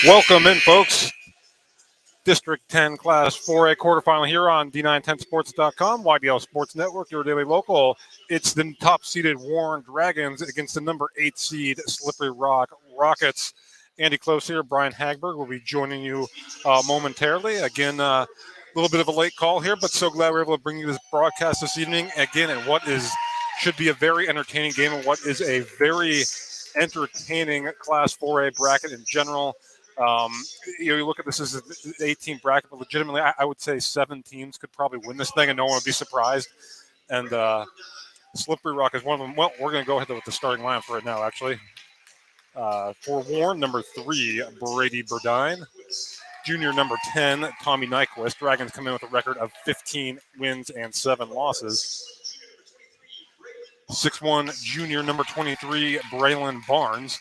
Welcome in, folks. District 10 Class 4A quarterfinal here on D10sports.com, YDL Sports Network, your daily local. It's the top-seeded Warren Dragons against the number 8 seed Slippery Rock Rockets. Andy Close here, Brian Hagberg will be joining you momentarily. Again, a little bit of a late call here, but so glad we're able to bring you this broadcast this evening. Again, and what should be a very entertaining game and what is a very entertaining Class 4A bracket in general. You look at this as an 18 bracket, but legitimately, I would say 7 teams could probably win this thing, and no one would be surprised. And Slippery Rock is one of them. Well, we're going to go ahead with the starting lineup for it now, actually. For Warren, number 3, Brady Burdine. Junior, number 10, Tommy Nyquist. Dragons come in with a record of 15 wins and 7 losses. 6'1", junior, number 23, Braylon Barnes.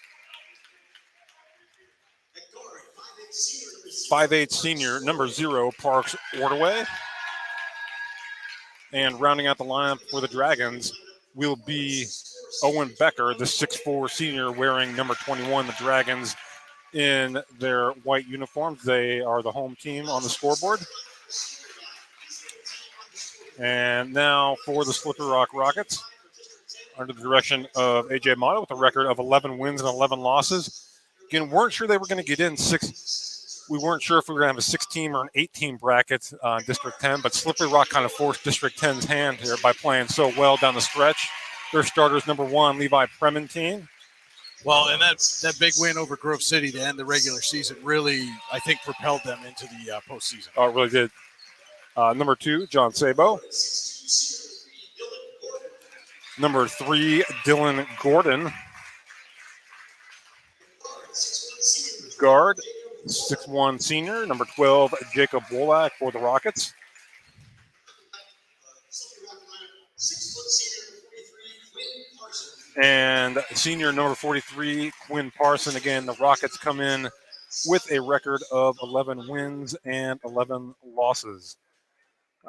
5'8", senior, number 0, Parks Ordaway. And rounding out the lineup for the Dragons will be Owen Becker, the 6'4", senior, wearing number 21. The Dragons in their white uniforms. They are the home team on the scoreboard. And now for the Slippery Rock Rockets, under the direction of A.J. Motto with a record of 11 wins and 11 losses. Again, weren't sure they were going to get in 6. We weren't sure if we were going to have a 6-team or an 8-team bracket District 10, but Slippery Rock kind of forced District 10's hand here by playing so well down the stretch. Their starters, number 1, Levi Prementine. Well, and that big win over Grove City to end the regular season really, I think, propelled them into the postseason. Oh, it really did. Number 2, John Sabo. Number 3, Dylan Gordon. Guard, 6'1", senior. Number 12, Jacob Wolak for the Rockets. And senior, number 43, Quinn Parson. Again, the Rockets come in with a record of 11 wins and 11 losses.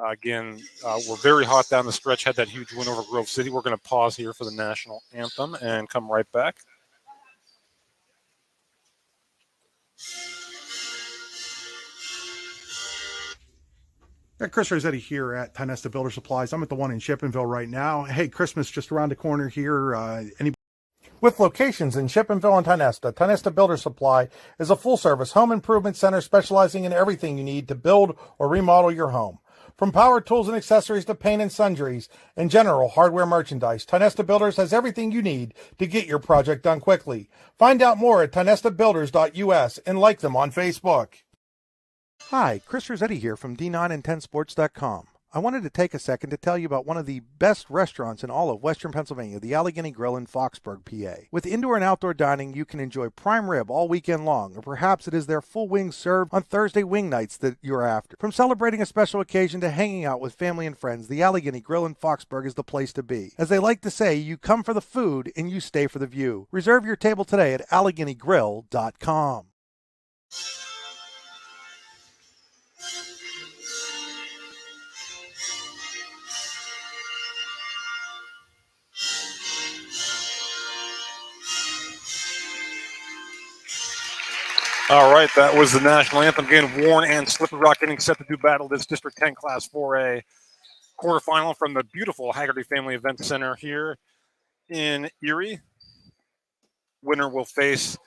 Again, we're very hot down the stretch, had that huge win over Grove City. We're going to pause here for the national anthem and come right back. Chris Rossetti here at Tionesta Builder Supplies. I'm at the one in Shippenville right now. Hey, Christmas just around the corner here. With locations in Shippenville and Tionesta, Tionesta Builder Supply is a full-service home improvement center specializing in everything you need to build or remodel your home. From power tools and accessories to paint and sundries and general hardware merchandise, Tionesta Builders has everything you need to get your project done quickly. Find out more at tionestabuilders.us and like them on Facebook. Hi, Chris Rossetti here from D9and10sports.com. I wanted to take a second to tell you about one of the best restaurants in all of Western Pennsylvania, the Allegheny Grill in Foxburg, PA. With indoor and outdoor dining, you can enjoy prime rib all weekend long, or perhaps it is their full wings served on Thursday wing nights that you're after. From celebrating a special occasion to hanging out with family and friends, the Allegheny Grill in Foxburg is the place to be. As they like to say, you come for the food and you stay for the view. Reserve your table today at AlleghenyGrill.com. All right, that was the national anthem. Again, Warren and Slippery Rock getting set to do battle this District 10 Class 4A quarterfinal from the beautiful Haggerty Family Event Center here in Erie. Winner will face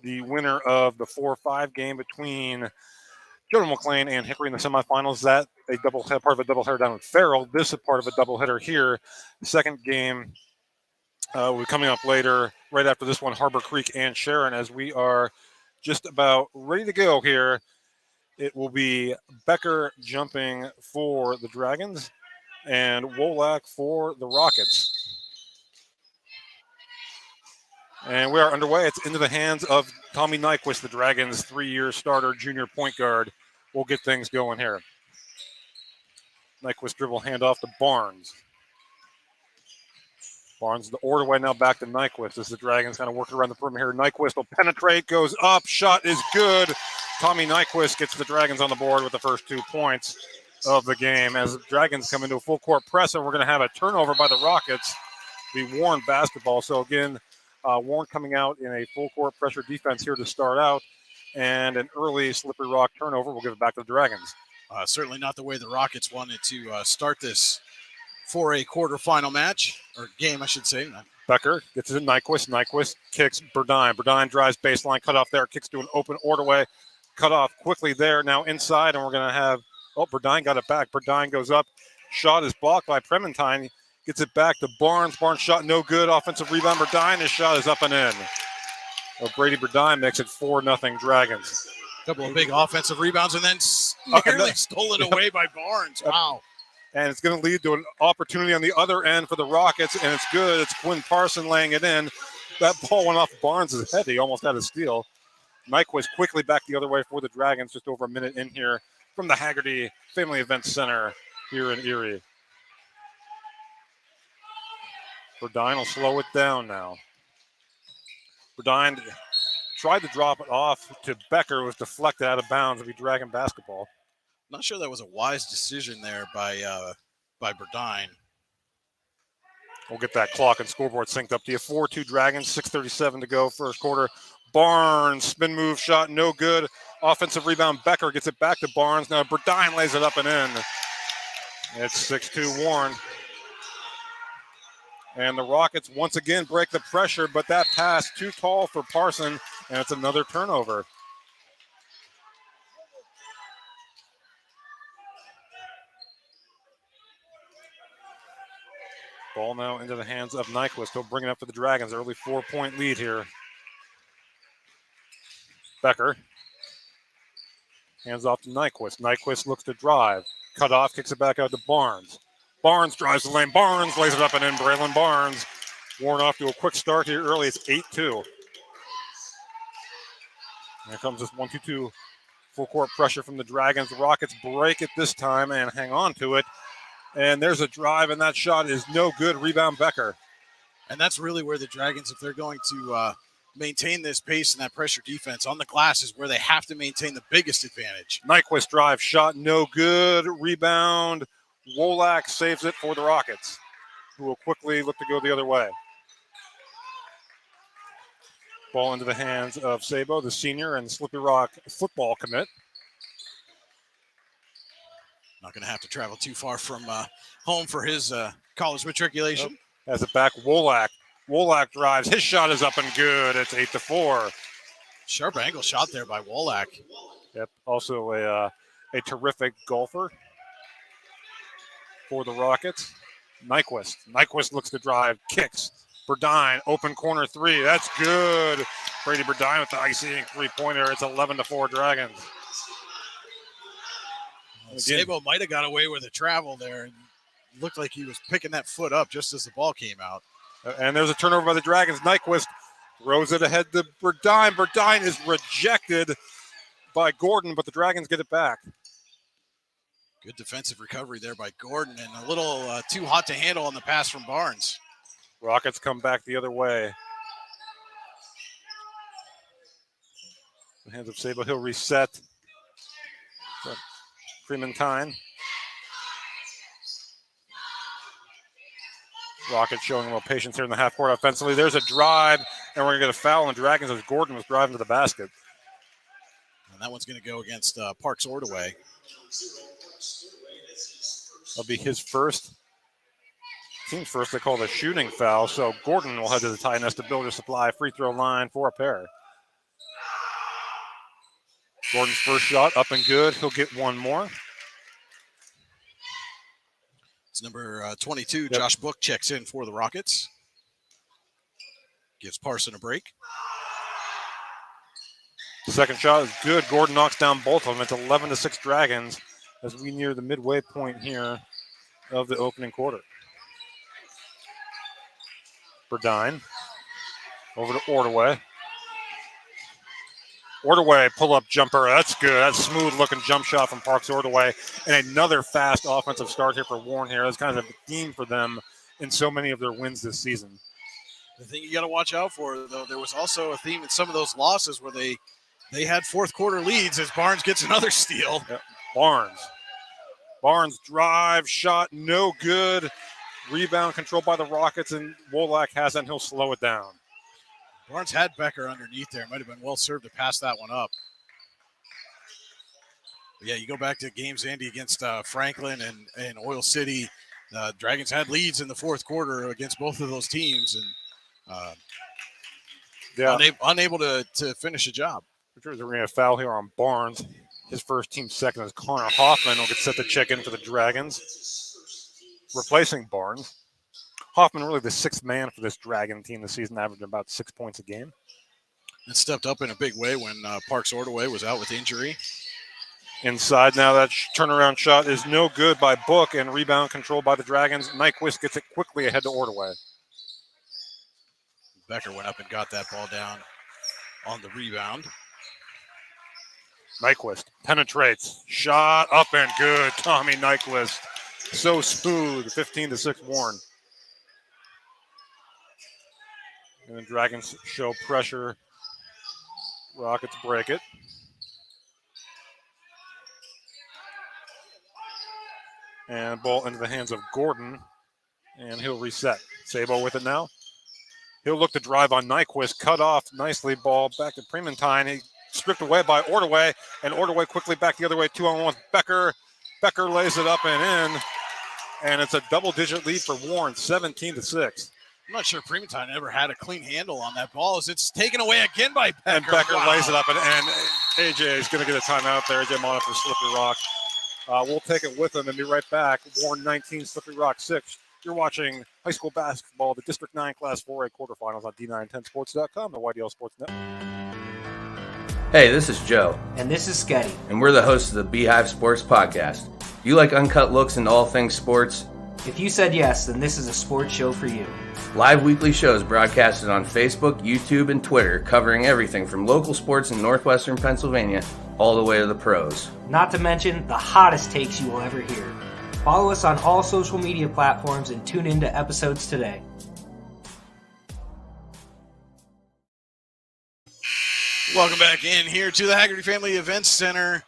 the winner of the 4-5 game between Jonah McLean and Hickory in the semifinals. That part of a doubleheader down in Farrell. This is part of a doubleheader here. The second game will be coming up later, right after this one, Harbor Creek and Sharon, as we are just about ready to go here. It will be Becker jumping for the Dragons and Wolak for the Rockets. And we are underway. It's into the hands of Tommy Nyquist, the Dragons' 3-year starter, junior point guard. We'll get things going here. Nyquist dribble handoff to Barnes. Barnes, the Ordaway now back to Nyquist as the Dragons kind of working around the perimeter here. Nyquist will penetrate, goes up, shot is good. Tommy Nyquist gets the Dragons on the board with the first 2 points of the game as the Dragons come into a full court press, and we're going to have a turnover by the Rockets, the Warren basketball. So again, Warren coming out in a full court pressure defense here to start out. and an early Slippery Rock turnover. We'll give it back to the Dragons. Certainly not the way the Rockets wanted to start this 4A quarterfinal match, or game, I should say. Becker gets it to Nyquist. Nyquist kicks Burdine. Burdine drives baseline, cut off there, kicks to an open Ordaway. Cut off quickly there, now inside, and we're going to have, Burdine got it back. Burdine goes up. Shot is blocked by Prementine. Gets it back to Barnes. Barnes shot no good. Offensive rebound. Burdine. His shot is up and in. Brady Burdine makes it 4-0 Dragons. A couple of big offensive rebounds and then nearly stolen away by Barnes. Wow. And it's going to lead to an opportunity on the other end for the Rockets, and it's good. It's Quinn Parson laying it in. That ball went off Barnes' head. He almost had a steal. Nyquist quickly back the other way for the Dragons, just over a minute in here from the Haggerty Family Events Center here in Erie. Burdine will slow it down now. Burdine tried to drop it off to Becker. It was deflected out of bounds. It'll be Dragon basketball. Not sure that was a wise decision there by Burdine. We'll get that clock and scoreboard synced up to you. 4-2 Dragons, 6:37 to go first quarter. Barnes, spin move shot, no good. Offensive rebound, Becker gets it back to Barnes. Now Burdine lays it up and in. It's 6-2 Warren. And the Rockets once again break the pressure, but that pass too tall for Parson, and it's another turnover. Ball now into the hands of Nyquist. He'll bring it up for the Dragons. Early 4-point lead here. Becker. Hands off to Nyquist. Nyquist looks to drive. Cut off, kicks it back out to Barnes. Barnes drives the lane. Barnes lays it up and in. Braylon Barnes. Warren off to a quick start here early. It's 8-2. Here comes this 1-2-2 full court pressure from the Dragons. The Rockets break it this time and hang on to it. And there's a drive, and that shot is no good. Rebound Becker. And that's really where the Dragons, if they're going to maintain this pace and that pressure defense on the glass, is where they have to maintain the biggest advantage. Nyquist drive, shot no good. Rebound. Wolak saves it for the Rockets, who will quickly look to go the other way. Ball into the hands of Sabo, the senior and Slippery Rock football commit. Not going to have to travel too far from home for his college matriculation. Has it back, Wolak. Wolak drives. His shot is up and good. It's 8-4. Sharp angle shot there by Wolak. Yep. Also a terrific golfer for the Rockets. Nyquist. Nyquist looks to drive. Kicks. Burdine. Open corner three. That's good. Brady Burdine with the icing three-pointer. It's 11-4 Dragons. Sabo might have got away with a travel there and looked like he was picking that foot up just as the ball came out. And there's a turnover by the Dragons. Nyquist throws it ahead to Burdine. Burdine is rejected by Gordon, but the Dragons get it back. Good defensive recovery there by Gordon, and a little too hot to handle on the pass from Barnes. Rockets come back the other way. The hands of Sabo. He'll reset. Freeman-Tyne. Rockets showing a little patience here in the half court offensively. There's a drive, and we're going to get a foul on the Dragons as Gordon was driving to the basket. And that one's going to go against Parks Ordaway. That'll be his first. Team's first. They call it a shooting foul, so Gordon will head to the Tie Nesta Builder Supply free throw line for a pair. Gordon's first shot up and good. He'll get one more. It's number 22. Yep. Josh Book checks in for the Rockets. Gives Parson a break. The second shot is good. Gordon knocks down both of them. It's 11-6 Dragons as we near the midway point here of the opening quarter. Burdine over to Ordaway. Ordaway pull-up jumper. That's good. That's smooth-looking jump shot from Parks Ordaway. And another fast offensive start here for Warren here. That's kind of a theme for them in so many of their wins this season. The thing you got to watch out for, though, there was also a theme in some of those losses where they had fourth quarter leads as Barnes gets another steal. Yep. Barnes drive, shot, no good. Rebound controlled by the Rockets, and Wolak has it, and he'll slow it down. Barnes had Becker underneath there. Might have been well served to pass that one up. Yeah, you go back to games, Andy, against Franklin and Oil City. Dragons had leads in the fourth quarter against both of those teams, and unable to finish a job. We're going to get a foul here on Barnes. His first team second is Connor Hoffman. Will get set to check in for the Dragons, replacing Barnes. Hoffman really the sixth man for this Dragon team this season, averaging about 6 points a game. And stepped up in a big way when Parks Ordaway was out with injury. Inside now, that turnaround shot is no good by Book, and rebound controlled by the Dragons. Nyquist gets it quickly ahead to Ordaway. Becker went up and got that ball down on the rebound. Nyquist penetrates. Shot up and good. Tommy Nyquist. So smooth. 15-6 Warren. And the Dragons show pressure. Rockets break it. And ball into the hands of Gordon. And he'll reset. Sabo with it now. He'll look to drive on Nyquist. Cut off nicely. Ball back to Primentine. He stripped away by Ordaway. And Ordaway quickly back the other way. 2-on-1 with Becker. Becker lays it up and in. And it's a double-digit lead for Warren. 17-6. I'm not sure Primentine ever had a clean handle on that ball as it's taken away again by Becker. And Becker lays it up. And AJ is going to get a timeout there. AJ Mona for Slippery Rock. We'll take it with them and be right back. Warren 19, Slippery Rock 6. You're watching high school basketball, the District 9 Class 4A quarterfinals on D910sports.com, the YDL Sports Network. Hey, this is Joe. And this is Sketty. And we're the hosts of the Beehive Sports Podcast. You like uncut looks into all things sports? If you said yes, then this is a sports show for you. Live weekly shows broadcasted on Facebook, YouTube, and Twitter, covering everything from local sports in northwestern Pennsylvania all the way to the pros. Not to mention the hottest takes you will ever hear. Follow us on all social media platforms and tune into episodes today. Welcome back in here to the Haggerty Family Events Center.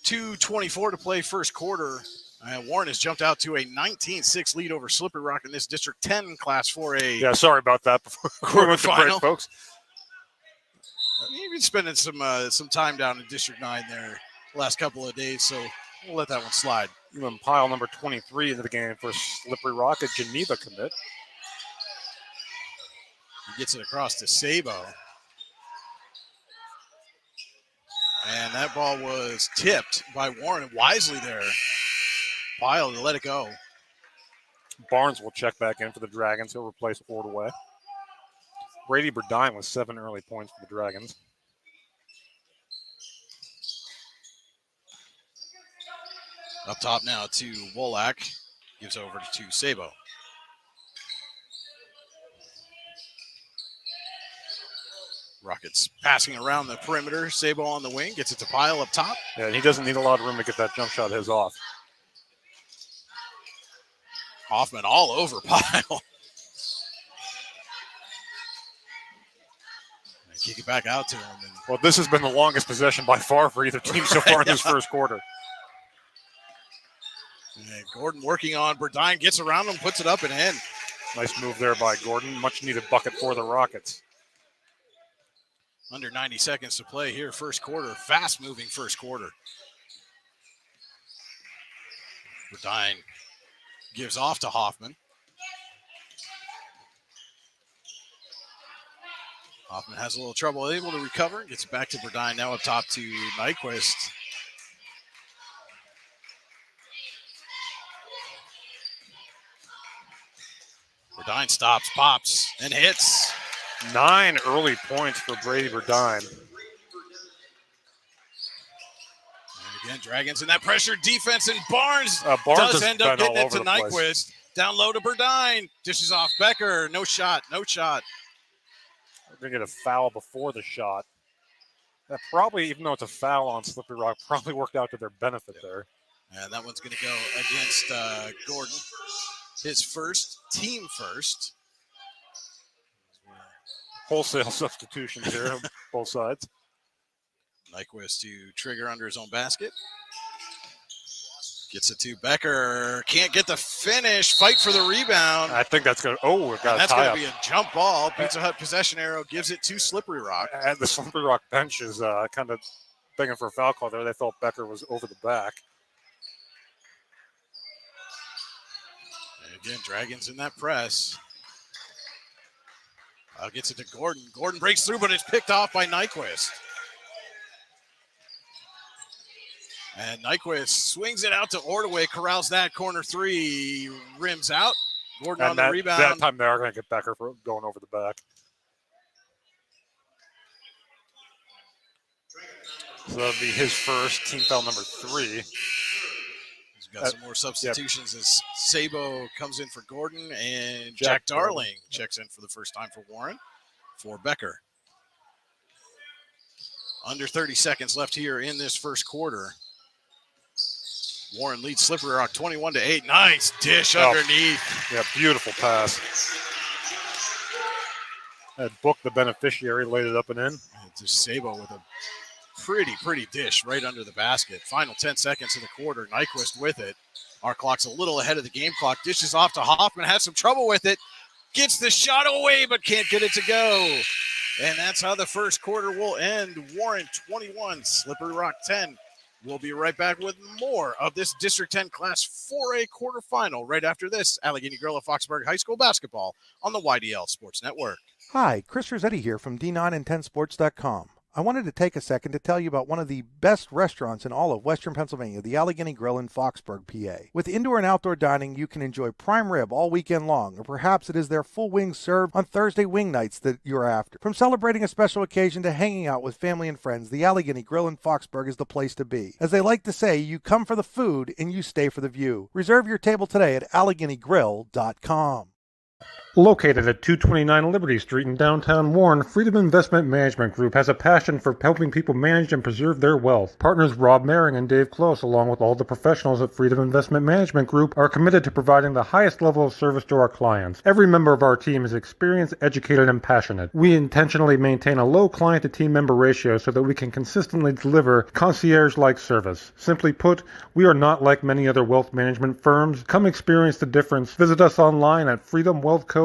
2:24 to play first quarter. Warren has jumped out to a 19-6 lead over Slippery Rock in this District 10 Class 4A. Yeah, sorry about that before we went to break, folks. You've been spending some time down in District 9 there the last couple of days, so we'll let that one slide. Even pile number 23 into the game for Slippery Rock, a Geneva commit. He gets it across to Sabo. And that ball was tipped by Warren wisely there. Pile to let it go. Barnes will check back in for the Dragons. He'll replace Ordaway. Brady Burdine with 7 early points for the Dragons. Up top now to Wolak. Gives over to Sabo. Rockets passing around the perimeter. Sabo on the wing. Gets it to Pile up top. Yeah, and he doesn't need a lot of room to get that jump shot his off. Hoffman all over Pile. And kick it back out to him. Well, this has been the longest possession by far for either team so far in this first quarter. And Gordon working on Burdine, gets around him, puts it up and in. Nice move there by Gordon. Much needed bucket for the Rockets. Under 90 seconds to play here, first quarter. Fast moving first quarter. Burdine gives off to Hoffman. Hoffman has a little trouble, able to recover. Gets it back to Burdine, now up top to Nyquist. Burdine stops, pops, and hits. 9 early points for Brady Burdine. And again, Dragons in that pressure defense, and Barnes does end up getting it to Nyquist. Nyquist. Down low to Burdine. Dishes off Becker. No shot. We're going to get a foul before the shot. That probably, even though it's a foul on Slippery Rock, probably worked out to their benefit there. And that one's going to go against Gordon. His first, team first. Wholesale substitutions here on both sides. Nyquist to trigger under his own basket. Gets it to Becker. Can't get the finish. Fight for the rebound. I think that's going to, we've got that's going to be a jump ball. Pizza Hut possession arrow gives it to Slippery Rock. And the Slippery Rock bench is kind of begging for a foul call there. They felt Becker was over the back. And again, Dragons in that press. Gets it to Gordon. Gordon breaks through, but it's picked off by Nyquist. And Nyquist swings it out to Ordaway, corrals that corner three, rims out. Gordon on the rebound. That time they are going to get Becker for going over the back. So that'll be his first, team foul number 3. He's got some more substitutions as Sabo comes in for Gordon, and Jack Darling checks in for the first time for Warren for Becker. Under 30 seconds left here in this first quarter. Warren leads Slippery Rock 21-8. Nice dish underneath. Yeah, beautiful pass. Had booked the beneficiary, laid it up and in. Just Sabo with a pretty dish right under the basket. Final 10 seconds of the quarter. Nyquist with it. Our clock's a little ahead of the game clock. Dishes off to Hoffman. Has some trouble with it. Gets the shot away, but can't get it to go. And that's how the first quarter will end. Warren 21, Slippery Rock 10. We'll be right back with more of this District 10 Class 4A quarterfinal right after this. Allegheny Grill of Foxburg High School basketball on the YDL Sports Network. Hi, Chris Rossetti here from D9 and 10sports.com. I wanted to take a second to tell you about one of the best restaurants in all of Western Pennsylvania, the Allegheny Grill in Foxburg, PA. With indoor and outdoor dining, you can enjoy prime rib all weekend long, or perhaps it is their full wings served on Thursday wing nights that you're after. From celebrating a special occasion to hanging out with family and friends, the Allegheny Grill in Foxburg is the place to be. As they like to say, you come for the food and you stay for the view. Reserve your table today at AlleghenyGrill.com. Located at 229 Liberty Street in downtown Warren, Freedom Investment Management Group has a passion for helping people manage and preserve their wealth. Partners Rob Maring and Dave Close, along with all the professionals at Freedom Investment Management Group, are committed to providing the highest level of service to our clients. Every member of our team is experienced, educated, and passionate. We intentionally maintain a low client-to-team member ratio so that we can consistently deliver concierge-like service. Simply put, we are not like many other wealth management firms. Come experience the difference. Visit us online at freedomwealthcoach.com.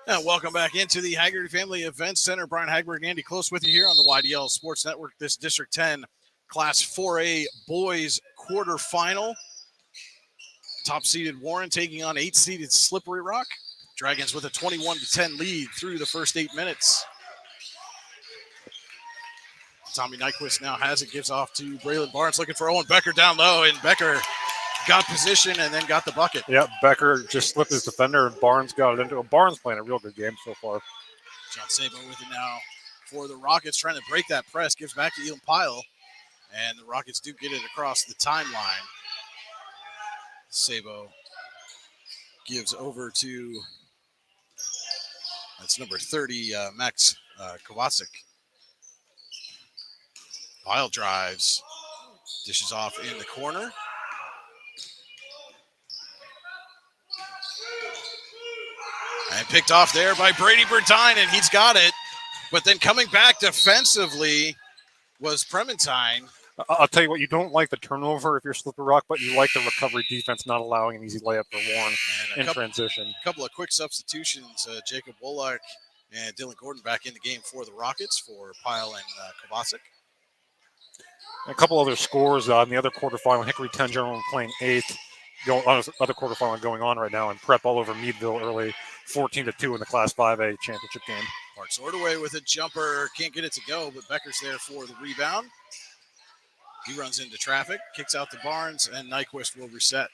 And welcome back into the Haggerty Family Events Center. Brian Hagberg and Andy Close with you here on the YDL Sports Network. This District 10 Class 4A boys quarterfinal. Top-seeded Warren taking on 8-seeded Slippery Rock. Dragons with a 21-10 lead through the first 8 minutes. Tommy Nyquist now has it, gives off to Braylon Barnes, looking for Owen Becker down low, and Becker got position and then got the bucket. Yep, Becker just slipped his defender, and Barnes got it into it. Barnes playing a real good game so far. John Sabo with it now for the Rockets, trying to break that press. Gives back to Elam Pyle, and the Rockets do get it across the timeline. Sabo gives over to, that's number 30, Max Kovacic. Pyle drives, dishes off in the corner. And picked off there by Brady Bertine, and he's got it. But then coming back defensively was Prementine. I'll tell you what, you don't like the turnover if you're Slippery Rock, but you like the recovery defense, not allowing an easy layup for Warren in transition. A couple of quick substitutions. Jacob Wolak and Dylan Gordon back in the game for the Rockets for Pyle and Kovacic. A couple other scores in the other quarterfinal. Hickory 10 General playing 8th. Other quarterfinal going on right now, and Prep all over Meadville early, 14-2 in the Class 5A championship game. Parks Ordaway with a jumper, can't get it to go, but Becker's there for the rebound. He runs into traffic, kicks out to Barnes, and Nyquist will reset.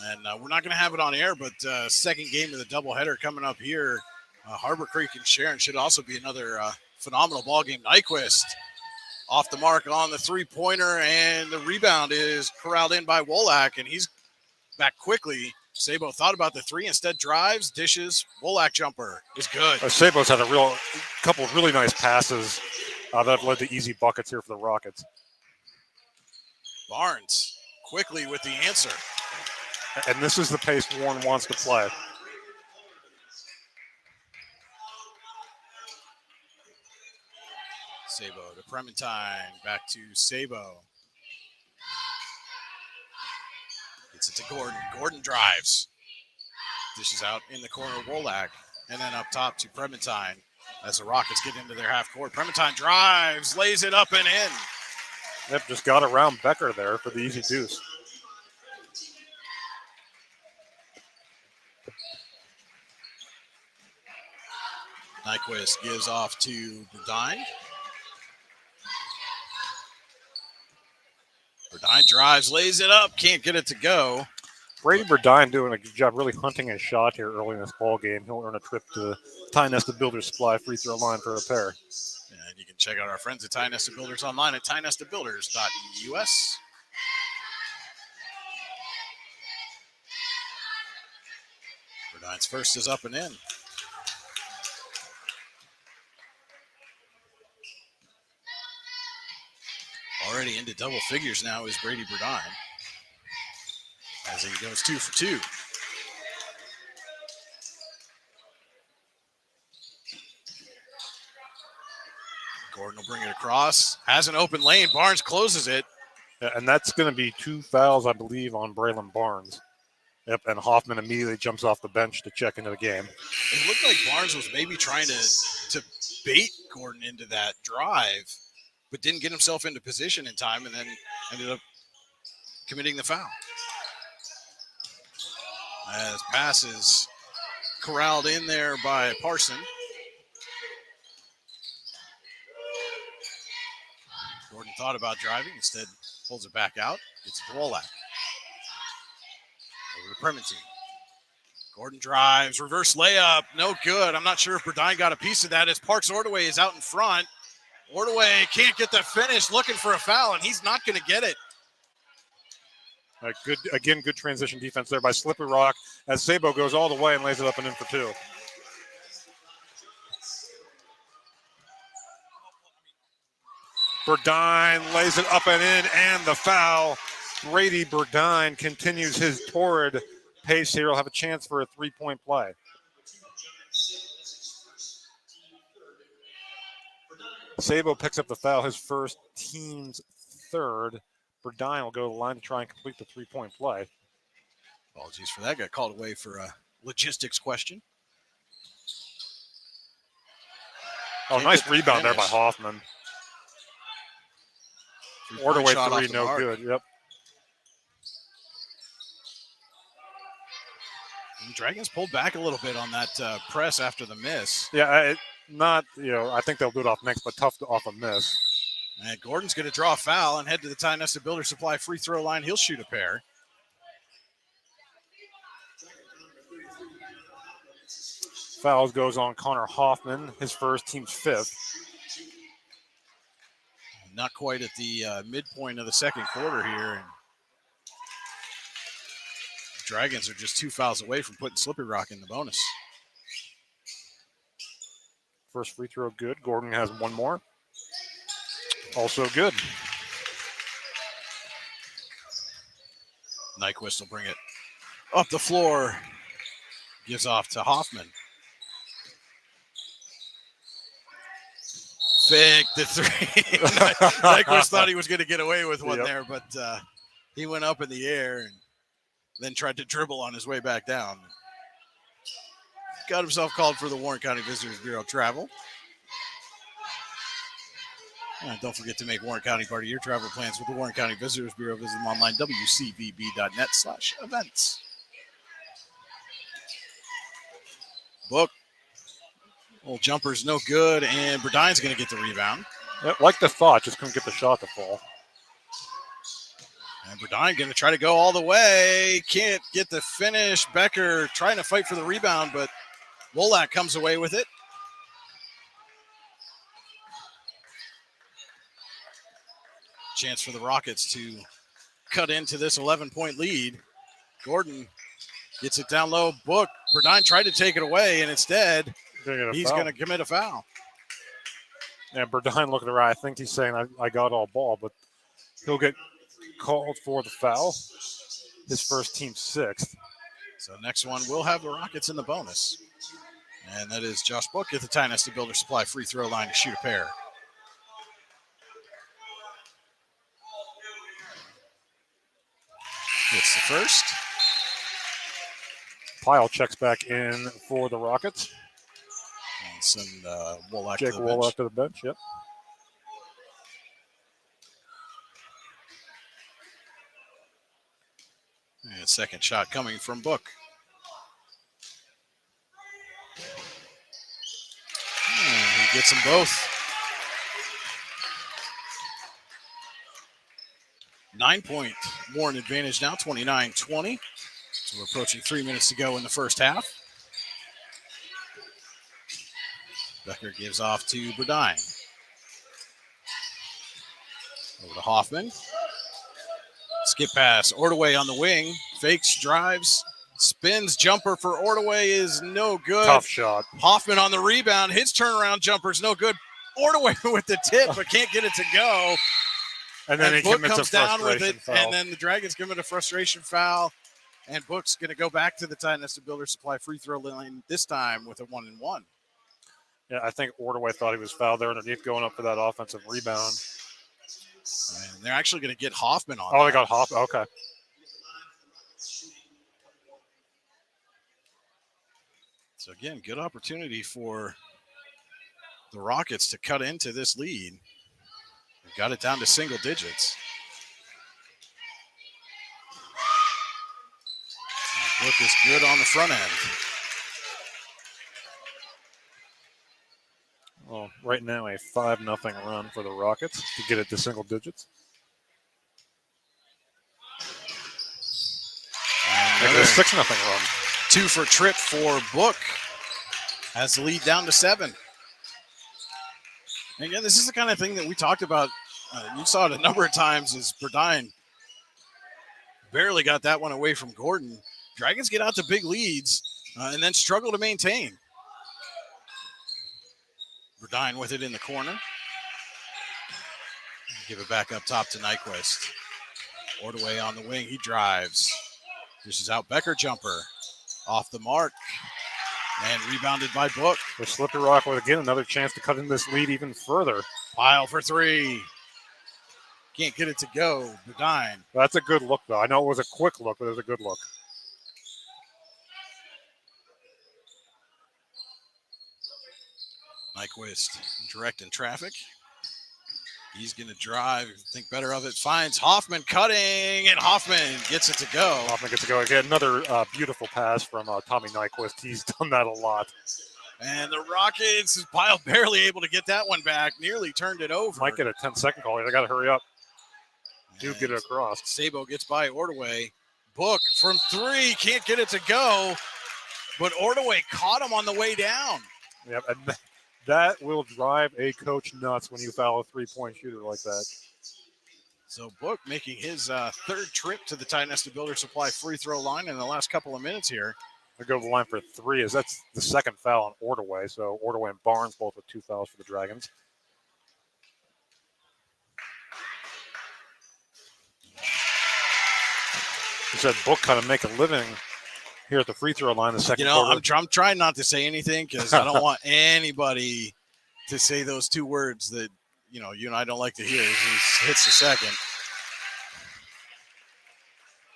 And we're not going to have it on air, but second game of the doubleheader coming up here. Harbor Creek and Sharon should also be another phenomenal ball game. Nyquist off the mark on the three-pointer, and the rebound is corralled in by Wolak, and he's back quickly. Sabo thought about the three, instead drives, dishes. Wolak jumper is good. Sabo's had a couple of really nice passes that have led to easy buckets here for the Rockets. Barnes quickly with the answer. And this is the pace Warren wants to play. Sabo to Prementine, back to Sabo. Gets it to Gordon. Gordon drives. Dishes out in the corner, Wolak. And then up top to Prementine. as the Rockets get into their half court. Bremerton drives, lays it up and in. Yep, just got around Becker there for the easy deuce. Nyquist gives off to Burdine. Burdine drives, lays it up, can't get it to go. Brady Burdine doing a good job really hunting his shot here early in this ball game. He'll earn a trip to the Ty Nesta Builders Supply free throw line for a pair. And you can check out our friends at Ty Nesta Builders online at tynestabuilders.us. Burdine's first is up and in. Already into double figures now is Brady Burdine, as he goes 2 for 2. Gordon will bring it across. Has an open lane. Barnes closes it. Yeah, and that's going to be 2 fouls, I believe, on Braylon Barnes. Yep, and Hoffman immediately jumps off the bench to check into the game. It looked like Barnes was maybe trying to bait Gordon into that drive, but didn't get himself into position in time and then ended up committing the foul. As passes corralled in there by Parson. Gordon thought about driving, instead pulls it back out. It's Wolak. Over to Bremerton. Gordon drives, reverse layup, no good. I'm not sure if Burdine got a piece of that as Parks Ordway is out in front. Ordway can't get the finish, looking for a foul, and he's not going to get it. Good transition defense there by Slippery Rock as Sabo goes all the way and lays it up and in for 2. Burdine lays it up and in, and the foul. Brady Burdine continues his torrid pace here. He'll have a chance for a 3-point play. Sabo picks up the foul, his first, team's third. Burdine will go to the line to try and complete the 3-point play. Apologies for that. Got called away for a logistics question. Oh, nice rebound there by Hoffman. Ordway 3, no good. Yep. And Dragons pulled back a little bit on that press after the miss. Yeah, I think they'll do it off next, but tough off a miss. And Gordon's going to draw a foul and head to the Ty Nesta Builder Supply free throw line. He'll shoot a pair. Fouls goes on Connor Hoffman, his first, team's 5th. Not quite at the midpoint of the second quarter here. And the Dragons are just 2 fouls away from putting Slippery Rock in the bonus. First free throw good. Gordon has 1 more. Also good. Nyquist will bring it up the floor. Gives off to Hoffman. Fake the 3. Nyquist thought he was going to get away with one there, but he went up in the air and then tried to dribble on his way back down. Got himself called for the Warren County Visitors Bureau travel. And don't forget to make Warren County part of your travel plans with the Warren County Visitors Bureau. Visit them online, wcvb.net/events. Book. Old jumper's no good, and Burdine's going to get the rebound. Yep, like the thought, just couldn't get the shot to fall. And Burdine going to try to go all the way. Can't get the finish. Becker trying to fight for the rebound, but Wolak comes away with it. Chance for the Rockets to cut into this 11-point lead. Gordon gets it down low. Book. Burdine tried to take it away, and instead he's going to commit a foul. Yeah, Burdine looking around. I think he's saying, I got all ball, but he'll get called for the foul. His first, team's 6th. So next one, we'll have the Rockets in the bonus. And that is Josh Book at the Ty Nesta Builder Supply free throw line to shoot a pair. It's the first. Pyle checks back in for the Rockets. Send Wolak Jake to the Wolak bench. to the bench. Yep. And second shot coming from Book. And he gets them both. 9-point Warren advantage now, 29-20. So we're approaching 3 minutes to go in the first half. Becker gives off to Burdine. Over to Hoffman. Skip pass. Ordaway on the wing. Fakes, drives, spins. Jumper for Ordaway is no good. Tough shot. Hoffman on the rebound. His turnaround jumper is no good. Ordaway with the tip, but can't get it to go. And then he Book commits comes a down with frustration it, foul. and then the Dragons give it a frustration foul. And Book's going to go back to the Titan Nesta Builder Supply free throw line, this time with a 1-and-1. Yeah, I think Ordaway thought he was fouled there underneath, going up for that offensive rebound. And they're actually going to get Hoffman on Oh, that. they got Hoffman. Okay. So, again, good opportunity for the Rockets to cut into this lead. They've got it down to single digits. Book is good on the front end. Well, right now a 5-0 run for the Rockets to get it to single digits. And Make it a 6-0 run. 2 for Tripp for Book. Has the lead down to 7. And again, this is the kind of thing that we talked about. You saw it a number of times as Burdine barely got that one away from Gordon. Dragons get out to big leads and then struggle to maintain. Burdine with it in the corner. Give it back up top to Nyquist. Ordaway on the wing. He drives. This is out. Becker jumper. Off the mark. And rebounded by Book. With Slippery Rock with, again, another chance to cut in this lead even further. Pile for 3. Can't get it to go. Burdine. That's a good look, though. I know it was a quick look, but it was a good look. Nyquist directing traffic. He's going to drive, think better of it. Finds Hoffman cutting, and Hoffman gets it to go. Hoffman gets to go again. Another beautiful pass from Tommy Nyquist. He's done that a lot. And the Rockets, Pyle barely able to get that one back. Nearly turned it over. Might get a 10-second call here. They got to hurry up. Do get it across. Sabo gets by Ordaway. Book from 3, can't get it to go. But Ordaway caught him on the way down. Yep, and that will drive a coach nuts when you foul a three-point shooter like that. So Book making his third trip to the Titan Nesta Builder Supply free throw line in the last couple of minutes here. They go to the line for 3. That's the second foul on Ordaway. So Ordaway and Barnes both with 2 fouls for the Dragons. He said Book kind of make a living here at the free throw line the second quarter. I'm trying not to say anything because I don't want anybody to say those 2 words that, you and I don't like to hear. He hits the second.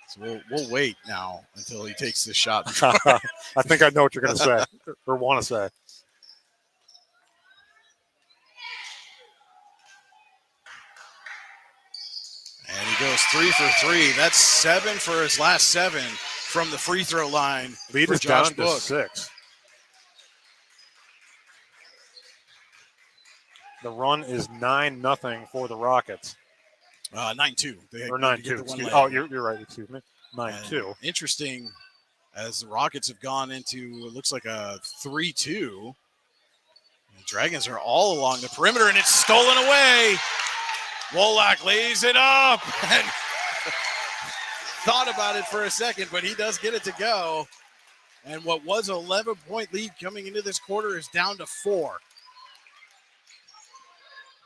So we'll wait now until he takes this shot. I think I know what you're going to say or want to say. And he goes 3 for 3. That's 7 for his last 7 from the free throw line. Lead for is Josh down Book. to 6. The run is 9-0 for the Rockets. 9-2. Or 9-2. Oh, you're right. Excuse me. 9-2. Interesting, as the Rockets have gone into, it looks like a 3-2. The Dragons are all along the perimeter, and it's stolen away. Wolak lays it up. And thought about it for a second, but he does get it to go. And what was an 11-point lead coming into this quarter is down to 4.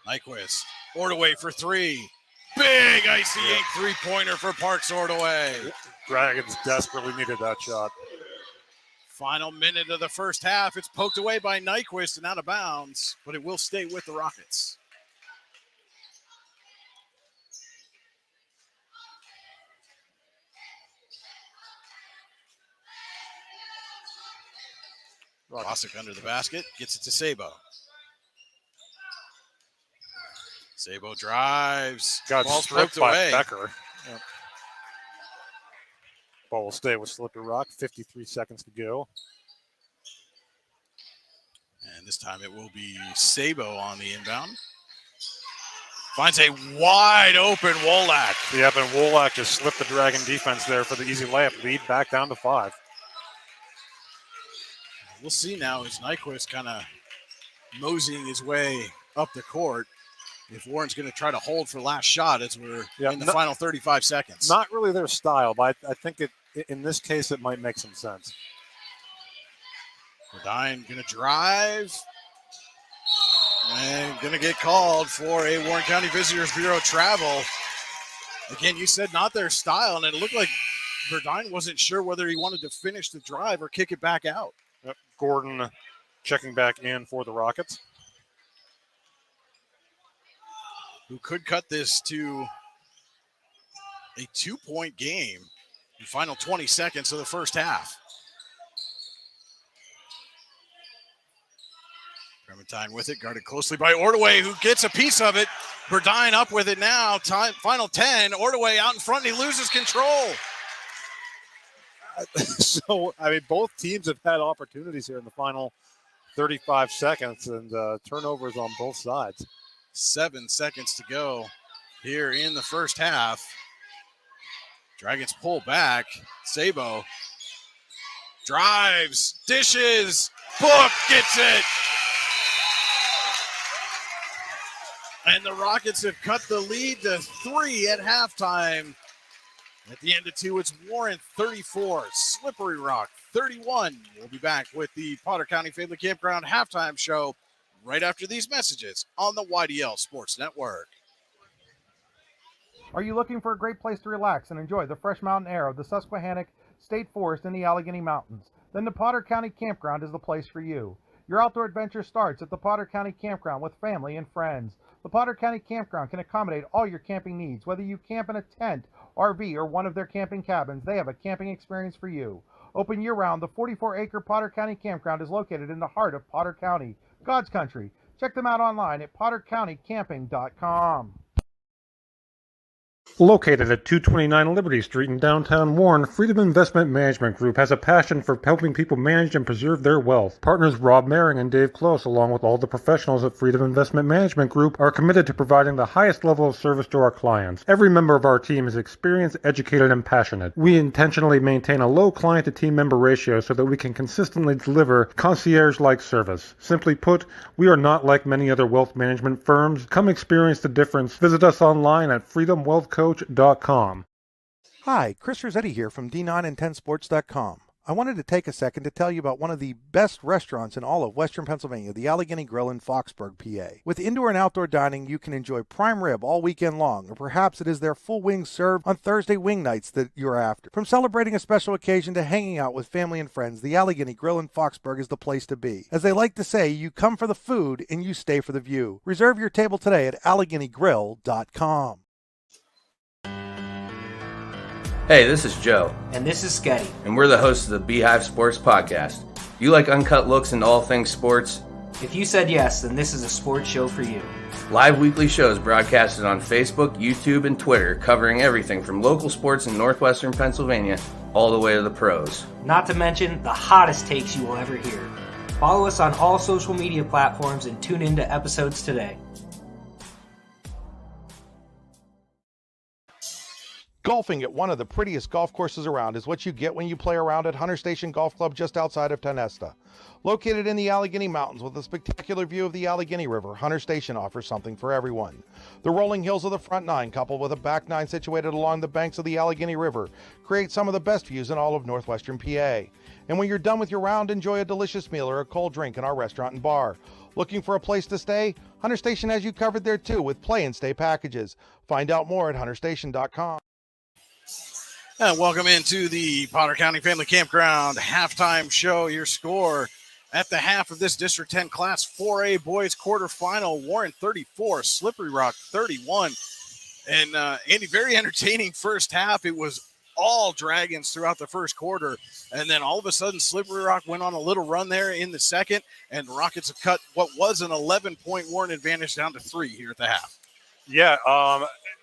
Nyquist, Ordaway for 3. Big icy ink 3-pointer for Parks Ordaway. Dragons desperately needed that shot. Final minute of the first half. It's poked away by Nyquist and out of bounds, but it will stay with the Rockets. Bostic under the basket, gets it to Sabo. Sabo drives. Got Ball stripped poked by away. Becker. Yep. Ball will stay with Slippery Rock. 53 seconds to go. And this time it will be Sabo on the inbound. Finds a wide open Wolak. Yep, and Wolak just slipped the Dragon defense there for the easy layup. Lead back down to 5. We'll see now as Nyquist kind of moseying his way up the court. If Warren's going to try to hold for the last shot as we're in the final 35 seconds. Not really their style, but I think in this case it might make some sense. Verdine going to drive. And going to get called for a Warren County Visitors Bureau travel. Again, you said not their style, and it looked like Verdine wasn't sure whether he wanted to finish the drive or kick it back out. Yep. Gordon checking back in for the Rockets. Who could cut this to a 2-point game in the final 20 seconds of the first half. Clementine with it, guarded closely by Ordaway, who gets a piece of it. Verdine up with it now. Time, final 10. Ordaway out in front, and he loses control. So, I mean, both teams have had opportunities here in the final 35 seconds, and turnovers on both sides. 7 seconds to go here in the first half. Dragons pull back. Sabo drives, dishes, Book gets it. And the Rockets have cut the lead to 3 at halftime. At the end of 2, it's Warren 34, Slippery Rock 31. We'll be back with the Potter County Family Campground halftime show right after these messages on the YDL Sports Network. Are you looking for a great place to relax and enjoy the fresh mountain air of the Susquehannock State Forest in the Allegheny Mountains? Then the Potter County Campground is the place for you. Your outdoor adventure starts at the Potter County Campground with family and friends. The Potter County Campground can accommodate all your camping needs. Whether you camp in a tent, RV, or one of their camping cabins, they have a camping experience for you. Open year-round, the 44-acre Potter County Campground is located in the heart of Potter County, God's country. Check them out online at pottercountycamping.com. Located at 229 Liberty Street in downtown Warren, Freedom Investment Management Group has a passion for helping people manage and preserve their wealth. Partners Rob Maring and Dave Close, along with all the professionals at Freedom Investment Management Group, are committed to providing the highest level of service to our clients. Every member of our team is experienced, educated, and passionate. We intentionally maintain a low client-to-team member ratio so that we can consistently deliver concierge-like service. Simply put, we are not like many other wealth management firms. Come experience the difference. Visit us online at freedomwealthcoach.com. Hi, Chris Rossetti here from D9and10sports.com. I wanted to take a second to tell you about one of the best restaurants in all of Western Pennsylvania, the Allegheny Grill in Foxburg, PA. With indoor and outdoor dining, you can enjoy prime rib all weekend long, or perhaps it is their full wings served on Thursday wing nights that you're after. From celebrating a special occasion to hanging out with family and friends, the Allegheny Grill in Foxburg is the place to be. As they like to say, you come for the food and you stay for the view. Reserve your table today at AlleghenyGrill.com. Hey, this is Joe. And this is Sketty. And we're the hosts of the Beehive Sports Podcast. You like uncut looks into all things sports? If you said yes, then this is a sports show for you. Live weekly shows broadcasted on Facebook, YouTube, and Twitter, covering everything from local sports in northwestern Pennsylvania all the way to the pros. Not to mention the hottest takes you will ever hear. Follow us on all social media platforms and tune into episodes today. Golfing at one of the prettiest golf courses around is what you get when you play around at Hunter Station Golf Club just outside of Tonesta. Located in the Allegheny Mountains with a spectacular view of the Allegheny River, Hunter Station offers something for everyone. The rolling hills of the front nine, coupled with a back nine situated along the banks of the Allegheny River, create some of the best views in all of northwestern PA. And when you're done with your round, enjoy a delicious meal or a cold drink in our restaurant and bar. Looking for a place to stay? Hunter Station has you covered there too with play and stay packages. Find out more at hunterstation.com. And welcome into the Potter County Family Campground halftime show. Your score at the half of this District 10 Class 4A boys quarterfinal: Warren 34, Slippery Rock 31. And Andy, very entertaining first half. It was all Dragons throughout the first quarter. And then all of a sudden, Slippery Rock went on a little run there in the second, and the Rockets have cut what was an 11-point Warren advantage down to 3 here at the half. Yeah,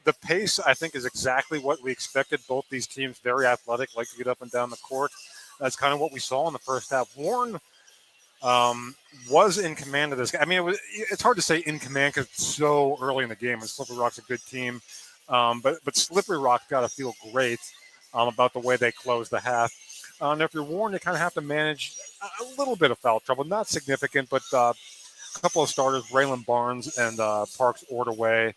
the pace, I think, is exactly what we expected. Both these teams very athletic, like to get up and down the court. That's kind of what we saw in the first half. Warren was in command of this game. I mean, it's hard to say in command because it's so early in the game, and Slippery Rock's a good team. But Slippery Rock got to feel great about the way they closed the half. And if you're Warren, you kind of have to manage a little bit of foul trouble. Not significant, but a couple of starters, Raylan Barnes and Parks Ordaway,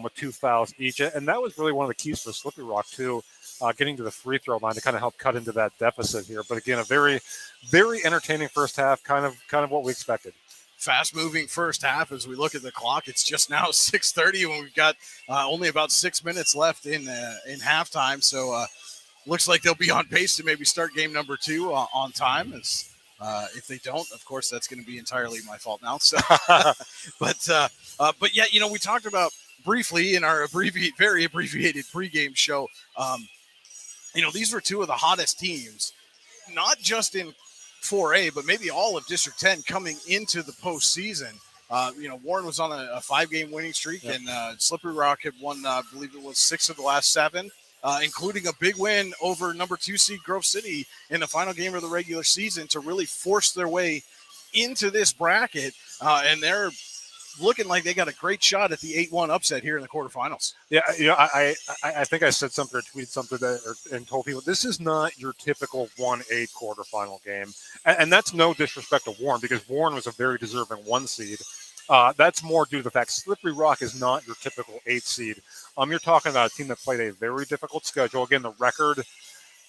with 2 fouls each. And that was really one of the keys for Slippery Rock, too, getting to the free throw line to kind of help cut into that deficit here. But again, a very, very entertaining first half, kind of what we expected. Fast-moving first half as we look at the clock. It's just now 6:30 when we've got only about 6 minutes left in halftime. So looks like they'll be on pace to maybe start game number 2 on time. As if they don't, of course, that's going to be entirely my fault now. So, but yeah, we talked about briefly in our very abbreviated pregame show. These were 2 of the hottest teams, not just in 4A, but maybe all of District 10 coming into the postseason. Warren was on a 5-game winning streak, yep. And Slippery Rock had won, I believe it was 6 of the last 7, including a big win over number 2 seed Grove City in the final game of the regular season to really force their way into this bracket. And they're looking like they got a great shot at the 8-1 upset here in the quarterfinals. Yeah, I think I said something or tweeted something and told people this is not your typical 1-8 quarterfinal game, and that's no disrespect to Warren because Warren was a very deserving 1 seed. That's more due to the fact Slippery Rock is not your typical 8 seed. You're talking about a team that played a very difficult schedule. Again, the record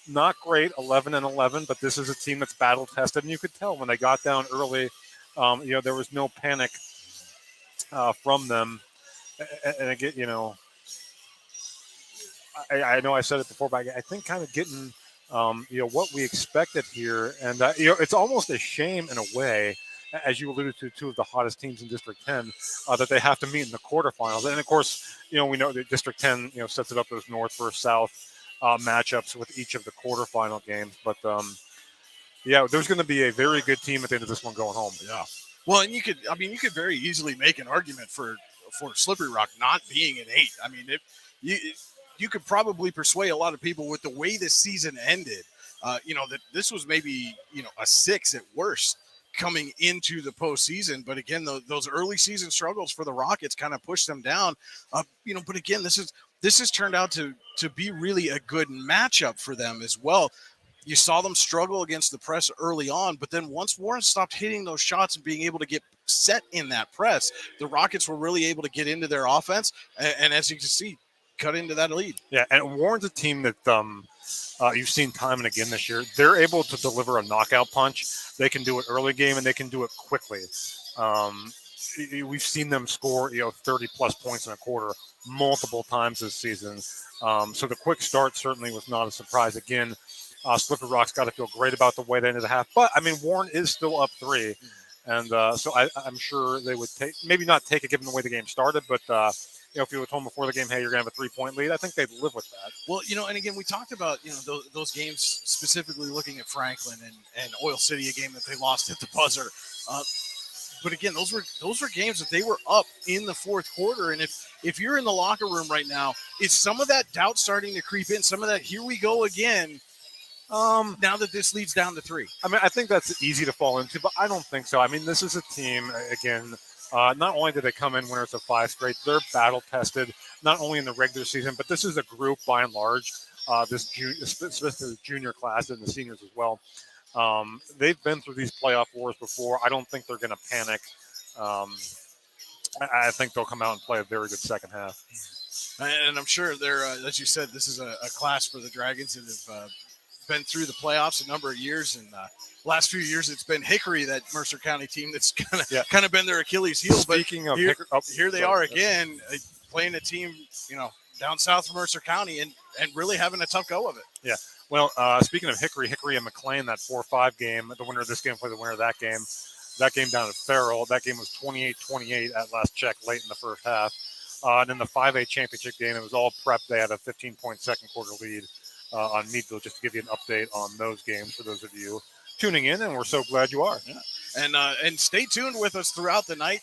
not great, 11-11, but this is a team that's battle tested, and you could tell when they got down early. There was no panic from them, and again, I know I said it before, but I think kind of getting, what we expected here, and it's almost a shame in a way, as you alluded to, 2 of the hottest teams in District 10, that they have to meet in the quarterfinals, and of course, we know that District 10, sets it up as North versus South matchups with each of the quarterfinal games, but there's going to be a very good team at the end of this one going home. Yeah. Well, and you could very easily make an argument for Slippery Rock not being an 8. I mean, you could probably persuade a lot of people with the way this season ended, that this was maybe, a 6 at worst coming into the postseason. But again, those early season struggles for the Rockets kind of pushed them down. But again, this has turned out to be really a good matchup for them as well. You saw them struggle against the press early on, but then once Warren stopped hitting those shots and being able to get set in that press, the Rockets were really able to get into their offense, and as you can see, cut into that lead. Yeah, and Warren's a team that you've seen time and again this year. They're able to deliver a knockout punch. They can do it early game, and they can do it quickly. We've seen them score 30-plus points in a quarter multiple times this season. So the quick start certainly was not a surprise. Again, Slippery Rock's got to feel great about the way they ended the half. But, I mean, Warren is still up 3. And so I'm sure they would maybe not take it given the way the game started. But, if you were told before the game, hey, you're going to have a 3-point lead, I think they'd live with that. Well, and again, we talked about, those games specifically looking at Franklin and Oil City, a game that they lost at the buzzer. But again, those were games that they were up in the fourth quarter. And if you're in the locker room right now, is some of that doubt starting to creep in? Some of that, here we go again. Now that this leads down to 3. I mean, I think that's easy to fall into, but I don't think so. I mean, this is a team, again, not only did they come in winners of 5 straight, they're battle tested, not only in the regular season, but this is a group by and large, especially the junior class and the seniors as well. They've been through these playoff wars before. I don't think they're going to panic. I think they'll come out and play a very good second half. And I'm sure they're, as you said, this is a class for the Dragons that have been through the playoffs a number of years, and last few years it's been Hickory, that Mercer County team that's kind of been their Achilles heel. Speaking of Hickory, here they are again playing a team down south from Mercer County and really having a tough go of it. Yeah. Well, speaking of Hickory and McLean, that 4-5 game, the winner of this game played the winner of that game. That game down at Farrell, that game was 28-28 at last check late in the first half. And in the 5A championship game, it was all prep. They had a 15-point second quarter lead. on Meadville just to give you an update on those games for those of you tuning in, and we're so glad you are. Yeah. And stay tuned with us throughout the night.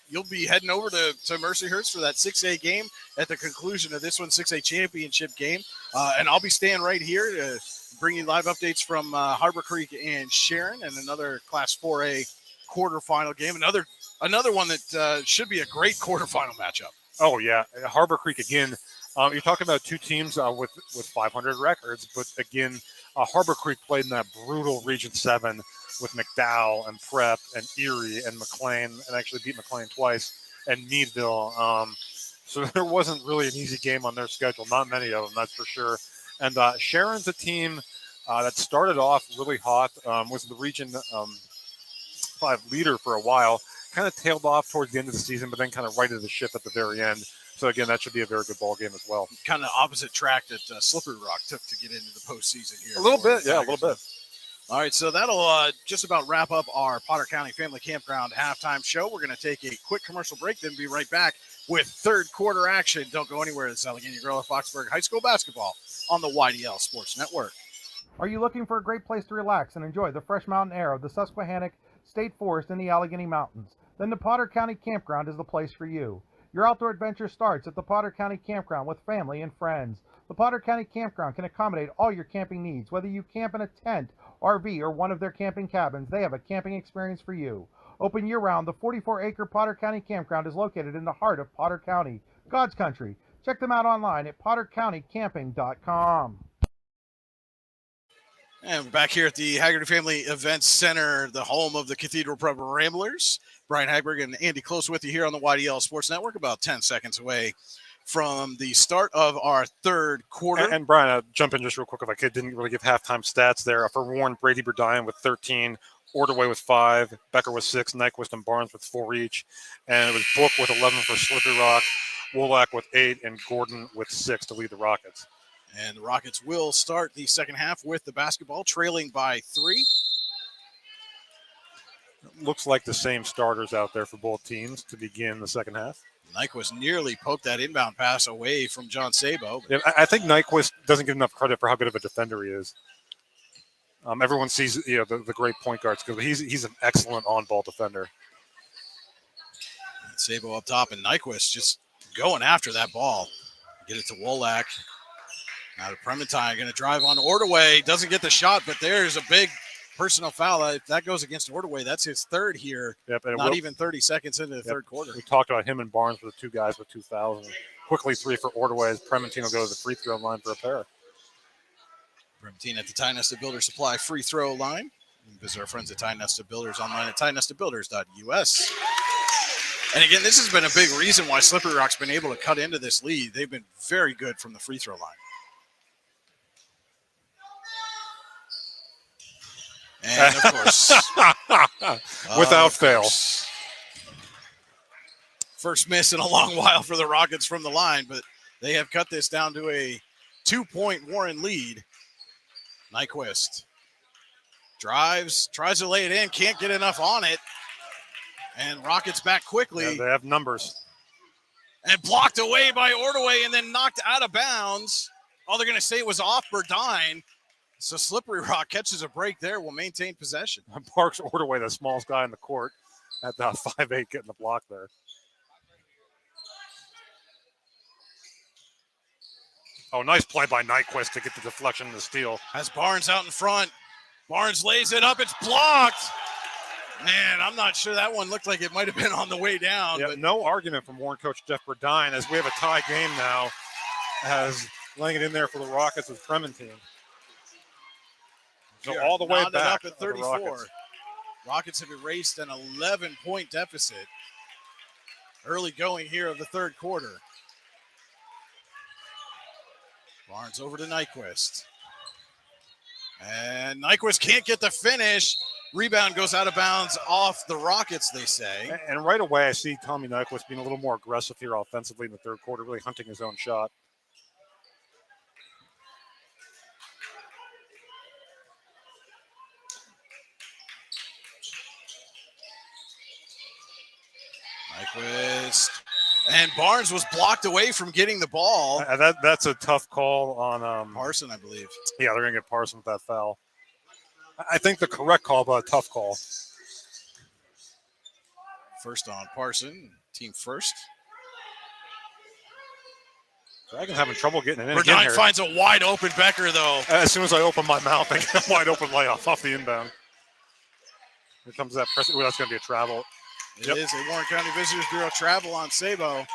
You'll be heading over to Mercyhurst for that 6A game at the conclusion of this one, 6A championship game. And I'll be staying right here to bring you live updates from Harbor Creek and Sharon, and another Class 4A quarterfinal game. Another one that should be a great quarterfinal matchup. Oh, yeah. Harbor Creek, again, you're talking about two teams with 500 records, but again, Harbor Creek played in that brutal Region 7 with McDowell and Prep and Erie and McLean, and actually beat McLean twice, and Meadville. So there wasn't really an easy game on their schedule. Not many of them, that's for sure. And Sharon's a team that started off really hot, was the Region 5 leader for a while, kind of tailed off towards the end of the season, but then kind of righted the ship at the very end. So, again, that should be a very good ball game as well. Kind of opposite track that Slippery Rock took to get into the postseason here. A little bit, yeah, a little bit. All right, so that'll just about wrap up our Potter County Family Campground halftime show. We're going to take a quick commercial break, then be right back with third quarter action. Don't go anywhere. This is Allegheny Gorilla Foxburg High School basketball on the YDL Sports Network. Are you looking for a great place to relax and enjoy the fresh mountain air of the Susquehannock State Forest in the Allegheny Mountains? Then the Potter County Campground is the place for you. Your outdoor adventure starts at the Potter County Campground with family and friends. The Potter County Campground can accommodate all your camping needs. Whether you camp in a tent, RV, or one of their camping cabins, they have a camping experience for you. Open year-round, the 44-acre Potter County Campground is located in the heart of Potter County, God's country. Check them out online at pottercountycamping.com. And we're back here at the Haggerty Family Events Center, the home of the Cathedral Prep Ramblers. Brian Hagberg and Andy Close with you here on the YDL Sports Network, about 10 seconds away from the start of our third quarter. And Brian, I'll jump in just real quick if I could. Didn't really give halftime stats there. For Warren, Brady Burdine with 13, Ordway with 5, Becker with 6, Nyquist and Barnes with 4 each. And it was Book with 11 for Slippery Rock, Wolak with 8, and Gordon with 6 to lead the Rockets. And the Rockets will start the second half with the basketball, trailing by 3. Looks like the same starters out there for both teams to begin the second half. Nyquist nearly poked that inbound pass away from John Sabo. Yeah, I think Nyquist doesn't get enough credit for how good of a defender he is. Everyone sees the great point guards because he's an excellent on-ball defender. Sabo up top, and Nyquist just going after that ball. Get it to Wolak. Now to Prementine, going to drive on Ordway. Doesn't get the shot, but there's a big personal foul. If that goes against Ordway, that's his third here. Yep, and not even 30 seconds into the third quarter. We talked about him and Barnes were the two guys with 2,000. Quickly 3 for Ordway as Prementine will go to the free throw line for a pair. Prementine at the Ty Nesta Builder Supply free throw line. Visit our friends at Ty Nesta Builders online at tynestabuilders.us. And again, this has been a big reason why Slippery Rock's been able to cut into this lead. They've been very good from the free throw line. And of course, without fail. First miss in a long while for the Rockets from the line, but they have cut this down to a 2-point Warren lead. Nyquist drives, tries to lay it in, can't get enough on it. And Rockets back quickly. Yeah, they have numbers. And blocked away by Ordway and then knocked out of bounds. Oh, they're going to say it was off Burdine. So Slippery Rock catches a break there, will maintain possession. Parks Ordway, the smallest guy in the court, at the 5'8", getting the block there. Oh, nice play by Nyquist to get the deflection and the steal. Has Barnes out in front. Barnes lays it up. It's blocked. Man, I'm not sure. That one looked like it might have been on the way down. Yeah, but no argument from Warren coach Jeff Burdine as we have a tie game now, as laying it in there for the Rockets with Prementine. So all the way back up at 34. Rockets have erased an 11-point deficit early going here of the third quarter. Barnes over to Nyquist. And Nyquist can't get the finish. Rebound goes out of bounds off the Rockets, they say. And right away, I see Tommy Nyquist being a little more aggressive here offensively in the third quarter, really hunting his own shot. Nyquist And Barnes was blocked away from getting the ball. That's a tough call on Parson, I believe. Yeah, they're going to get Parson with that foul. I think the correct call, but a tough call. First on Parson, team first. Dragons having trouble getting it in. Verdine finds a wide open Becker, though. As soon as I open my mouth, I get a wide open layuff off the inbound. Here comes that press. That's going to be a travel. It is a Warren County Visitors Bureau travel on Sabo.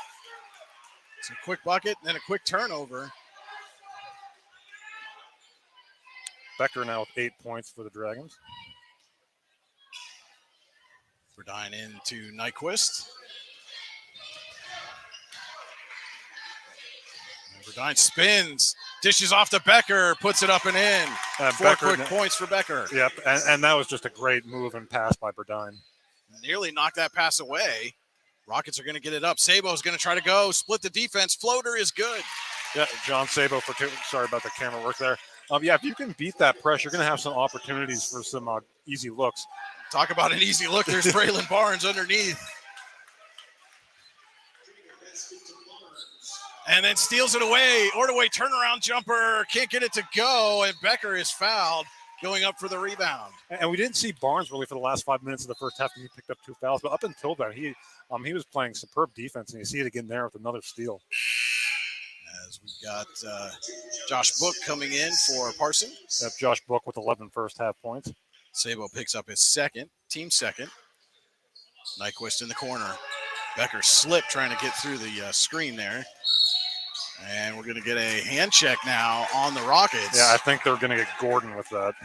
It's a quick bucket and then a quick turnover. Becker now with 8 points for the Dragons. Verdine into Nyquist. Verdine spins, dishes off to Becker, puts it up and in. 4 quick points for Becker. Yep, and that was just a great move and pass by Verdine. Nearly knocked that pass away. Rockets are going to get it up. Sabo's going to try to go. Split the defense. Floater is good. Yeah, John Sabo for two. Sorry about the camera work there. Yeah, if you can beat that press, you're going to have some opportunities for some easy looks. Talk about an easy look. There's Braylon Barnes underneath. And then steals it away. Ordaway turnaround jumper. Can't get it to go. And Becker is fouled going up for the rebound. And we didn't see Barnes really for the last 5 minutes of the first half. He picked up 2 fouls. But up until then, he was playing superb defense. And you see it again there with another steal. As we've got Josh Book coming in for Parson. Yep, Josh Book with 11 first half points. Sabo picks up his second, team second. Nyquist in the corner. Becker slipped trying to get through the screen there. And we're going to get a hand check now on the Rockets. Yeah, I think they're going to get Gordon with that.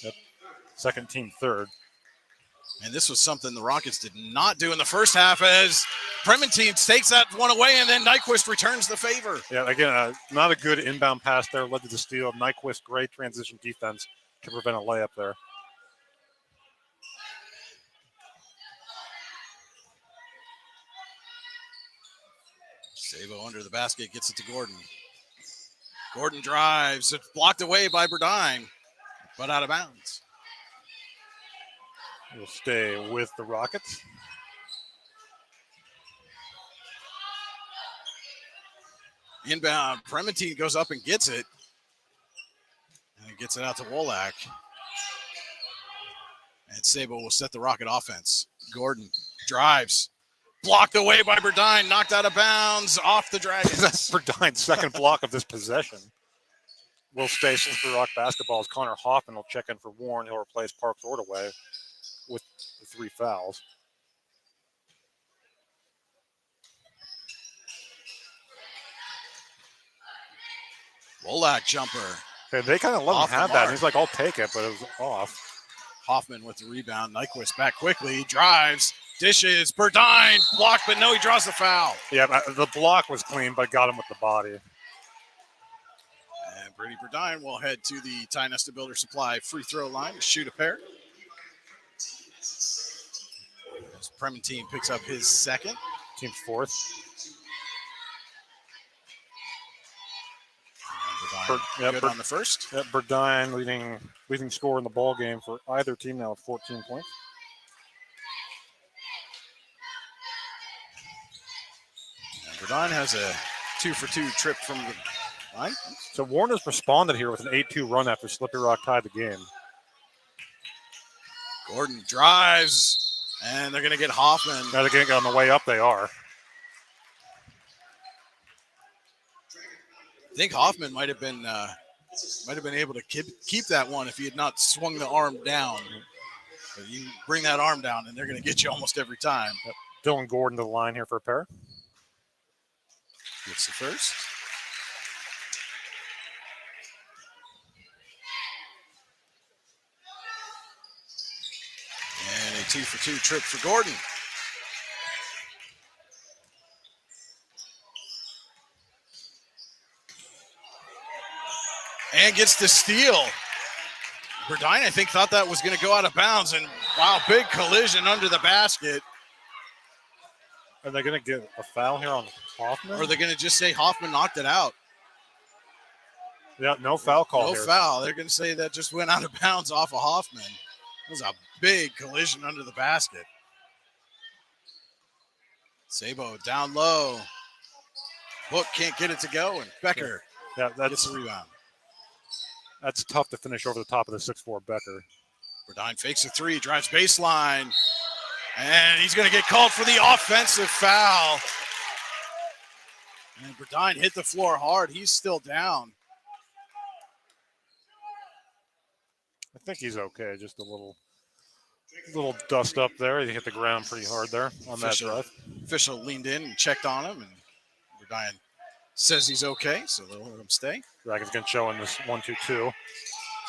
Yep. Second team third. And this was something the Rockets did not do in the first half as Bremerton takes that one away and then Nyquist returns the favor. Yeah, again, not a good inbound pass there, led to the steal. Nyquist, great transition defense to prevent a layup there. Sabo under the basket, gets it to Gordon. Gordon drives. It's blocked away by Verdine, but out of bounds. We'll stay with the Rockets. Inbound, Bremerton goes up and gets it. And he gets it out to Wolak. And Sabo will set the Rocket offense. Gordon drives. Blocked away by Verdine, knocked out of bounds, off the Dragons. That's Verdine's second block of this possession. We'll stay Slippery Rock basketball as Connor Hoffman will check in for Warren. He'll replace Parks Ordaway with the 3 fouls. Wolak jumper. Okay, they kind of let him have that. He's like, I'll take it, but it was off. Hoffman with the rebound. Nyquist back quickly, drives, dishes, Verdine, blocked, but no, he draws the foul. Yeah, the block was clean, but got him with the body. And Brady Verdine will head to the Ty Nesta Builder Supply free throw line to shoot a pair. As Bremerton picks up his second. Team's fourth. Good on the first. Yep, Verdine leading scorer in the ball game for either team now with 14 points. And Verdine has a 2-for-2 trip from the line. So Warren has responded here with an 8-2 run after Slippery Rock tied the game. Gordon drives, and they're going to get Hoffman. Now they're going to get on the way up. They are. I think Hoffman might have been able to keep that one if he had not swung the arm down. But you bring that arm down, and they're going to get you almost every time. Yep. Dylan Gordon to the line here for a pair. Gets the first. And a 2-for-2 trip for Gordon. And gets the steal. Verdine, I think, thought that was going to go out of bounds. And, wow, big collision under the basket. Are they going to get a foul here on Hoffman? Or are they going to just say Hoffman knocked it out? Yeah, no foul call No here. foul. They're going to say that just went out of bounds off of Hoffman. It was a big collision under the basket. Sabo down low. Book can't get it to go, and Becker gets the rebound. That's tough to finish over the top of the 6'4" Becker. Burdine fakes a three, drives baseline, and he's going to get called for the offensive foul. And Burdine hit the floor hard. He's still down. I think he's okay. Just a little dust up there. He hit the ground pretty hard there on that drive. Official leaned in and checked on him, and Burdine says he's okay, so they'll let him stay. Dragons going to show in this 1-2-2.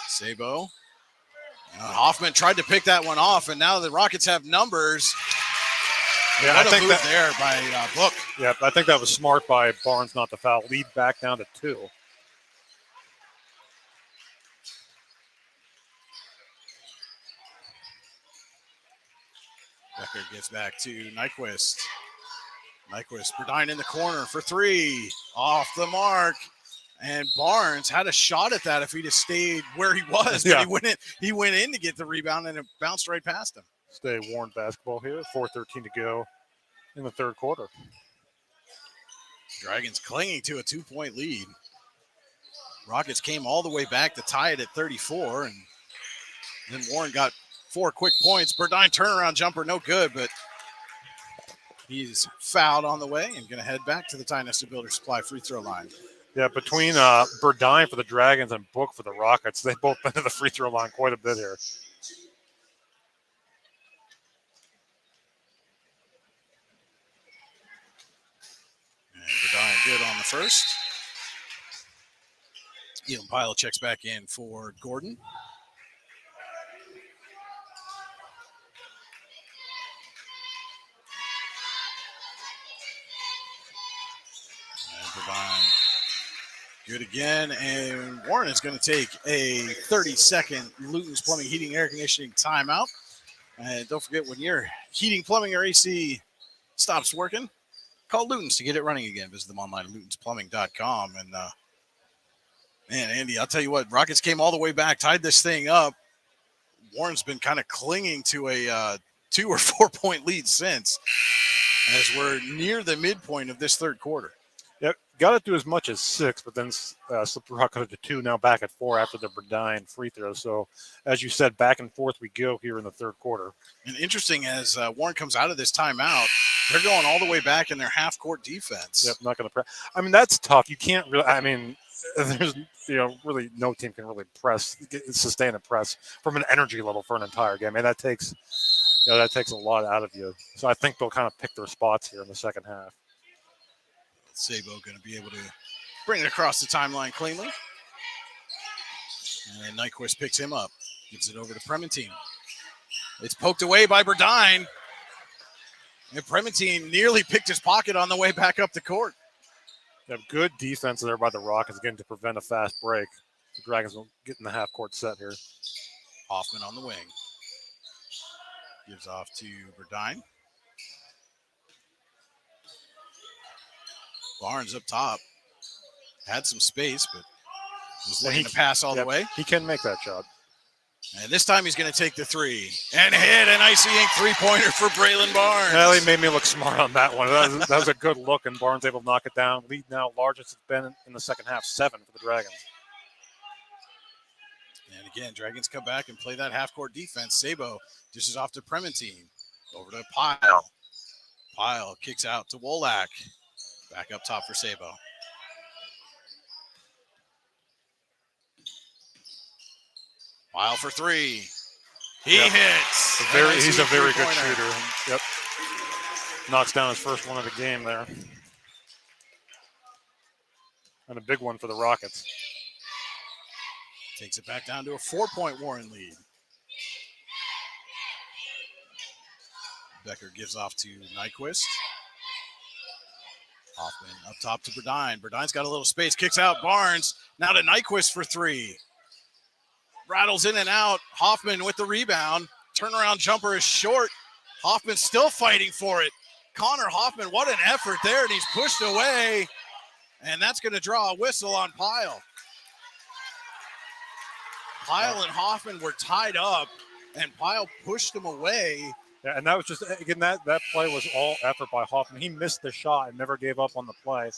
Sabo. Hoffman tried to pick that one off, and now the Rockets have numbers. Yeah, what I a think move there by Book. Yeah, I think that was smart by Barnes not to foul. Lead back down to 2. Becker gets back to Nyquist. Burdine in the corner for 3. Off the mark. And Barnes had a shot at that if he'd have stayed where he was. Yeah. But he went in to get the rebound, and it bounced right past him. Stay Warren basketball here. 4:13 to go in the third quarter. Dragons clinging to a 2-point lead. Rockets came all the way back to tie it at 34, and then Warren got 4 quick points. Burdine turnaround jumper, no good, but he's fouled on the way and going to head back to the Ty Nesta Builder Supply free throw line. Yeah, between Burdine for the Dragons and Book for the Rockets, they've both been to the free throw line quite a bit here. And Burdine good on the first. Elon Pyle checks back in for Gordon. Burdine good again, and Warren is going to take a 30-second Luton's Plumbing, Heating, Air Conditioning timeout. And don't forget, when your heating, plumbing, or AC stops working, call Luton's to get it running again. Visit them online at lutonsplumbing.com. And, man, Andy, I'll tell you what, Rockets came all the way back, tied this thing up. Warren's been kind of clinging to a 2 or 4 point lead since, as we're near the midpoint of this third quarter. Yep, got it to as much as 6, but then slipped the Rockets to 2, now back at 4 after the Burdine free throw. So, as you said, back and forth we go here in the third quarter. And interesting, as Warren comes out of this timeout, they're going all the way back in their half-court defense. Yep, not going to press. I mean, that's tough. You can't really, I mean, there's, really no team can really sustain a press from an energy level for an entire game. And that takes a lot out of you. So I think they'll kind of pick their spots here in the second half. Sabo going to be able to bring it across the timeline cleanly. And Nyquist picks him up. Gives it over to Prementine. It's poked away by Burdine. And Prementine nearly picked his pocket on the way back up the court. They have good defense there by the Rockets, again, to prevent a fast break. The Dragons will get in the half-court set here. Hoffman on the wing. Gives off to Burdine. Barnes up top. Had some space, but was looking to pass all the way. He can make that shot. And this time he's going to take the 3 and hit an icy ink 3-pointer for Braylon Barnes. Well, he made me look smart on that one. That was a good look, and Barnes able to knock it down. Lead now largest it's been in the second half, 7 for the Dragons. And again, Dragons come back and play that half-court defense. Sabo dishes off to Prementine. Over to Pyle. Pyle kicks out to Wolak. Back up top for Sabo. Pyle for 3. He hits. He's a very good shooter. Yep. Knocks down his first one of the game there. And a big one for the Rockets. Takes it back down to a 4-point Warren lead. Becker gives off to Nyquist. Hoffman up top to Burdine. Burdine's got a little space, kicks out Barnes. Now to Nyquist for 3. Rattles in and out. Hoffman with the rebound. Turnaround jumper is short. Hoffman still fighting for it. Connor Hoffman, what an effort there, and he's pushed away. And that's going to draw a whistle on Pyle. Pyle and Hoffman were tied up, and Pyle pushed him away Yeah, and that was just again that play was all effort by Hoffman. He missed the shot and never gave up on the play,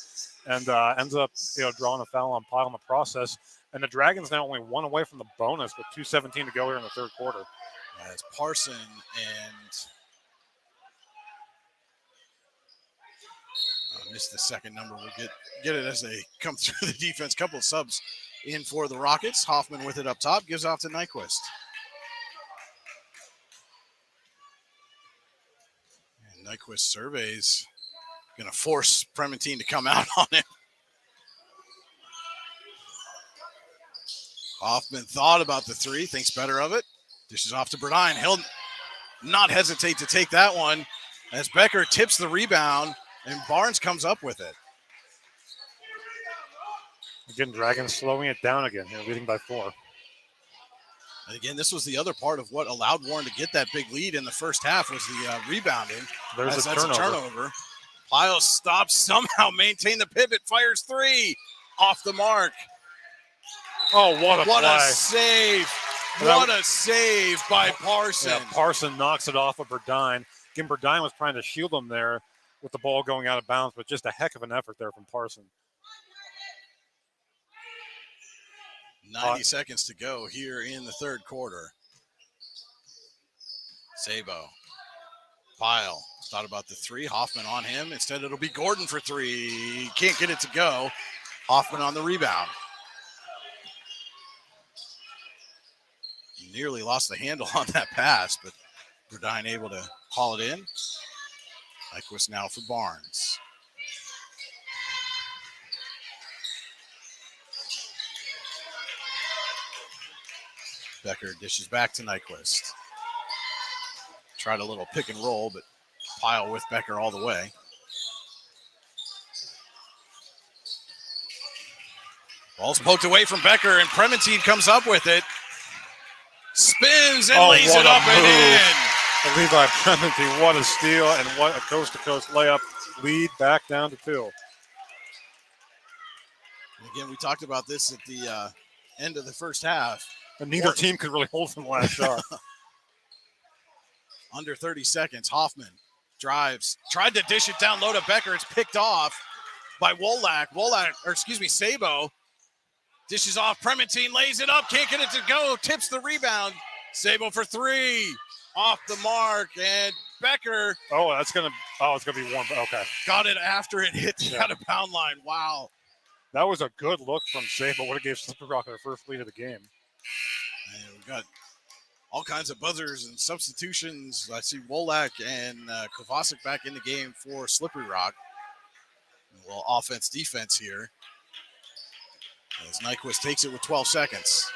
and ends up drawing a foul on Pyle in the process. And the Dragons now only one away from the bonus with 2:17 to go here in the third quarter. As Parson and missed the second number. We'll get it as they come through the defense. Couple of subs in for the Rockets. Hoffman with it up top, gives off to Nyquist. And Nyquist surveys, going to force Prementine to come out on him. Hoffman thought about the three, thinks better of it. Dishes off to Burdine. He'll not hesitate to take that one as Becker tips the rebound and Barnes comes up with it. Again, Dragons slowing it down again here, leading by 4. And again, this was the other part of what allowed Warren to get that big lead in the first half was the rebounding. There's a turnover. Pyle stops, somehow maintain the pivot, fires three off the mark. Oh, what a save. What a save by Parson. Yeah, Parson knocks it off of Burdine. Again, Burdine was trying to shield him there with the ball going out of bounds, but just a heck of an effort there from Parson. 90 seconds to go here in the third quarter. Sabo. Pyle thought about the three. Hoffman on him. Instead, it'll be Gordon for three. Can't get it to go. Hoffman on the rebound. Nearly lost the handle on that pass, but Burdine able to haul it in. Nyquist now for Barnes. Becker dishes back to Nyquist. Tried a little pick and roll, but Pyle with Becker all the way. Ball's poked away from Becker, and Prementine comes up with it. Spins and lays it up and in. Levi Prementine, what a steal and what a coast-to-coast layup. Lead back down to 2. And again, we talked about this at the end of the first half. And neither team could really hold from the last shot. Under 30 seconds, Hoffman drives, tried to dish it down low to Becker. It's picked off by Sabo. Dishes off, Prementine lays it up, can't get it to go, tips the rebound. Sabo for three, off the mark, and Becker. It's gonna be warm. Okay. Got it after it hit the out of bound line. Wow. That was a good look from Sabo. Would have gave Slippery Rock their first lead of the game. And we've got all kinds of buzzers and substitutions. I see Wolak and Kovacic back in the game for Slippery Rock. A little offense-defense here. As Nyquist takes it with 12 seconds.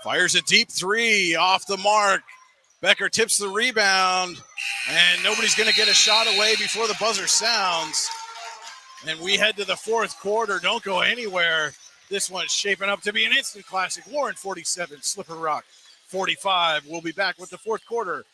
Fires a deep three off the mark. Becker tips the rebound, and nobody's going to get a shot away before the buzzer sounds. And we head to the fourth quarter. Don't go anywhere. This one's shaping up to be an instant classic. Warren 47, Slippery Rock 45. We'll be back with the fourth quarter.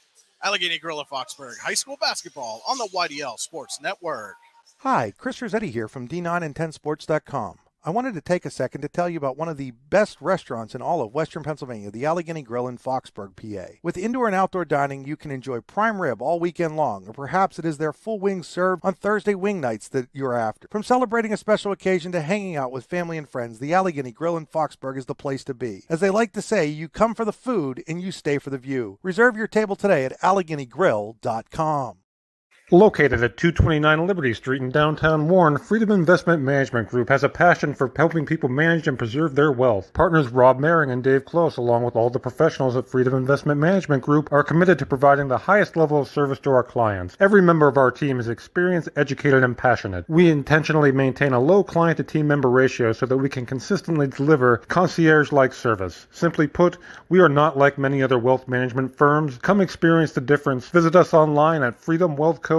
Allegheny Grill of Foxburg High School basketball on the YDL Sports Network. Hi, Chris Rossetti here from D9and10sports.com. I wanted to take a second to tell you about one of the best restaurants in all of Western Pennsylvania, the Allegheny Grill in Foxburg, PA. With indoor and outdoor dining, you can enjoy prime rib all weekend long, or perhaps it is their full wings served on Thursday wing nights that you're after. From celebrating a special occasion to hanging out with family and friends, the Allegheny Grill in Foxburg is the place to be. As they like to say, you come for the food and you stay for the view. Reserve your table today at AlleghenyGrill.com. Located at 229 Liberty Street in downtown Warren, Freedom Investment Management Group has a passion for helping people manage and preserve their wealth. Partners Rob Maring and Dave Close, along with all the professionals at Freedom Investment Management Group, are committed to providing the highest level of service to our clients. Every member of our team is experienced, educated, and passionate. We intentionally maintain a low client-to-team member ratio so that we can consistently deliver concierge-like service. Simply put, we are not like many other wealth management firms. Come experience the difference. Visit us online at freedomwealthcoach.com.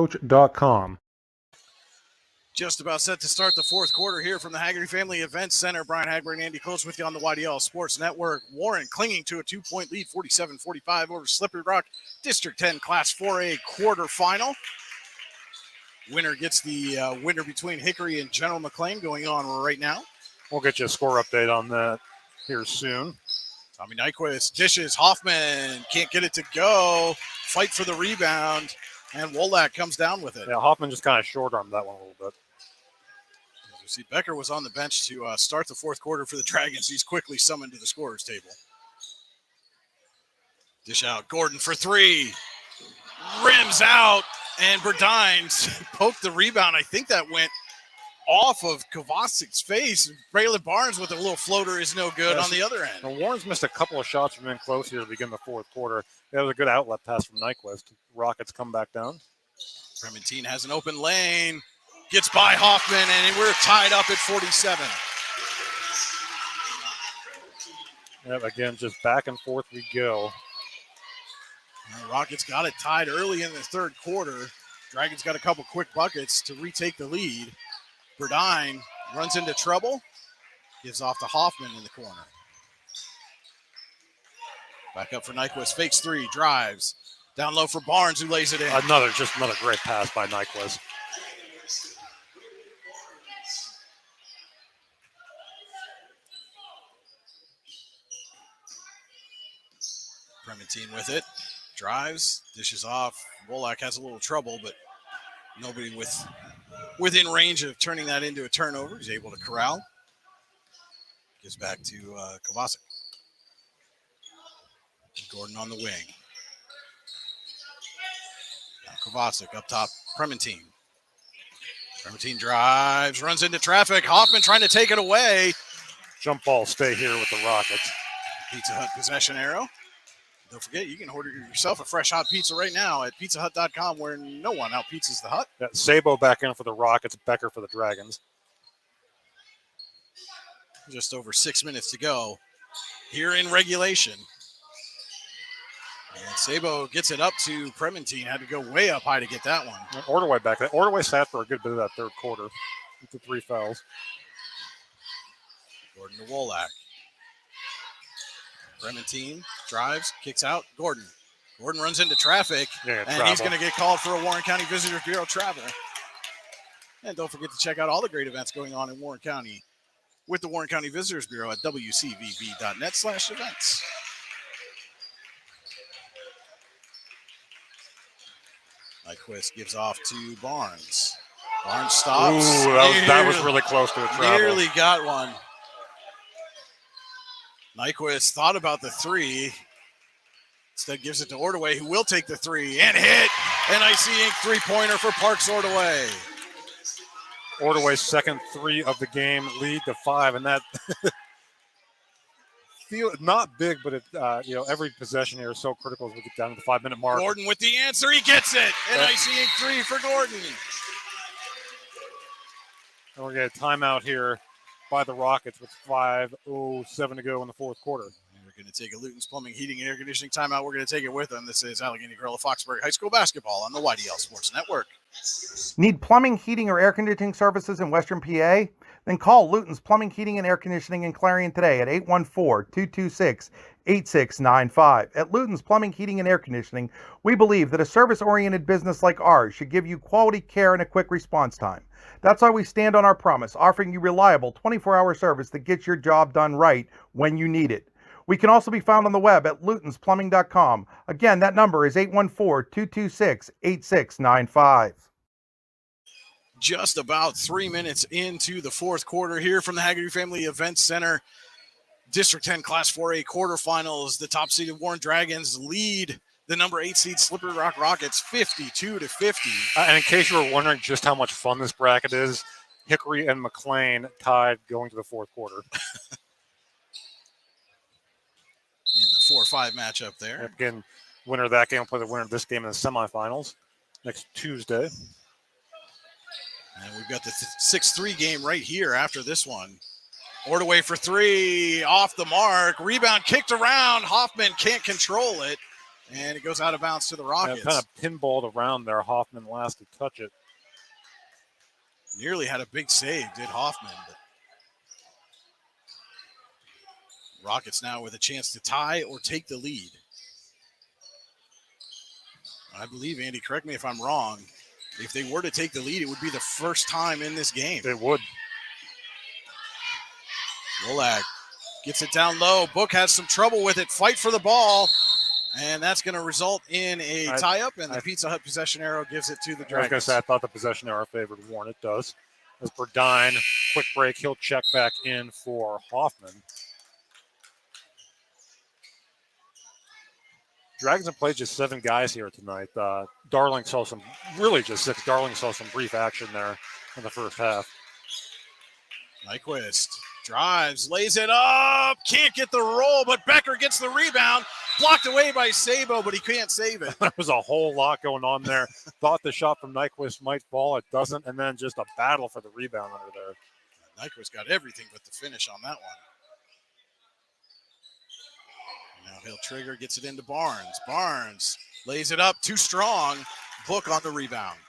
Just about set to start the fourth quarter here from the Haggerty Family Events Center. Brian Hagberg and Andy Close with you on the YDL Sports Network. Warren clinging to a 2-point lead, 47-45 over Slippery Rock. District 10 Class 4A quarterfinal. Winner gets the winner between Hickory and General McLean going on right now. We'll get you a score update on that here soon. Tommy Nyquist dishes. Hoffman can't get it to go. Fight for the rebound, and Wolak comes down with it. Yeah, Hoffman just kind of short-armed that one a little bit. As you see, Becker was on the bench to start the fourth quarter for the Dragons. He's quickly summoned to the scorer's table. Dish out. Gordon for three. Rims out, and Burdine poked the rebound. I think that went off of Kovacic's face. Braylon Barnes with a little floater is no good on the other end. Now, Warren's missed a couple of shots from in close here to begin the fourth quarter. That was a good outlet pass from Nyquist. Rockets come back down. Brementine has an open lane. Gets by Hoffman, and we're tied up at 47. Yep, again, just back and forth we go. The Rockets got it tied early in the third quarter. Dragons got a couple quick buckets to retake the lead. Burdine runs into trouble. Gives off to Hoffman in the corner. Back up for Nyquist. Fakes three. Drives. Down low for Barnes, who lays it in. Another great pass by Nyquist. Brementine with it. Drives. Dishes off. Wolak has a little trouble, but nobody within range of turning that into a turnover. He's able to corral. Gives back to Kovacic. Gordon on the wing. Now Kovacic up top. Brementine. Brementine drives, runs into traffic. Hoffman trying to take it away. Jump ball stay here with the Rockets. Pizza Hut possession arrow. Don't forget, you can order yourself a fresh hot pizza right now at pizzahut.com, where no one out pizzas the Hut. Yeah, Sabo back in for the Rockets, Becker for the Dragons. Just over 6 minutes to go here in regulation. And Sabo gets it up to Brementine. Had to go way up high to get that one. And Ordway back there. Ordway sat for a good bit of that third quarter with the 3 fouls. Gordon to Wolak. Brementine drives, kicks out. Gordon runs into traffic, and he's going to get called for a Warren County Visitors Bureau travel. And don't forget to check out all the great events going on in Warren County with the Warren County Visitors Bureau at wcvb.net/events. Nyquist gives off to Barnes. Barnes stops. Ooh, that was really close to a travel. Nearly got one. Nyquist thought about the three. Instead gives it to Ordway, who will take the three and hit. An icy ink three-pointer for Parks Ordway. Ordway's second 3 of the game, lead to 5, and that feel not big, but it every possession here is so critical as we get down to the 5-minute mark. Gordon with the answer, he gets it. An icy ink three for Gordon. And we're getting a timeout here by the Rockets with 5:07 to go in the fourth quarter. And we're going to take a Luton's Plumbing, Heating, and Air Conditioning timeout. We're going to take it with them. This is Allegheny Gorilla Foxbury High School basketball on the YDL Sports Network. Need plumbing, heating, or air conditioning services in Western PA? Then call Luton's Plumbing, Heating, and Air Conditioning in Clarion today at 814-226-8695. At Luton's Plumbing, Heating, and Air Conditioning, we believe that a service-oriented business like ours should give you quality care and a quick response time. That's why we stand on our promise, offering you reliable 24-hour service that gets your job done right when you need it. We can also be found on the web at lutonsplumbing.com. Again, that number is 814-226-8695. Just about 3 minutes into the fourth quarter here from the Haggerty Family Events Center. District 10 Class 4A quarterfinals. The top seeded Warren Dragons lead the number 8 seed Slippery Rock Rockets 52-50. And in case you were wondering just how much fun this bracket is, Hickory and McLean tied going to the fourth quarter. In the 4-5 matchup there. Again, winner of that game will play the winner of this game in the semifinals next Tuesday. And we've got the 6-3 game right here after this one. Ordway for three, off the mark. Rebound kicked around. Hoffman can't control it. And it goes out of bounds to the Rockets. Kind of pinballed around there. Hoffman last to touch it. Nearly had a big save, did Hoffman. But Rockets now with a chance to tie or take the lead. I believe, Andy, correct me if I'm wrong, if they were to take the lead, it would be the first time in this game. It would. Wolak Gets it down low. Book has some trouble with it. Fight for the ball. And that's going to result in a tie-up, and the Pizza Hut possession arrow gives it to the Dragons. I was going to say, I thought the possession arrow favored Warren. It does. As Burdine, quick break, he'll check back in for Hoffman. Dragons have played just 7 guys here tonight. Darling saw some, really just 6. Darling saw some brief action there in the first half. Nyquist drives, lays it up, can't get the roll, but Becker gets the rebound. Blocked away by Sabo, but he can't save it. There was a whole lot going on there. Thought the shot from Nyquist might fall. It doesn't. And then just a battle for the rebound under there. Nyquist got everything but the finish on that one. Now he'll trigger, gets it into Barnes. Barnes lays it up, too strong. Book on the rebound.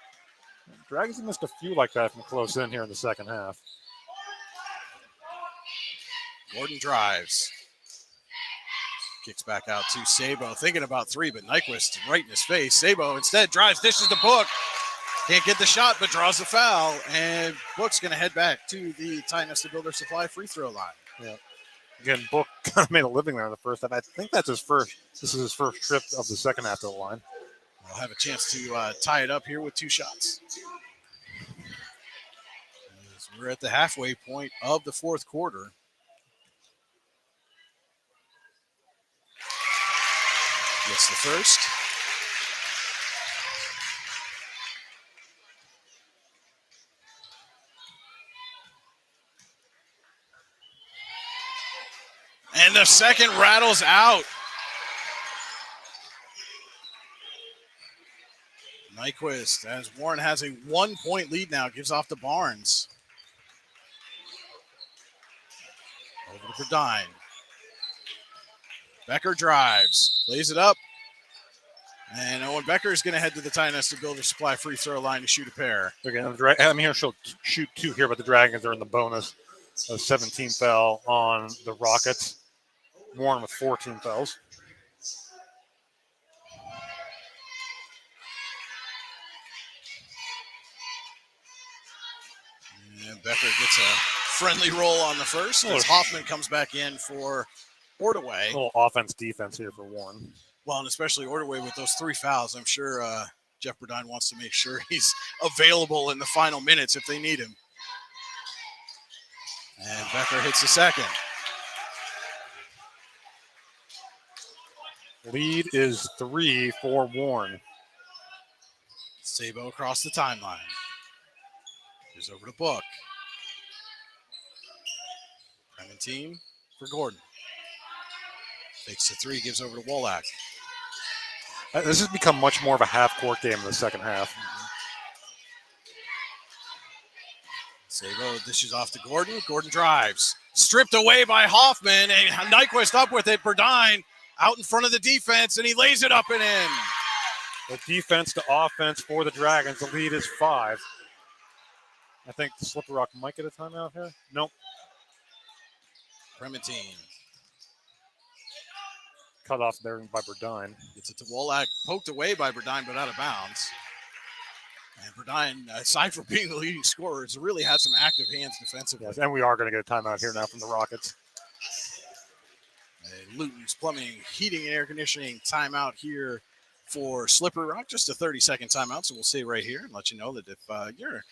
Dragons have missed a few like that from close in here in the second half. Gordon drives. Kicks back out to Sabo, thinking about 3, but Nyquist right in his face. Sabo instead drives, dishes the Book. Can't get the shot, but draws the foul. And Book's going to head back to the Tie Nesta Builder Supply free throw line. Yeah. Again, Book kind of made a living there in the first half. I think that's his first. This is his first trip of the second half to the line. We'll have a chance to tie it up here with 2 shots. As we're at the halfway point of the fourth quarter. Gets the first. And the second rattles out. Nyquist, as Warren has a 1-point lead now, gives off to Barnes. Over to Burdine. Becker drives, lays it up. And Owen Becker is going to head to the Tie Nesta Builder Supply free throw line to shoot a pair. Again, I'm here, she'll shoot 2 here, but the Dragons are in the bonus. A 17 foul on the Rockets. Warren with 14 fouls. And Becker gets a friendly roll on the first as Hoffman comes back in for Ordaway. A little offense-defense here for Warren. Well, and especially Ordaway with those 3 fouls. I'm sure Jeff Burdine wants to make sure he's available in the final minutes if they need him. And Becker hits the second. Lead is 3 for Warren. Sabo across the timeline. Here's over to Book. Clementine for Gordon. Takes the 3, gives over to Wolak. This has become much more of a half-court game in the second half. Sabo dishes off to Gordon. Gordon drives. Stripped away by Hoffman, and Nyquist up with it. Burdine out in front of the defense, and he lays it up and in. The defense to offense for the Dragons. The lead is 5. I think the Slippery Rock might get a timeout here. Nope. Clementine Cut off there by Burdine. gets it to Wolak, poked away by Burdine, but out of bounds. And Burdine, aside from being the leading scorer, has really had some active hands defensively. Yes, and we are going to get a timeout here now from the Rockets. Luton's Plumbing, Heating, and Air Conditioning timeout here for Slippery Rock. Just a 30-second timeout, so we'll say right here and let you know that if your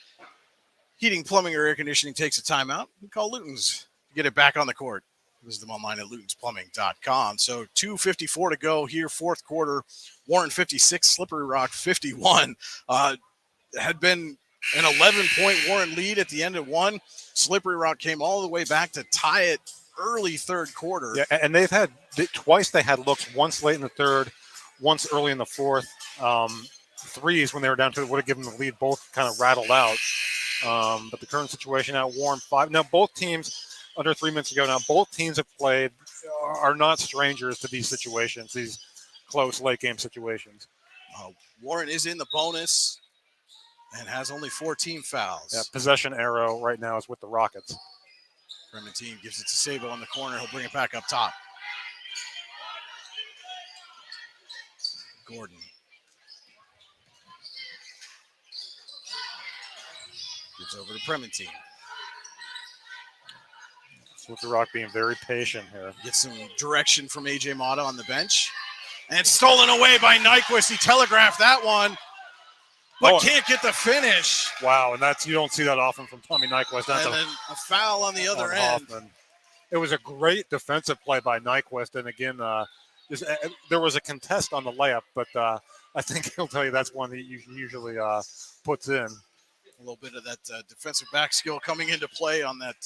heating, plumbing, or air conditioning takes a timeout, you call Luton's to get it back on the court. Visit them online at lutonsplumbing.com. So 2:54 to go here, fourth quarter. Warren 56, Slippery Rock 51. Had been an 11-point Warren lead at the end of one. Slippery Rock came all the way back to tie it early third quarter. Yeah, and they've had twice. They had looks, once late in the third, once early in the fourth. Threes when they were down to it would have given them the lead. Both kind of rattled out. But the current situation now, Warren 5. Now both teams under 3 minutes ago. Now both teams have played are not strangers to these situations, these close late game situations. Warren is in the bonus and has only 14 fouls. Yeah, possession arrow right now is with the Rockets. Clementine gives it to Sabo on the corner. He'll bring it back up top. Gordon. Gives over to Clementine. Slippery Rock being very patient here. Get some direction from AJ Mata on the bench. And stolen away by Nyquist. He telegraphed that one, but can't get the finish. Wow, and you don't see that often from Tommy Nyquist. That's and then a foul on the other end. Hoffman. It was a great defensive play by Nyquist, and again, there was a contest on the layup, but I think he'll tell you that's one that he usually puts in. A little bit of that defensive back skill coming into play on that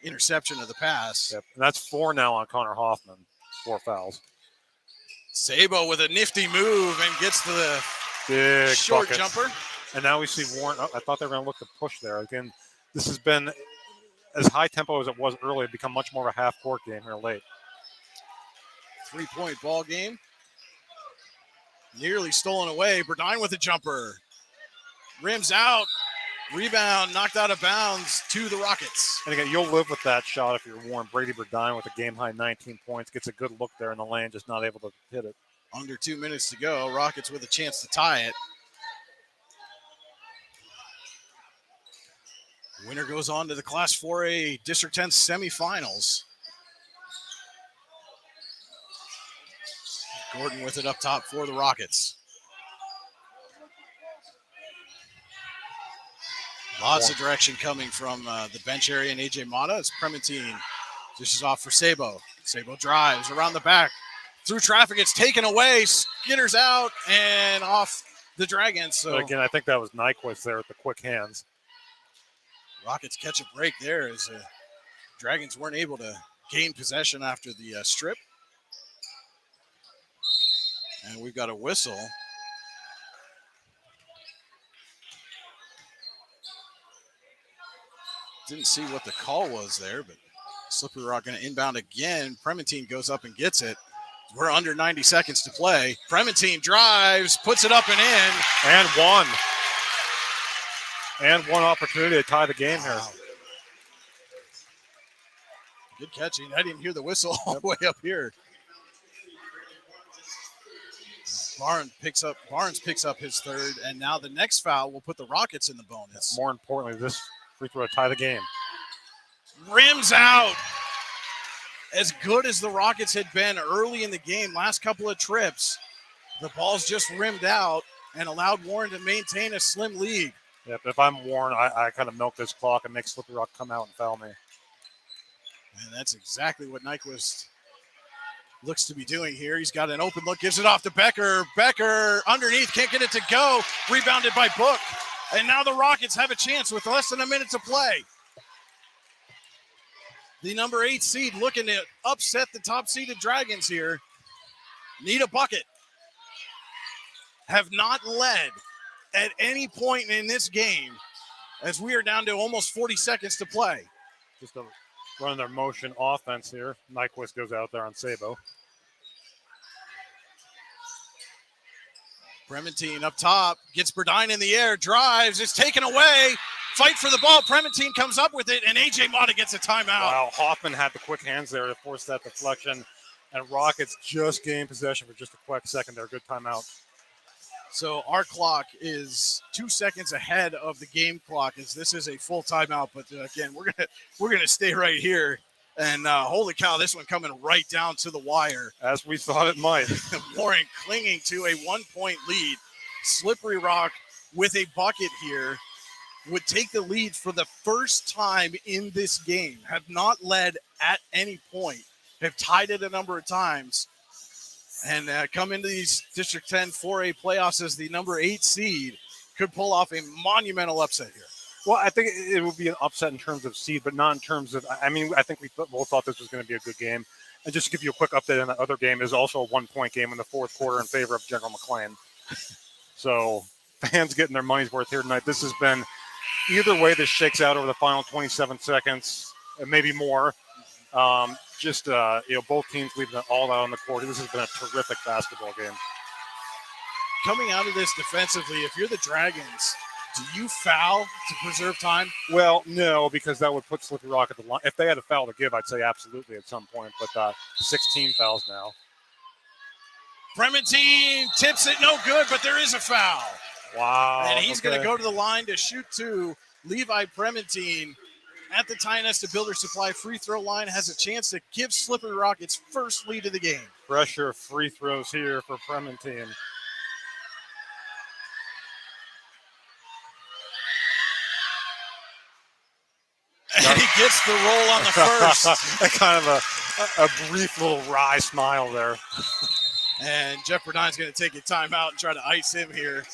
interception of the pass. Yep. And that's 4 now on Connor Hoffman. 4 fouls. Sabo with a nifty move and gets to the big short buckets. jumper. And now we see Warren. I thought they were going to look to push there. Again, this has been as high tempo as it was early. It's become much more of a half-court game here late. 3-point ball game. Nearly stolen away. Burdine with a jumper. Rims out. Rebound knocked out of bounds to the Rockets. And again, you'll live with that shot if you're Warren. Brady Burdine with a game-high 19 points. Gets a good look there in the lane, just not able to hit it. Under 2 minutes to go. Rockets with a chance to tie it. Winner goes on to the Class 4A District 10 semifinals. Gordon with it up top for the Rockets. Lots of direction coming from the bench area and AJ Mata as Prementine dishes off for Sabo. Sabo drives around the back. Through traffic, it's taken away. Skitters out and off the Dragons. So but again, I think that was Nyquist there with the quick hands. Rockets catch a break there as Dragons weren't able to gain possession after the strip. And we've got a whistle. Didn't see what the call was there, but Slippery Rock going to inbound again. Prementine goes up and gets it. We're under 90 seconds to play. Prementine drives, puts it up and in. And one. And one opportunity to tie the game here. Good catching. I didn't hear the whistle all the way up here. Barnes picks up his third, and now the next foul will put the Rockets in the bonus. More importantly, this free throw to tie the game. Rims out. As good as the Rockets had been early in the game, last couple of trips, the ball's just rimmed out and allowed Warren to maintain a slim lead. Yep, if I'm Warren, I kind of milk this clock and make Slippery Rock come out and foul me. And that's exactly what Nyquist looks to be doing here. He's got an open look, gives it off to Becker. Becker underneath, can't get it to go. Rebounded by Book. And now the Rockets have a chance with less than a minute to play. The number 8 seed looking to upset the top-seeded Dragons here. Need a bucket. Have not led at any point in this game as we are down to almost 40 seconds to play. Just running their motion offense here. Nyquist goes out there on Sabo. Prementine up top, gets Burdine in the air, drives, it's taken away. Fight for the ball. Prementine comes up with it, and AJ Mata gets a timeout. Wow, Hoffman had the quick hands there to force that deflection, and Rockets just gained possession for just a quick second there. Good timeout. So our clock is 2 seconds ahead of the game clock as this is a full timeout. But again, we're gonna stay right here. And holy cow, this one coming right down to the wire. As we thought it might. Warren clinging to a 1-point lead. Slippery Rock with a bucket here would take the lead for the first time in this game. Have not led at any point. Have tied it a number of times. And come into these District 10 4A playoffs as the number 8 seed. Could pull off a monumental upset here. Well, I think it would be an upset in terms of seed, but not in terms of, I mean, I think we both thought this was going to be a good game. And just to give you a quick update on that other game, is also a 1-point game in the fourth quarter in favor of General McLean. So fans getting their money's worth here tonight. This has been, either way this shakes out over the final 27 seconds, and maybe more. Both teams leaving it all out on the court. This has been a terrific basketball game. Coming out of this defensively, if you're the Dragons, do you foul to preserve time? Well, no, because that would put Slippery Rock at the line. If they had a foul to give, I'd say absolutely at some point. But 16 fouls now. Prementine tips it, no good, but there is a foul. Wow. And he's going to go to the line to shoot 2. Levi Prementine at the Tionesta Builder Supply free throw line has a chance to give Slippery Rock its first lead of the game. Pressure free throws here for Bremerton. And he gets the roll on the first. Kind of a brief little wry smile there. And Jeff Burdine's going to take a timeout and try to ice him here.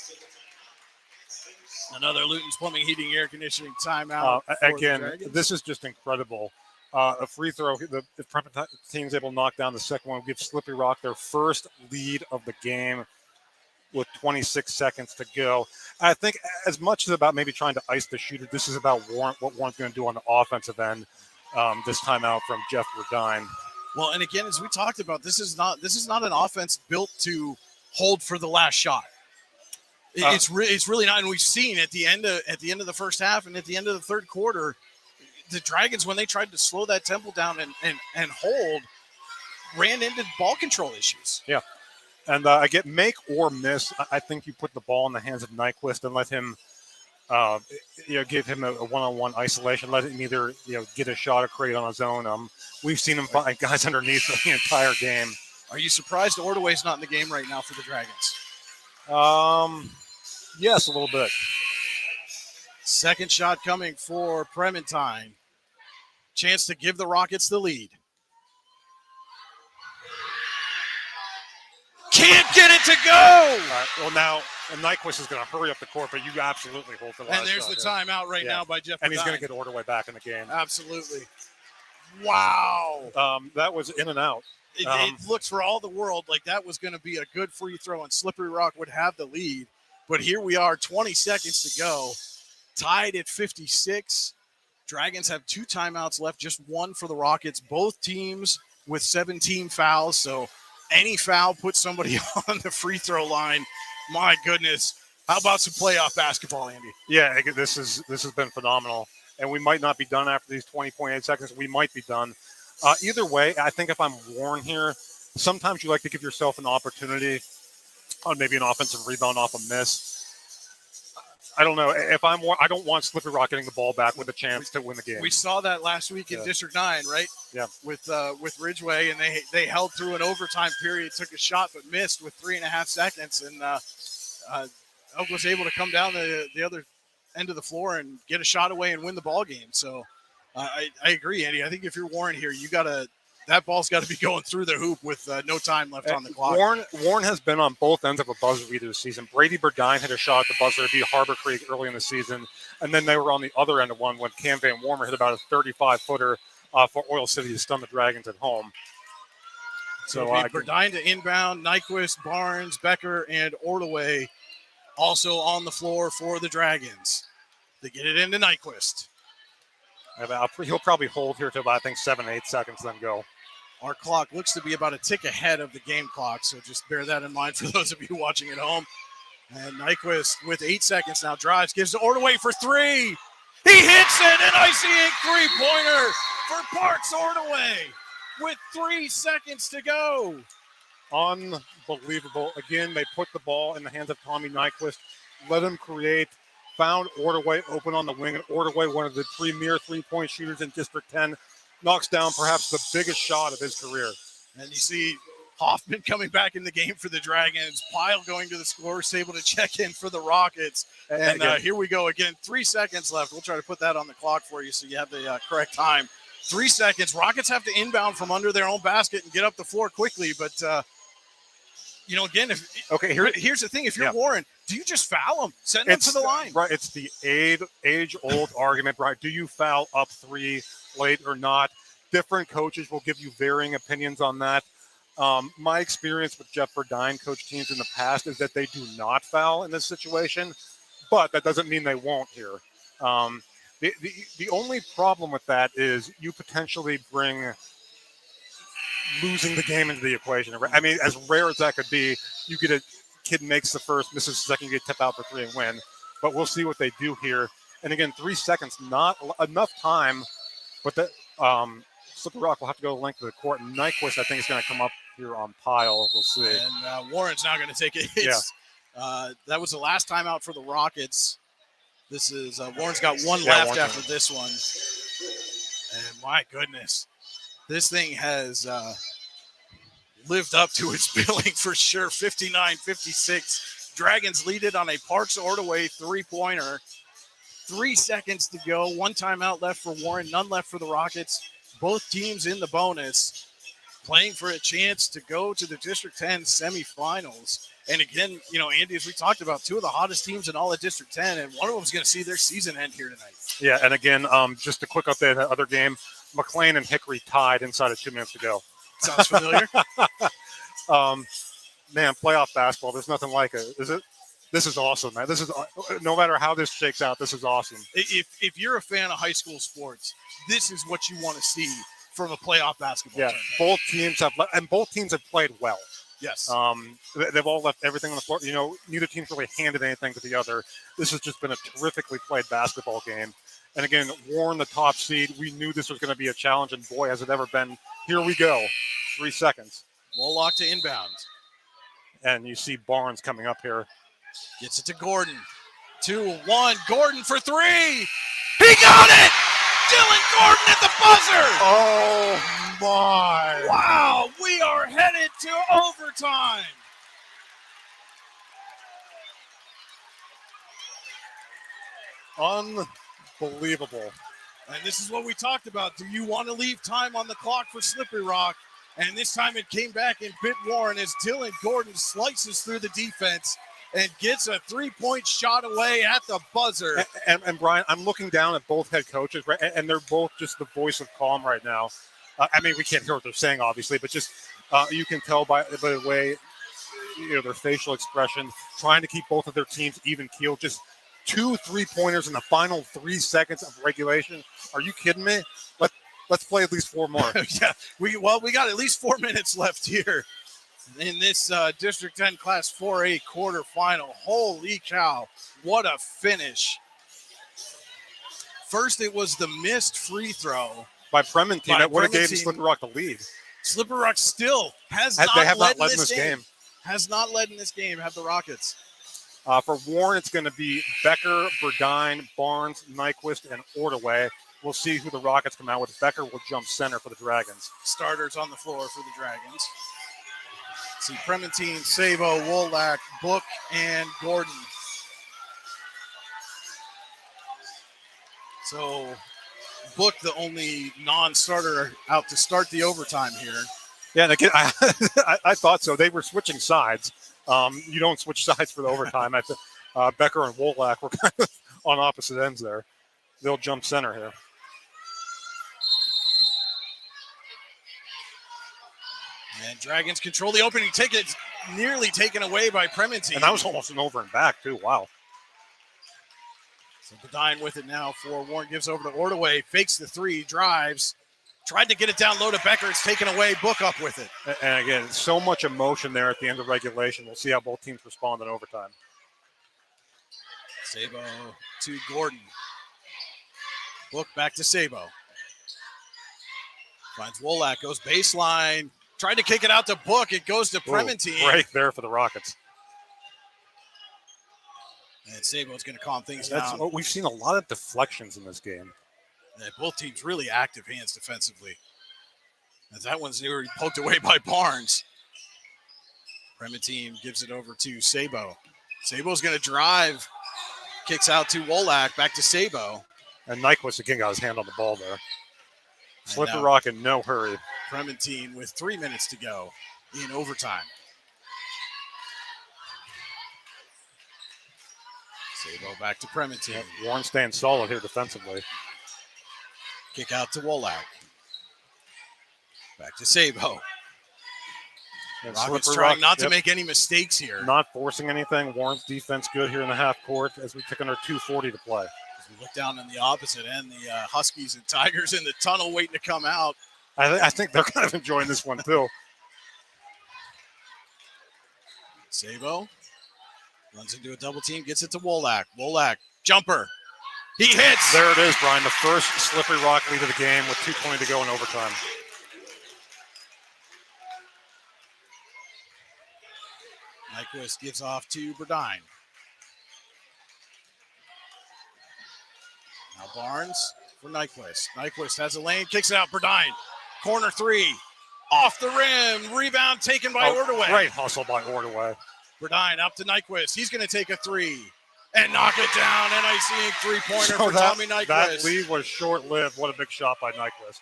Another Luton's Plumbing, Heating, Air Conditioning timeout. Again, this is just incredible. A free throw, if Bremerton team's able to knock down the second one, give Slippery Rock their first lead of the game with 26 seconds to go. I think as much as about maybe trying to ice the shooter, this is about what Warren's going to do on the offensive end this timeout from Jeff Burdine. Well, and again, as we talked about, this is not an offense built to hold for the last shot. It's really not, and we've seen at the end of the first half and at the end of the third quarter, the Dragons, when they tried to slow that tempo down and hold, ran into ball control issues. Yeah. And I get make or miss. I think you put the ball in the hands of Nyquist and let him, give him a one-on-one isolation. Let him either get a shot or create on his own. We've seen him find guys underneath for the entire game. Are you surprised Ordway's not in the game right now for the Dragons? Yes, a little bit. Second shot coming for Bremerton. Chance to give the Rockets the lead. Can't get it to go. All right, well, now Nyquist is going to hurry up the court, but you absolutely hold the last And there's shot the here. timeout right now by Jeff. And he's Burdine. going to get Ordway back in the game. Absolutely. Wow. That was in and out. It looks for all the world like that was going to be a good free throw and Slippery Rock would have the lead. But here we are, 20 seconds to go, tied at 56. Dragons have 2 timeouts left, just one for the Rockets. Both teams with 17 fouls, so any foul puts somebody on the free throw line. My goodness. How about some playoff basketball, Andy? Yeah, this has been phenomenal. And we might not be done after these 20.8 seconds. We might be done. Either way, I think if I'm Warren here, sometimes you like to give yourself an opportunity on maybe an offensive rebound off a miss. I don't know. If I'm Warren, I don't want Slippery Rock getting the ball back with a chance to win the game. We saw that last week in District 9, right? Yeah. With Ridgeway, and they held through an overtime period, took a shot but missed with 3.5 seconds, and Elk was able to come down the other end of the floor and get a shot away and win the ball game. So I agree, Andy. I think if you're Warren here, that ball's got to be going through the hoop with no time left on the clock. Warren has been on both ends of a buzzer beater this season. Brady Burdine hit a shot at the buzzer to beat Harbor Creek early in the season, and then they were on the other end of one when Cam Van Warmer hit about a 35-footer for Oil City to stun the Dragons at home. So Burdine to inbound, Nyquist, Barnes, Becker, and Ordway also on the floor for the Dragons. They get it into Nyquist. He'll probably hold here to about, 7-8 seconds, then go. Our clock looks to be about a tick ahead of the game clock, so just bear that in mind for those of you watching at home. And Nyquist with 8 seconds now drives, gives to Ordway for 3. He hits it, an icy ink three-pointer for Parks Ordway with 3 seconds to go. Unbelievable. Again, they put the ball in the hands of Tommy Nyquist, let him create, found Ordway open on the wing, and Ordway, one of the premier three-point shooters in District 10, knocks down perhaps the biggest shot of his career. And you see Hoffman coming back in the game for the Dragons, Pyle going to the score, able to check in for the Rockets. And here we go again, 3 seconds left. We'll try to put that on the clock for you so you have the correct time. 3 seconds. Rockets have to inbound from under their own basket and get up the floor quickly. But, again, here's the thing. If you're Warren, do you just foul them? Send them to the line. Right. It's the age-old argument, right? Do you foul up 3 late or not? Different coaches will give you varying opinions on that. My experience with Jeff Burdine coach teams in the past is that they do not foul in this situation, but that doesn't mean they won't here. The only problem with that is you potentially bring losing the game into the equation. I mean, as rare as that could be, you get a kid makes the first, misses the second, you get tip out for 3 and win. But we'll see what they do here. And again, 3 seconds, not enough time, but the Slippery Rock will have to go the length of the court. And Nyquist, I think, is going to come up here on Pyle. We'll see. And Warren's now going to take it. That was the last time out for the Rockets. This is Warren's got one left after this one. my goodness. This thing has lived up to its billing for sure. 59-56. Dragons lead it on a Parks Ordaway three-pointer. 3 seconds to go. 1 timeout left for Warren, none left for the Rockets. Both teams in the bonus, playing for a chance to go to the District 10 semifinals. And again, Andy, as we talked about, 2 of the hottest teams in all of District 10, and one of them is going to see their season end here tonight. Yeah, and again, just a quick update on the other game. McLean and Hickory tied inside of 2 minutes to go. Sounds familiar? Man, playoff basketball, there's nothing like it, is it? This is awesome, man. This is, no matter how this shakes out, this is awesome. If you're a fan of high school sports, this is what you want to see from a playoff basketball tournament. Both teams have played well. Yes. They've all left everything on the floor. Neither team's really handed anything to the other. This has just been a terrifically played basketball game. And again, Warren, the top seed, we knew this was going to be a challenge, and boy, has it ever been. Here we go. 3 seconds. Wollock to inbound. And you see Barnes coming up here. Gets it to Gordon. 2-1. Gordon for 3. He got it! Dylan Gordon at the buzzer! Oh, my. Wow, we are headed to overtime. Unbelievable. And this is what we talked about. Do you want to leave time on the clock for Slippery Rock? And this time it came back and bit Warren as Dylan Gordon slices through the defense and gets a 3-point shot away at the buzzer. And Brian, I'm looking down at both head coaches, right, and they're both just the voice of calm right now. We can't hear what they're saying, obviously, but just you can tell by the way, their facial expression, trying to keep both of their teams even keeled. Just 2 3-pointers in the final 3 seconds of regulation. Are you kidding me? Let's play at least 4 more. Yeah, we got at least 4 minutes left here in this District 10 Class 4A quarterfinal. Holy cow, what a finish. First, it was the missed free throw by Bremerton. That would have gave Slippery Rock the lead. Slippery Rock still has not led in this game. Has not led in this game, have the Rockets. For Warren, it's going to be Becker, Burdine, Barnes, Nyquist, and Ordaway. We'll see who the Rockets come out with. Becker will jump center for the Dragons. Starters on the floor for the Dragons. See Bremerton, Sabo, Wolak, Book, and Gordon. So Book, the only non-starter out to start the overtime here. Yeah, and again, I thought so. They were switching sides. You don't switch sides for the overtime. Becker and Wolak were kind of on opposite ends there. They'll jump center here. And Dragons control the opening. Nearly taken away by Bremerton. And that was almost an over and back, too. Wow. So Bedine with it now for Warren. Gives over to Ordaway. Fakes the 3. Drives. Tried to get it down low to Becker. It's taken away. Book up with it. And again, so much emotion there at the end of regulation. We'll see how both teams respond in overtime. Sabo to Gordon. Book back to Sabo. Finds Wolak. Goes baseline. Tried to kick it out to Book. It goes to Bremerton. Break there for the Rockets. And Sabo's going to calm things down. We've seen a lot of deflections in this game. And both teams really active hands defensively. As that one's already poked away by Barnes. Bremerton gives it over to Sabo. Sabo's going to drive. Kicks out to Wolak. Back to Sabo. And Nyquist again got his hand on the ball there. Slippery Rock in no hurry. Bremerton with 3 minutes to go in overtime. Sabo back to Bremerton. Yep, Warren staying solid here defensively. Kick out to Wolak. Back to Sabo. Rockets trying not to make any mistakes here. Not forcing anything. Warren's defense good here in the half court as we kick under 2:40 to play. As we look down on the opposite end, the Huskies and Tigers in the tunnel waiting to come out. I think they're kind of enjoying this one too. Sabo runs into a double team, gets it to Wolak. Wolak, jumper. He hits. There it is, Brian. The first Slippery Rock lead of the game with 2:20 to go in overtime. Nyquist gives off to Burdine. Now Barnes for Nyquist. Nyquist has a lane, kicks it out. Burdine, corner three, off the rim. Rebound taken by Ordaway. Great hustle by Ordaway. Burdine up to Nyquist. He's going to take a three and knock it down. And I see a three-pointer So for Tommy Nyquist. That lead was short-lived. What a big shot by Nyquist.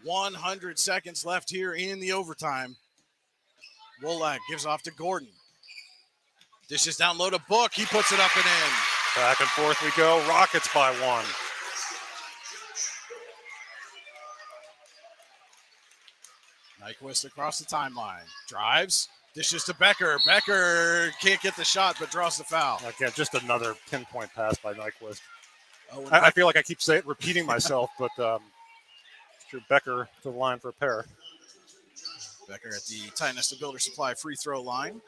100 seconds left here in the overtime. Wolak gives off to Gordon. Dishes down low to Book. He puts it up and in. Back and forth we go. Rockets by one. Nyquist across the timeline. Drives. Dishes to Becker. Becker can't get the shot, but draws the foul. Again, just another pinpoint pass by Nyquist. Oh, I feel like I keep repeating myself, but Becker to the line for a pair. Becker at the Tionesta Builder Supply free throw line.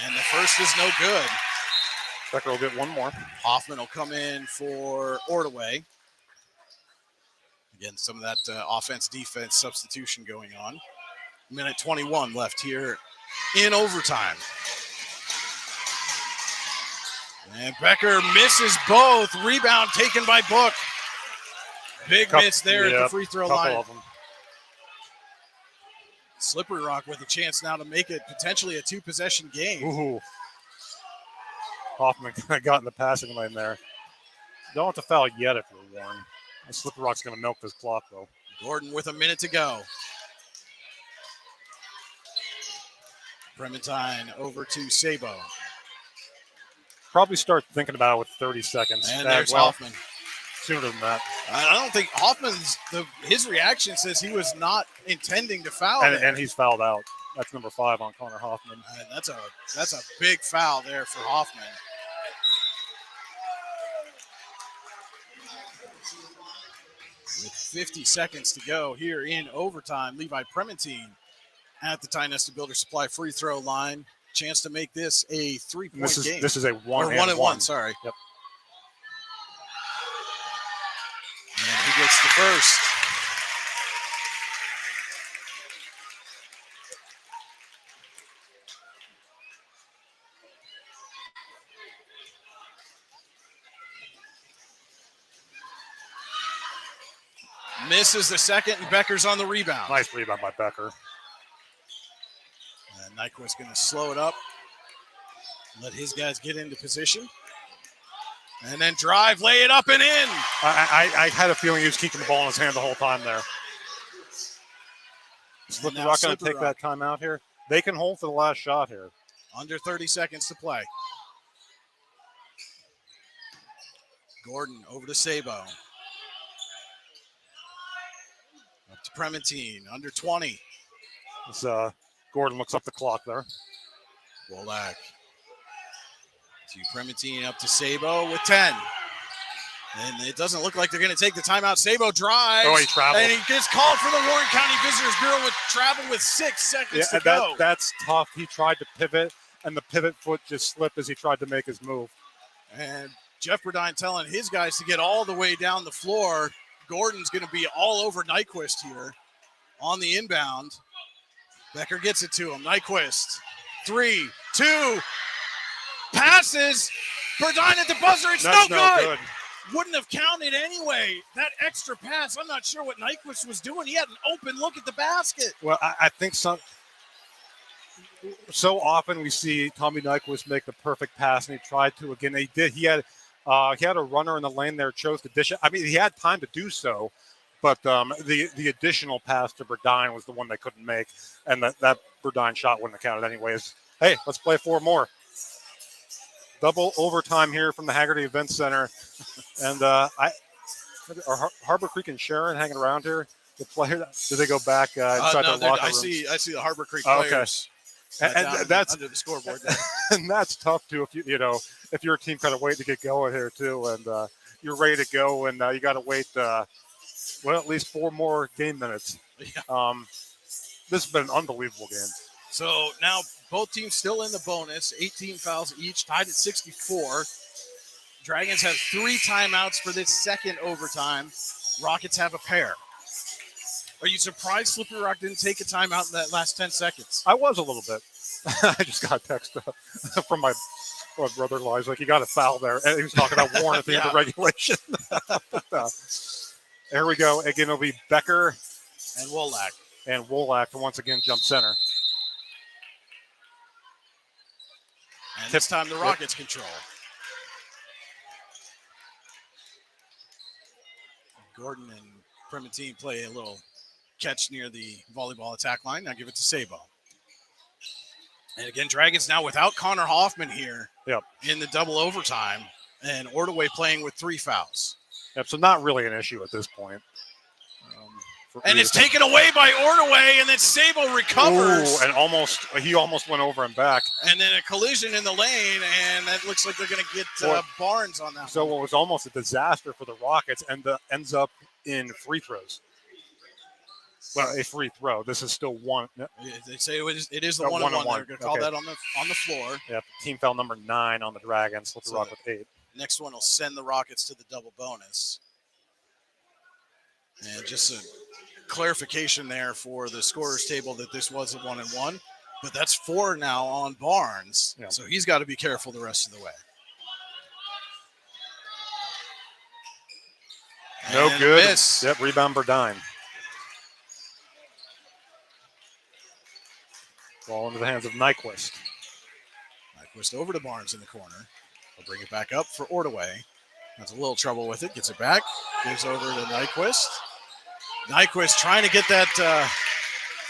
And the first is no good. Becker will get one more. Hoffman will come in for Ordaway. Again, some of that offense-defense substitution going on. Minute 21 left here in overtime. And Becker misses both. Rebound taken by Book. Big miss there at the free throw line. Of them. Slippery Rock with a chance now to make it potentially a two-possession game. Ooh. Hoffman got in the passing lane there. Don't have to foul yet if you're Warren. Slippery Rock's going to milk this clock, though. Gordon with a minute to go. Brementine over to Sabo. Probably start thinking about it with 30 seconds. And there's Hoffman. Sooner than that. I don't think Hoffman's his reaction says he was not intending to foul. And he's fouled out. That's number 5 on Connor Hoffman. That's a big foul there for Hoffman. With 50 seconds to go here in overtime, Levi Brementine at the Tionesta Builder Supply free throw line. Chance to make this a 3-point game. This is a one and one. Sorry. Yep. And he gets the first. Misses the second, and Becker's on the rebound. Nice rebound by Becker. And Nyquist's going to slow it up. Let his guys get into position. And then drive, lay it up and in. I had a feeling he was keeping the ball in his hand the whole time there. Slippery Rock going to take that timeout here. They can hold for the last shot here. Under 30 seconds to play. Gordon over to Sabo. Up to Brementine, under 20. Gordon looks up the clock there. Wolak. To Brementine, up to Sabo with 10. And it doesn't look like they're going to take the timeout. Sabo drives. Oh, he traveled. And he gets called for the Warren County Visitors Bureau with travel with 6 seconds to go. That's tough. He tried to pivot, and the pivot foot just slipped as he tried to make his move. And Jeff Burdine telling his guys to get all the way down the floor. Gordon's going to be all over Nyquist here on the inbound. Becker gets it to him. Nyquist. 3, 2, passes. Burdine at the buzzer. It's no good. Wouldn't have counted anyway. That extra pass, I'm not sure what Nyquist was doing. He had an open look at the basket. Well, I think so often we see Tommy Nyquist make the perfect pass, and he tried to again. He did. He had a runner in the lane there, chose to dish it. I mean, he had time to do so, but the additional pass to Burdine was the one they couldn't make, and that Burdine shot wouldn't have counted anyways. Hey, let's play 4 more. Double overtime here from the Haggerty Event Center, and are Harbor Creek and Sharon hanging around here? The player, did they go back inside no, the locker rooms? I see the Harbor Creek players. And that's under the scoreboard. And that's tough too. If you're a team kind of waiting to get going here too, and you're ready to go, and you got to wait. At least 4 more game minutes. Yeah. This has been an unbelievable game. So now both teams still in the bonus, 18 fouls each, tied at 64. Dragons have 3 timeouts for this second overtime. Rockets have a pair. Are you surprised Slippery Rock didn't take a timeout in that last 10 seconds? I was a little bit. I just got a text from my brother-in-law. He's like, you got a foul there. And he was talking about Warren at the end of regulation. There we go. Again, it'll be Becker And Wolak. And Wolak to once again jump center. And this time the Rockets control. Gordon and Primatine play a little catch near the volleyball attack line. Now give it to Sabo. And again, Dragons now without Connor Hoffman here in the double overtime. And Ordway playing with 3 fouls. Yep, so not really an issue at this point. And it's taken away by Ordway, and then Sabo recovers. Ooh, and he almost went over and back. And then a collision in the lane, and that looks like they're going to get Barnes on that. So it was almost a disaster for the Rockets, and ends up in free throws. Well, a free throw. This is still one. They say it is the one-on-one. They're going to call that on the floor. Yeah, team foul number 9 on the Dragons. Slip the Rock with 8. Next one will send the Rockets to the double bonus. And just a clarification there for the scorers table that this was a 1-and-1, but that's 4 now on Barnes. Yeah. So he's got to be careful the rest of the way. No good. Miss. Yep, rebound Burdine. Ball into the hands of Nyquist. Nyquist over to Barnes in the corner. He'll bring it back up for Ordway. Has a little trouble with it. Gets it back. Gives over to Nyquist. Nyquist trying to get that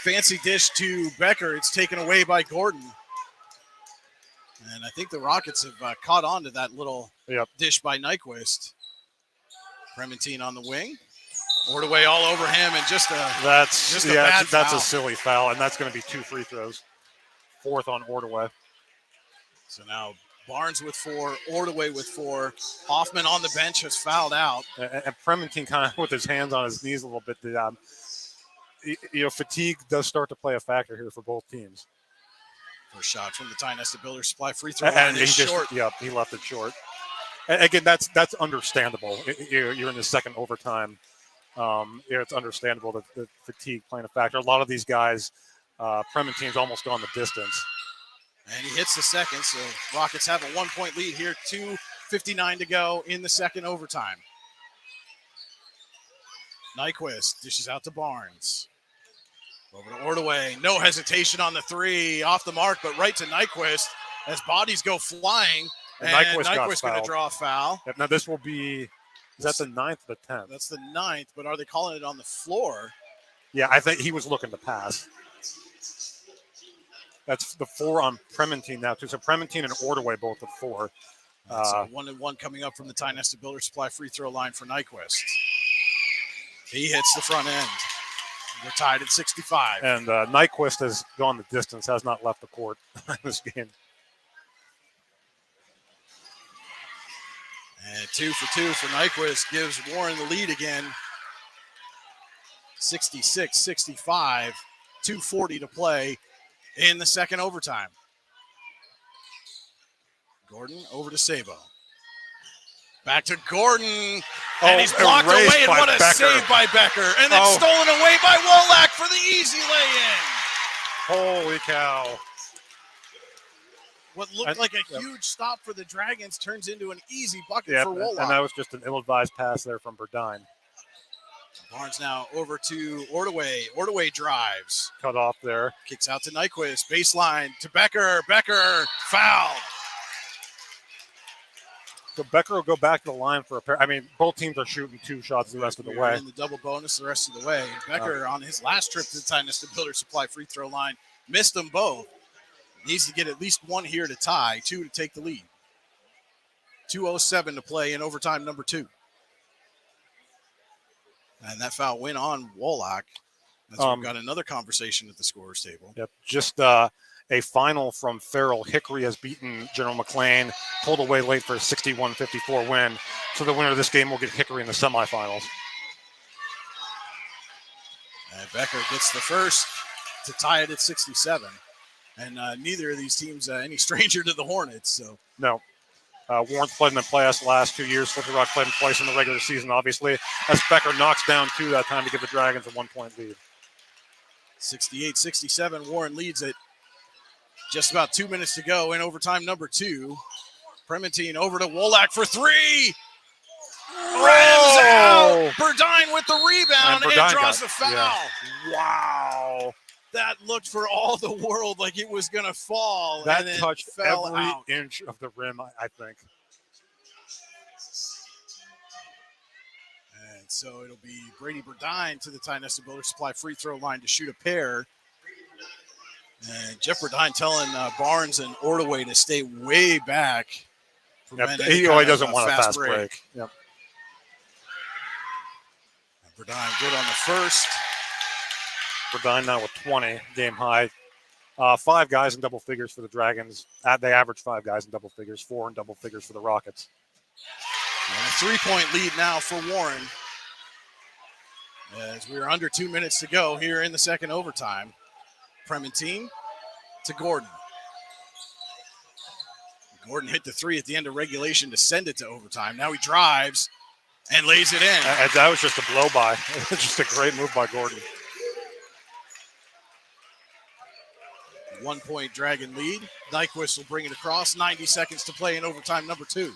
fancy dish to Becker. It's taken away by Gordon. And I think the Rockets have caught on to that little dish by Nyquist. Primatine on the wing. Ordway all over him, and that's a silly foul, and that's going to be 2 free throws. 4th on Ordway. So now Barnes with 4, Ordway with 4. Hoffman on the bench has fouled out. And Primatine kind of with his hands on his knees a little bit. Fatigue does start to play a factor here for both teams. First shot from the Ty Nesta Builder Supply free throw line is short. He left it short. And again, that's understandable. You're in the second overtime. It's understandable that the fatigue playing a factor. A lot of these guys, Primatine's almost gone the distance. And he hits the second, so Rockets have a 1-point lead here. 2:59 to go in the second overtime. Nyquist dishes out to Barnes. Over to Ordway. No hesitation on the 3. Off the mark, but right to Nyquist as bodies go flying. And Nyquist going to draw a foul. Yep, now this will be, is that the 9th or the 10th? That's the 9th, but are they calling it on the floor? Yeah, I think he was looking to pass. That's the 4 on Primatine now, too. So Primatine and Ordway both at 4. So 1-and-1 coming up from the Ty Nesta Builder Supply free throw line for Nyquist. He hits the front end. They're tied at 65. And Nyquist has gone the distance, has not left the court in this game. And 2 for 2 for Nyquist gives Warren the lead again. 66-65, 2:40 to play in the second overtime. Gordon over to Sabo. Back to Gordon. And he's blocked away, and what a save by Becker. And then stolen away by Wolak for the easy lay-in. Holy cow. What looked like a huge stop for the Dragons turns into an easy bucket for Wolak. And that was just an ill-advised pass there from Burdine. Barnes now over to Ordway. Ordway drives. Cut off there. Kicks out to Nyquist. Baseline to Becker. Becker fouled. So Becker will go back to the line for a pair. I mean, both teams are shooting 2 shots the rest of the way. In the double bonus the rest of the way. Becker on his last trip to the Ty Nesta Builder Supply free throw line missed them both. Needs to get at least 1 here to tie, 2 to take the lead. 2:07 to play in overtime number 2. And that foul went on Wolak. We've got another conversation at the scorers table. Yep, just a final from Farrell. Hickory has beaten General McLean, pulled away late for a 61-54 win. So the winner of this game will get Hickory in the semifinals. And Becker gets the first to tie it at 67. And neither of these teams any stranger to the Hornets. So no. Warren's played in the playoffs last 2 years. Slippery Rock played in twice in the regular season, obviously. As Becker knocks down 2 that time to give the Dragons a 1-point lead. 68-67. Warren leads it. Just about 2 minutes to go in overtime number 2. Prementine over to Wolak for 3. Rims out. Burdine with the rebound and draws the foul. Yeah. Wow. That looked for all the world like it was going to fall. That and then touched fell every out. inch of the rim, I think. And so it'll be Brady Burdine to the Tionesta Builder Supply free throw line to shoot a pair. And Jeff Burdine telling Barnes and Ordaway to stay way back. Yep. He doesn't want a fast break. Yep. Burdine good on the first. Burdine now with 20, game high. 5 guys in double figures for the Dragons. They average 5 guys in double figures, 4 in double figures for the Rockets. And a 3-point lead now for Warren. As we are under 2 minutes to go here in the second overtime. Prementine to Gordon. Gordon hit the 3 at the end of regulation to send it to overtime. Now he drives and lays it in. That was just a blow by. Just a great move by Gordon. 1 point Dragon lead. Nyquist will bring it across. 90 seconds to play in overtime number 2.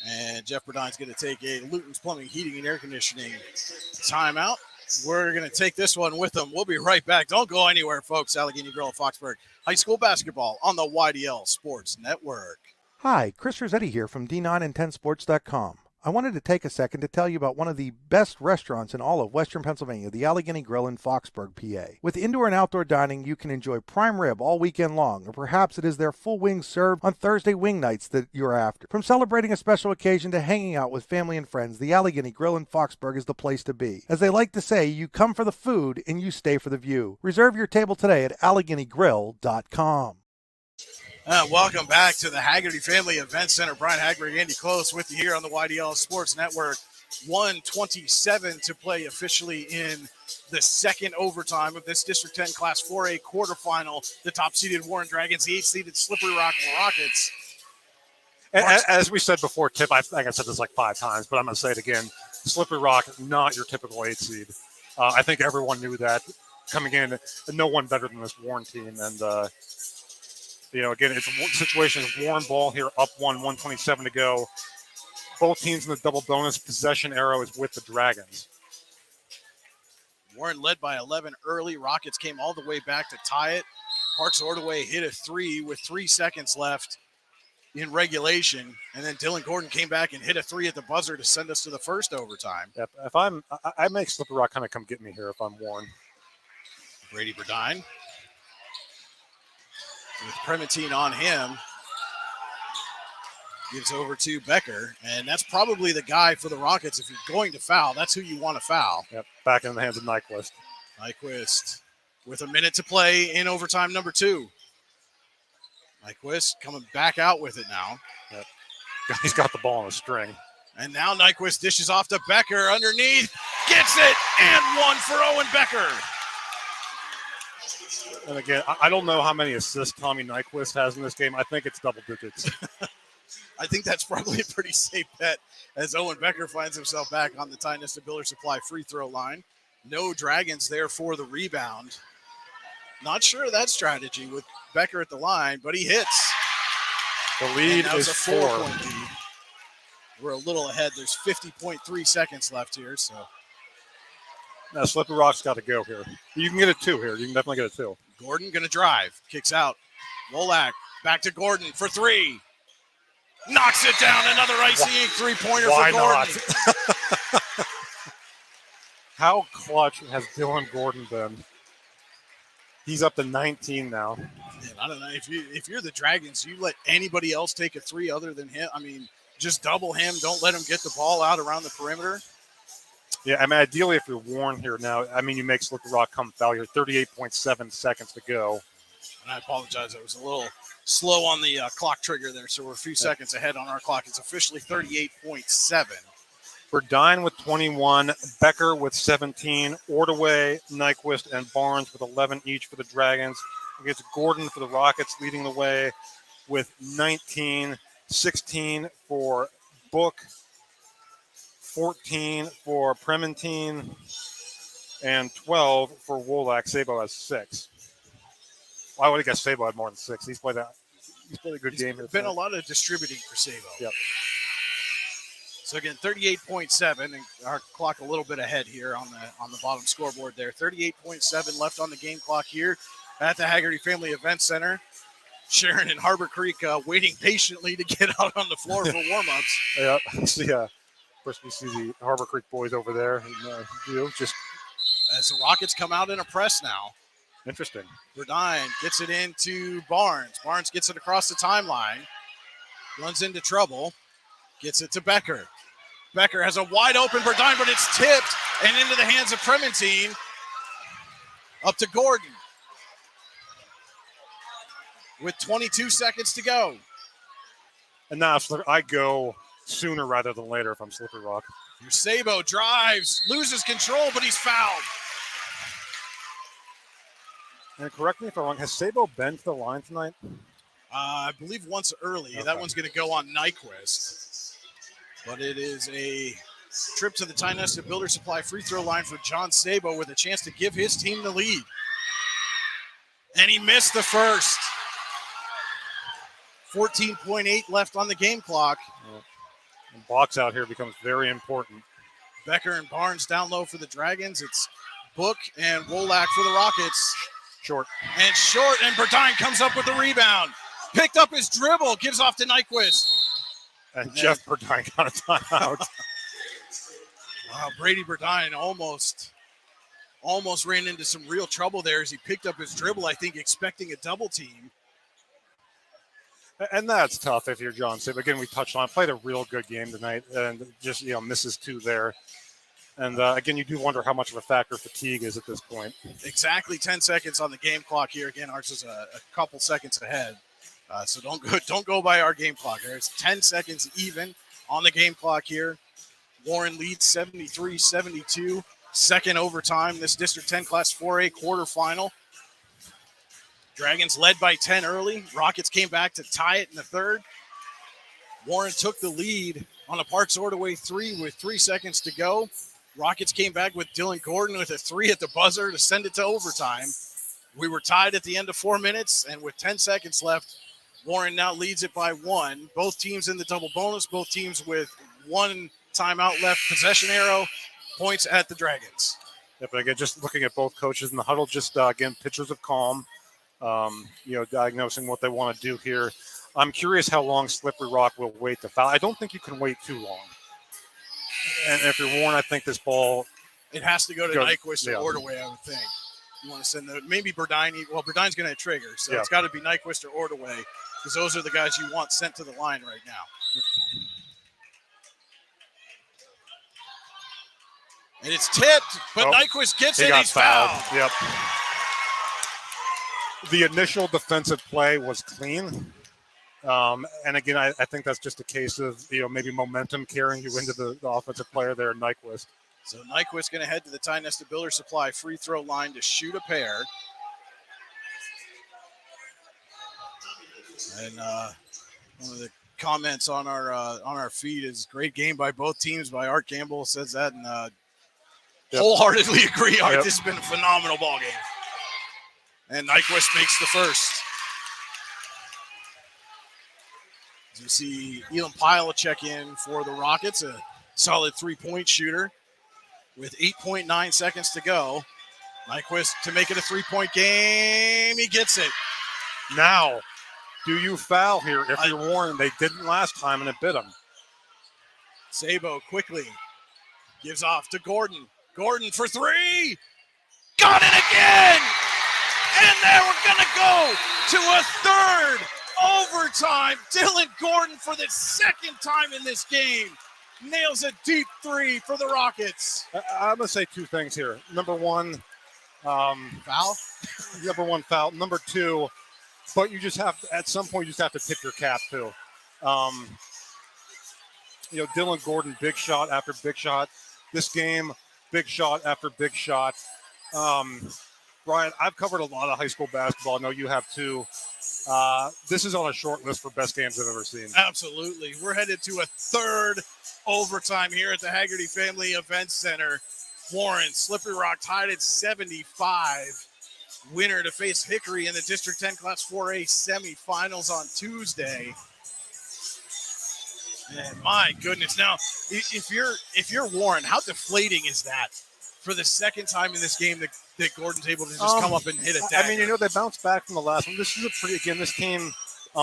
And Jeff Burdine's going to take a Luton's Plumbing, Heating, and Air Conditioning timeout. We're going to take this one with them. We'll be right back. Don't go anywhere, folks. Allegheny Grill of Foxburg High School basketball on the YDL Sports Network. Hi, Chris Rossetti here from D9 and 10sports.com. I wanted to take a second to tell you about one of the best restaurants in all of Western Pennsylvania, the Allegheny Grill in Foxburg, PA. With indoor and outdoor dining, you can enjoy prime rib all weekend long, or perhaps it is their full wings served on Thursday wing nights that you're after. From celebrating a special occasion to hanging out with family and friends, the Allegheny Grill in Foxburg is the place to be. As they like to say, you come for the food and you stay for the view. Reserve your table today at AlleghenyGrill.com. Welcome back to the Haggerty Family Event Center. Brian Haggerty, Andy Close with you here on the YDL Sports Network. 1:27 to play officially in the second overtime of this District 10 Class 4A quarterfinal. The top-seeded Warren Dragons, the 8th-seeded Slippery Rock Rockets. As we said before, Tip, I think I said this like 5 times, but I'm going to say it again. Slippery Rock, not your typical 8 seed. I think everyone knew that coming in. No one better than this Warren team. And, again, it's a situation of Warren ball here, up 127 to go. Both teams in the double bonus. Possession arrow is with the Dragons. Warren led by 11 early. Rockets came all the way back to tie it. Parks Ordaway hit a 3 with 3 seconds left in regulation. And then Dylan Gordon came back and hit a 3 at the buzzer to send us to the first overtime. Yep. I make Slippery Rock kind of come get me here if I'm Warren. Brady Burdine with Prementine on him. Gives over to Becker, and that's probably the guy for the Rockets. If you're going to foul, that's who you want to foul. Yep, back in the hands of Nyquist. Nyquist with a minute to play in overtime number 2. Nyquist coming back out with it now. Yep. He's got the ball on a string. And now Nyquist dishes off to Becker underneath. Gets it, and 1 for Owen Becker. And again, I don't know how many assists Tommy Nyquist has in this game. I think it's double digits. I think that's probably a pretty safe bet as Owen Becker finds himself back on the Tionesta Builder Supply free throw line. No Dragons there for the rebound. Not sure of that strategy with Becker at the line, but he hits. The lead is 4. 4-point lead. We're a little ahead. There's 50.3 seconds left here, so. Now, Slippery Rock's got to go here. You can get a 2 here. You can definitely get a 2. Gordon going to drive. Kicks out. Wolak back to Gordon for 3. Knocks it down. Another icy ink three-pointer for Gordon. Not? How clutch has Dylan Gordon been? He's up to 19 now. Man, I don't know. If you're the Dragons, you let anybody else take a 3 other than him. I mean, just double him. Don't let him get the ball out around the perimeter. Yeah, I mean, ideally, if you're Warren here now, I mean, you make Slippery Rock come foul here. 38.7 seconds to go. And I apologize. I was a little slow on the clock trigger there, so we're a few seconds ahead on our clock. It's officially 38.7. Burdine with 21, Becker with 17, Ordaway, Nyquist, and Barnes with 11 each for the Dragons. Against Gordon for the Rockets leading the way with 19, 16 for Book, 14 for Prementine, and 12 for Wolak. Sabo has 6. Well, I would have guessed Sabo had more than 6. He's played a good game here. Been a lot of distributing for Sabo. Yep. So again, 38.7, and our clock a little bit ahead here on the bottom scoreboard there. 38.7 left on the game clock here at the Haggerty Family Event Center. Sharon and Harbor Creek waiting patiently to get out on the floor for warm-ups. Yep. Yeah. Of course, we see the Harbor Creek boys over there. And, just as the Rockets come out in a press now. Interesting. Verdine gets it into Barnes. Barnes gets it across the timeline. Runs into trouble. Gets it to Becker. Becker has a wide open Verdine, but it's tipped and into the hands of Trementine. Up to Gordon. With 22 seconds to go. And now I go sooner rather than later if I'm Slippery Rock. Sabo drives, loses control, but he's fouled. And correct me if I'm wrong, has Sabo been to the line tonight? I believe once early. Okay. That one's going to go on Nyquist. But it is a trip to the Ty-Nesta Builder Supply free throw line for John Sabo with a chance to give his team the lead. And he missed the first. 14.8 left on the game clock. And box out here becomes very important. Becker and Barnes down low for the Dragons. It's Book and Wolak for the Rockets. Short. And Burdine comes up with the rebound. Picked up his dribble, gives off to Nyquist. And Jeff Burdine got a timeout. Wow, Brady Burdine almost ran into some real trouble there as he picked up his dribble, I think expecting a double team. And that's tough if you're John Sabo. Again, we touched on, played a real good game tonight and just, misses 2 there. And again, you do wonder how much of a factor fatigue is at this point. Exactly 10 seconds on the game clock here. Again, ours is a couple seconds ahead. So don't go by our game clock. There's 10 seconds even on the game clock here. Warren leads 73-72. Second overtime. This District 10 Class 4A quarterfinal. Dragons led by 10 early. Rockets came back to tie it in the third. Warren took the lead on a Parks Ordway 3 with 3 seconds to go. Rockets came back with Dylan Gordon with a 3 at the buzzer to send it to overtime. We were tied at the end of 4 minutes, and with 10 seconds left, Warren now leads it by 1. Both teams in the double bonus, both teams with 1 timeout left, possession arrow, points at the Dragons. Yeah, but again, just looking at both coaches in the huddle, just again, pictures of calm, diagnosing what they want to do here. I'm curious how long Slippery Rock will wait to foul. I don't think you can wait too long. And if you're Warren, I think this ball... It has to go to Nyquist or Ordway, I would think. You want to send maybe Burdine. Well, Burdine's going to trigger, so it's got to be Nyquist or Ordway because those are the guys you want sent to the line right now. And it's tipped, but Nyquist gets it. He's fouled. Yep. The initial defensive play was clean. And again, I think that's just a case of, maybe momentum carrying you into the offensive player there, Nyquist. So Nyquist going to head to the Ty-Nesta Builder Supply free throw line to shoot a pair. And one of the comments on our feed is great game by both teams by Art Campbell says that, and wholeheartedly agree, Art. This has been a phenomenal ball game. And Nyquist makes the first. As you see Elam Pyle check in for the Rockets, a solid three-point shooter with 8.9 seconds to go. Nyquist to make it a three-point game. He gets it. Now, do you foul here if you're Warren? They didn't last time and it bit him. Sabo quickly gives off to Gordon. Gordon for 3. Got it again! And there we're going to go to a third overtime. Dylan Gordon for the second time in this game nails a deep 3 for the Rockets. I'm going to say 2 things here. Number 1, foul. Number 1, foul. Number 2, but you just have to, at some point, you just have to tip your cap too. Dylan Gordon, big shot after big shot. This game, big shot after big shot. Brian, I've covered a lot of high school basketball. I know you have too. This is on a short list for best games I've ever seen. Absolutely. We're headed to a third overtime here at the Haggerty Family Event Center. Warren, Slippery Rock tied at 75. Winner to face Hickory in the District 10 Class 4A semifinals on Tuesday. And my goodness, now if you're Warren, how deflating is that for the second time in this game that Gordon's able to just come up and hit a dagger? I mean, they bounced back from the last one. This is this team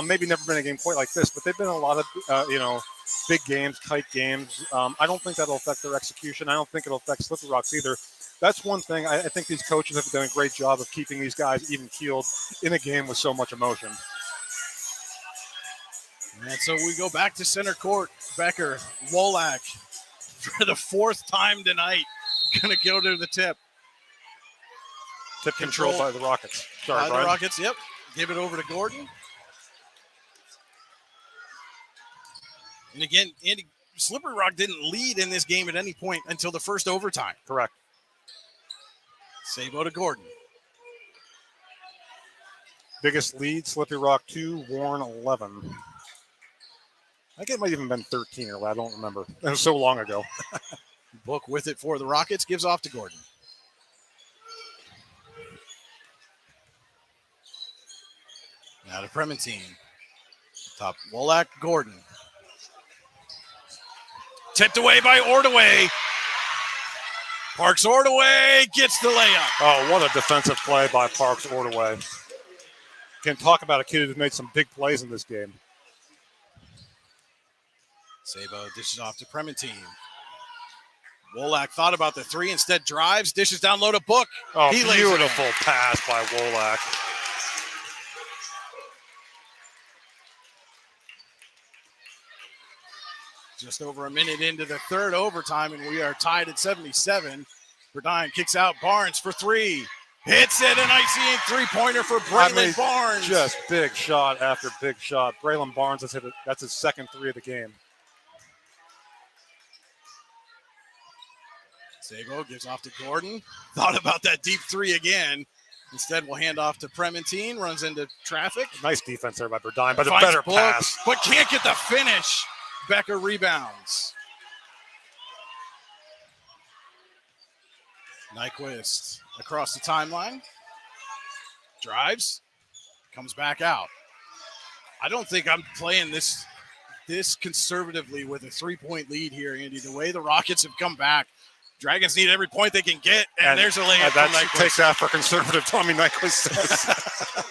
maybe never been a game quite like this, but they've been in a lot of big games, tight games. I don't think that'll affect their execution. I don't think it'll affect Slippery Rocks either. That's one thing. I think these coaches have done a great job of keeping these guys even keeled in a game with so much emotion. And so we go back to center court. Becker, Wolak, for the fourth time tonight, going to go to the tip. Tip controlled by the Rockets. Sorry, by Brian. The Rockets, yep. Give it over to Gordon. And again, Andy, Slippery Rock didn't lead in this game at any point until the first overtime. Correct. Sabo to Gordon. Biggest lead, Slippery Rock 2, Warren 11. I think it might even been 13 or I don't remember. It was so long ago. Book with it for the Rockets, gives off to Gordon. Now to Prementine. Top Wolak, Gordon. Tipped away by Ordaway. Parks Ordaway gets the layup. Oh, what a defensive play by Parks Ordaway. Can talk about a kid who's made some big plays in this game. Sabo dishes off to Prementine. Wolak thought about the three, instead drives, dishes down low to Book. Oh, He lays beautiful pass by Wolak. Just over a minute into the third overtime, and we are tied at 77. Burdine kicks out Barnes for three. Hits it, an icy three-pointer for Braylon Barnes. Just big shot after big shot. Braylon Barnes has hit it. That's his second three of the game. Sabo gives off to Gordon. Thought about that deep three again. Instead, we'll hand off to Prementine. Runs into traffic. Nice defense there by Burdine, but a Finds better Book, pass. but can't get the finish. Becker rebounds. Nyquist across the timeline. Drives. Comes back out. I don't think I'm playing this conservatively with a 3-point lead here, Andy. The way the Rockets have come back, Dragons need every point they can get, and there's a layup from Nyquist. Takes that for conservative Tommy Nyquist says.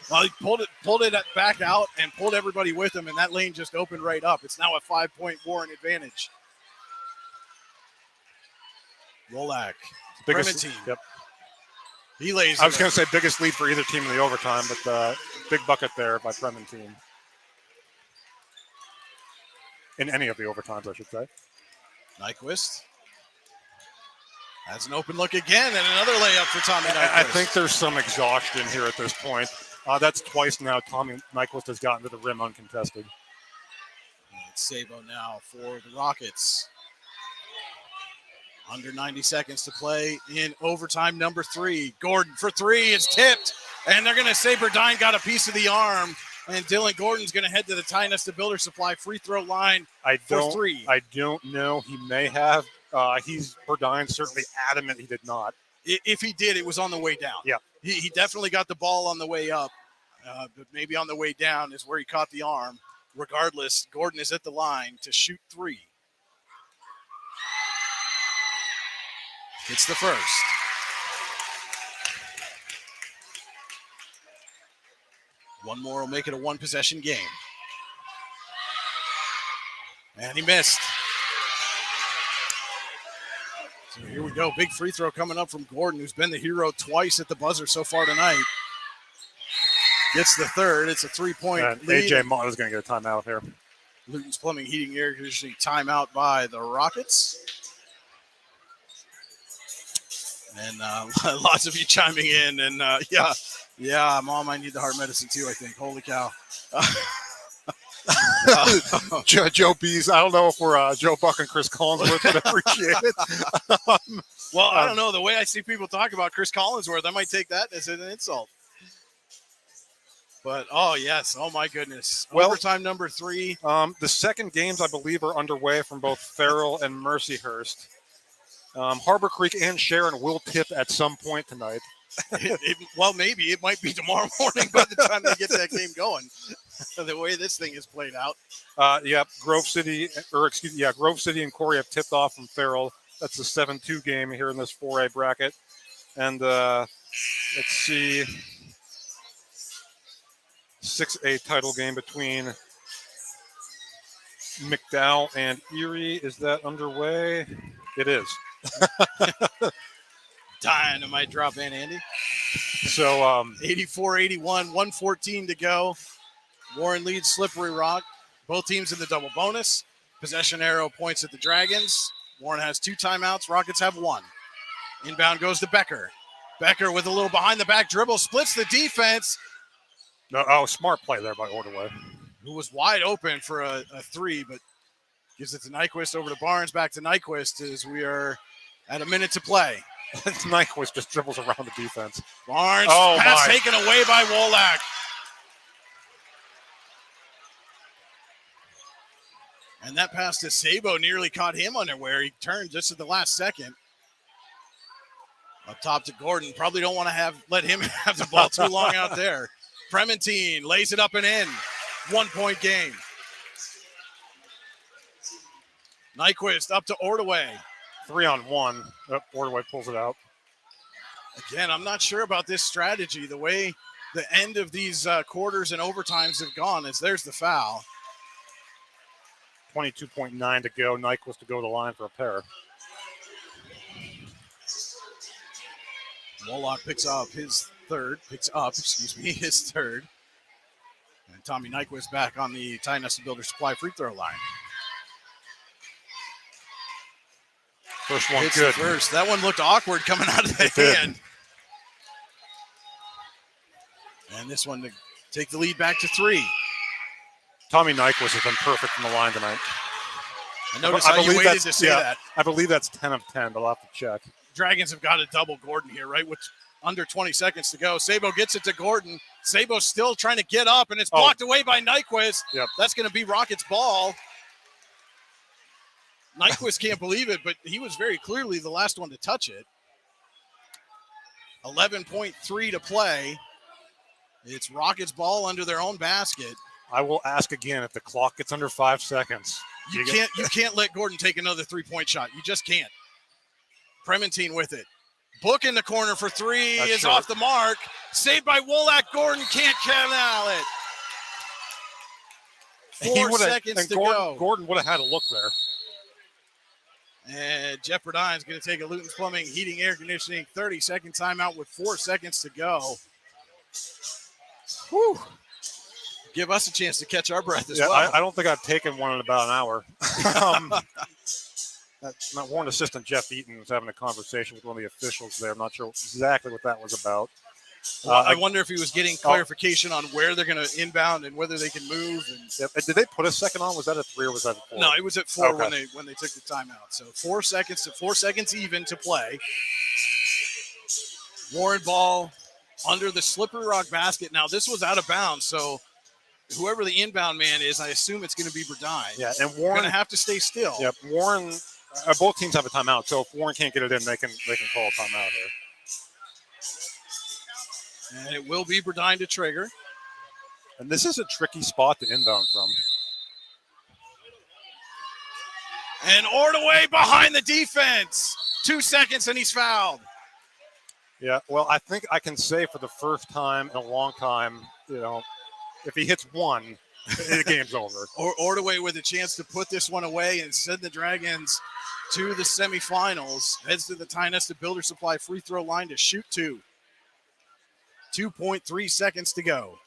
Well, he pulled it back out and pulled everybody with him, and that lane just opened right up. It's now a 5-point Warren advantage. Wolak, Prementine. Yep. He lays. I was going to say biggest lead for either team in the overtime, but big bucket there by Prementine. In any of the overtimes, I should say. Nyquist has an open look again, and another layup for Tommy Nyquist. I think there's some exhaustion here at this point. That's twice now Tommy Nyquist has gotten to the rim uncontested. And it's Sabo now for the Rockets. Under 90 seconds to play in overtime number 3. Gordon for three is tipped, and they're going to say Burdine got a piece of the arm, and Dylan Gordon's going to head to the Ty Nesta Builder Supply free throw line for three. I don't know. He may have. Burdine certainly adamant he did not. If he did, it was on the way down. Yeah. He definitely got the ball on the way up, but maybe on the way down is where he caught the arm. Regardless, Gordon is at the line to shoot three. It's the first. One more will make it a one-possession game. And he missed. So here we go. Big free throw coming up from Gordon, who's been the hero twice at the buzzer so far tonight. Gets the third. It's a 3-point lead. A.J. Mott is going to get a timeout here. Luton's Plumbing, Heating, Air Conditioning timeout by the Rockets. And lots of you chiming in. And yeah, Mom, I need the heart medicine too, I think. Holy cow. Joe Bees. I don't know if we're Joe Buck and Chris Collinsworth would appreciate it. Well, I don't know. The way I see people talk about Chris Collinsworth, I might take that as an insult. But, oh, yes. Oh, my goodness. Well, overtime number 3. The second games, I believe, are underway from both Farrell and Mercyhurst. Harbor Creek and Sharon will tip at some point tonight. Well, maybe it might be tomorrow morning by the time they get that game going. The way this thing is played out. Grove City and Corey have tipped off from Farrell. That's the 7-2 game here in this 4A bracket. And let's see, 6A title game between McDowell and Erie. Is that underway? It is. Dynamite drop in, Andy. So 84-81, 1:14 to go. Warren leads Slippery Rock. Both teams in the double bonus. Possession arrow points at the Dragons. Warren has 2 timeouts. Rockets have 1. Inbound goes to Becker. Becker with a little behind the back dribble, splits the defense. Smart play there by Ordway, who was wide open for a 3, but gives it to Nyquist, over to Barnes, back to Nyquist as we are at a minute to play. Nyquist just dribbles around the defense. Barnes, pass taken away by Wolak. And that pass to Sabo nearly caught him unaware. He turned just at the last second. Up top to Gordon. Probably don't want to let him have the ball too long out there. Prementine lays it up and in. 1-point game. Nyquist up to Ordway. 3-on-1. Ordway pulls it out. Again, I'm not sure about this strategy. The way the end of these quarters and overtimes have gone is there's the foul. 22.9 to go. Nyquist to go to the line for a pair. Wolak picks up his third. And Tommy Nyquist back on the Ty Nesta Builder Supply free throw line. First one Hits good. First. That one looked awkward coming out of the hand. And this one to take the lead back to 3. Tommy Nyquist has been perfect from the line tonight. I noticed how you waited to say that. I believe that's 10 of 10, but I'll have to check. Dragons have got to double Gordon here, right? With under 20 seconds to go. Sabo gets it to Gordon. Sabo's still trying to get up, and it's blocked away by Nyquist. Yep. That's going to be Rockets' ball. Nyquist can't believe it, but he was very clearly the last one to touch it. 11.3 to play. It's Rockets' ball under their own basket. I will ask again if the clock gets under 5 seconds. You can't let Gordon take another 3-point shot. You just can't. Prementine with it. Book in the corner for 3 is short. Off the mark. Saved by Wolak. Gordon can't canal it. 4 seconds to go. Gordon would have had a look there. And Jeff Burdine is going to take a Luton's Plumbing, Heating, Air Conditioning 30-second timeout with 4 seconds to go. Whew. Give us a chance to catch our breath as well. I don't think I've taken one in about an hour. My Warren assistant Jeff Eaton was having a conversation with one of the officials there. I'm not sure exactly what that was about. I wonder if he was getting clarification on where they're going to inbound and whether they can move. And did they put a second on? Was that a 3 or was that a 4? No, it was at 4 when they took the timeout. So 4 seconds even to play. Warren ball under the Slippery Rock basket. Now this was out of bounds, so whoever the inbound man is, I assume it's going to be Burdine. Yeah, and Warren going to have to stay still. Yep, Warren. Both teams have a timeout, so if Warren can't get it in, they can call a timeout here. And it will be Burdine to trigger. And this is a tricky spot to inbound from. And Ordway behind the defense. 2 seconds and he's fouled. Yeah, well, I think I can say for the first time in a long time, if he hits one, the game's over. Ordway with a chance to put this one away and send the Dragons to the semifinals. Heads to the Ty Nesta Builder Supply free throw line to shoot 2. 2.3 seconds to go.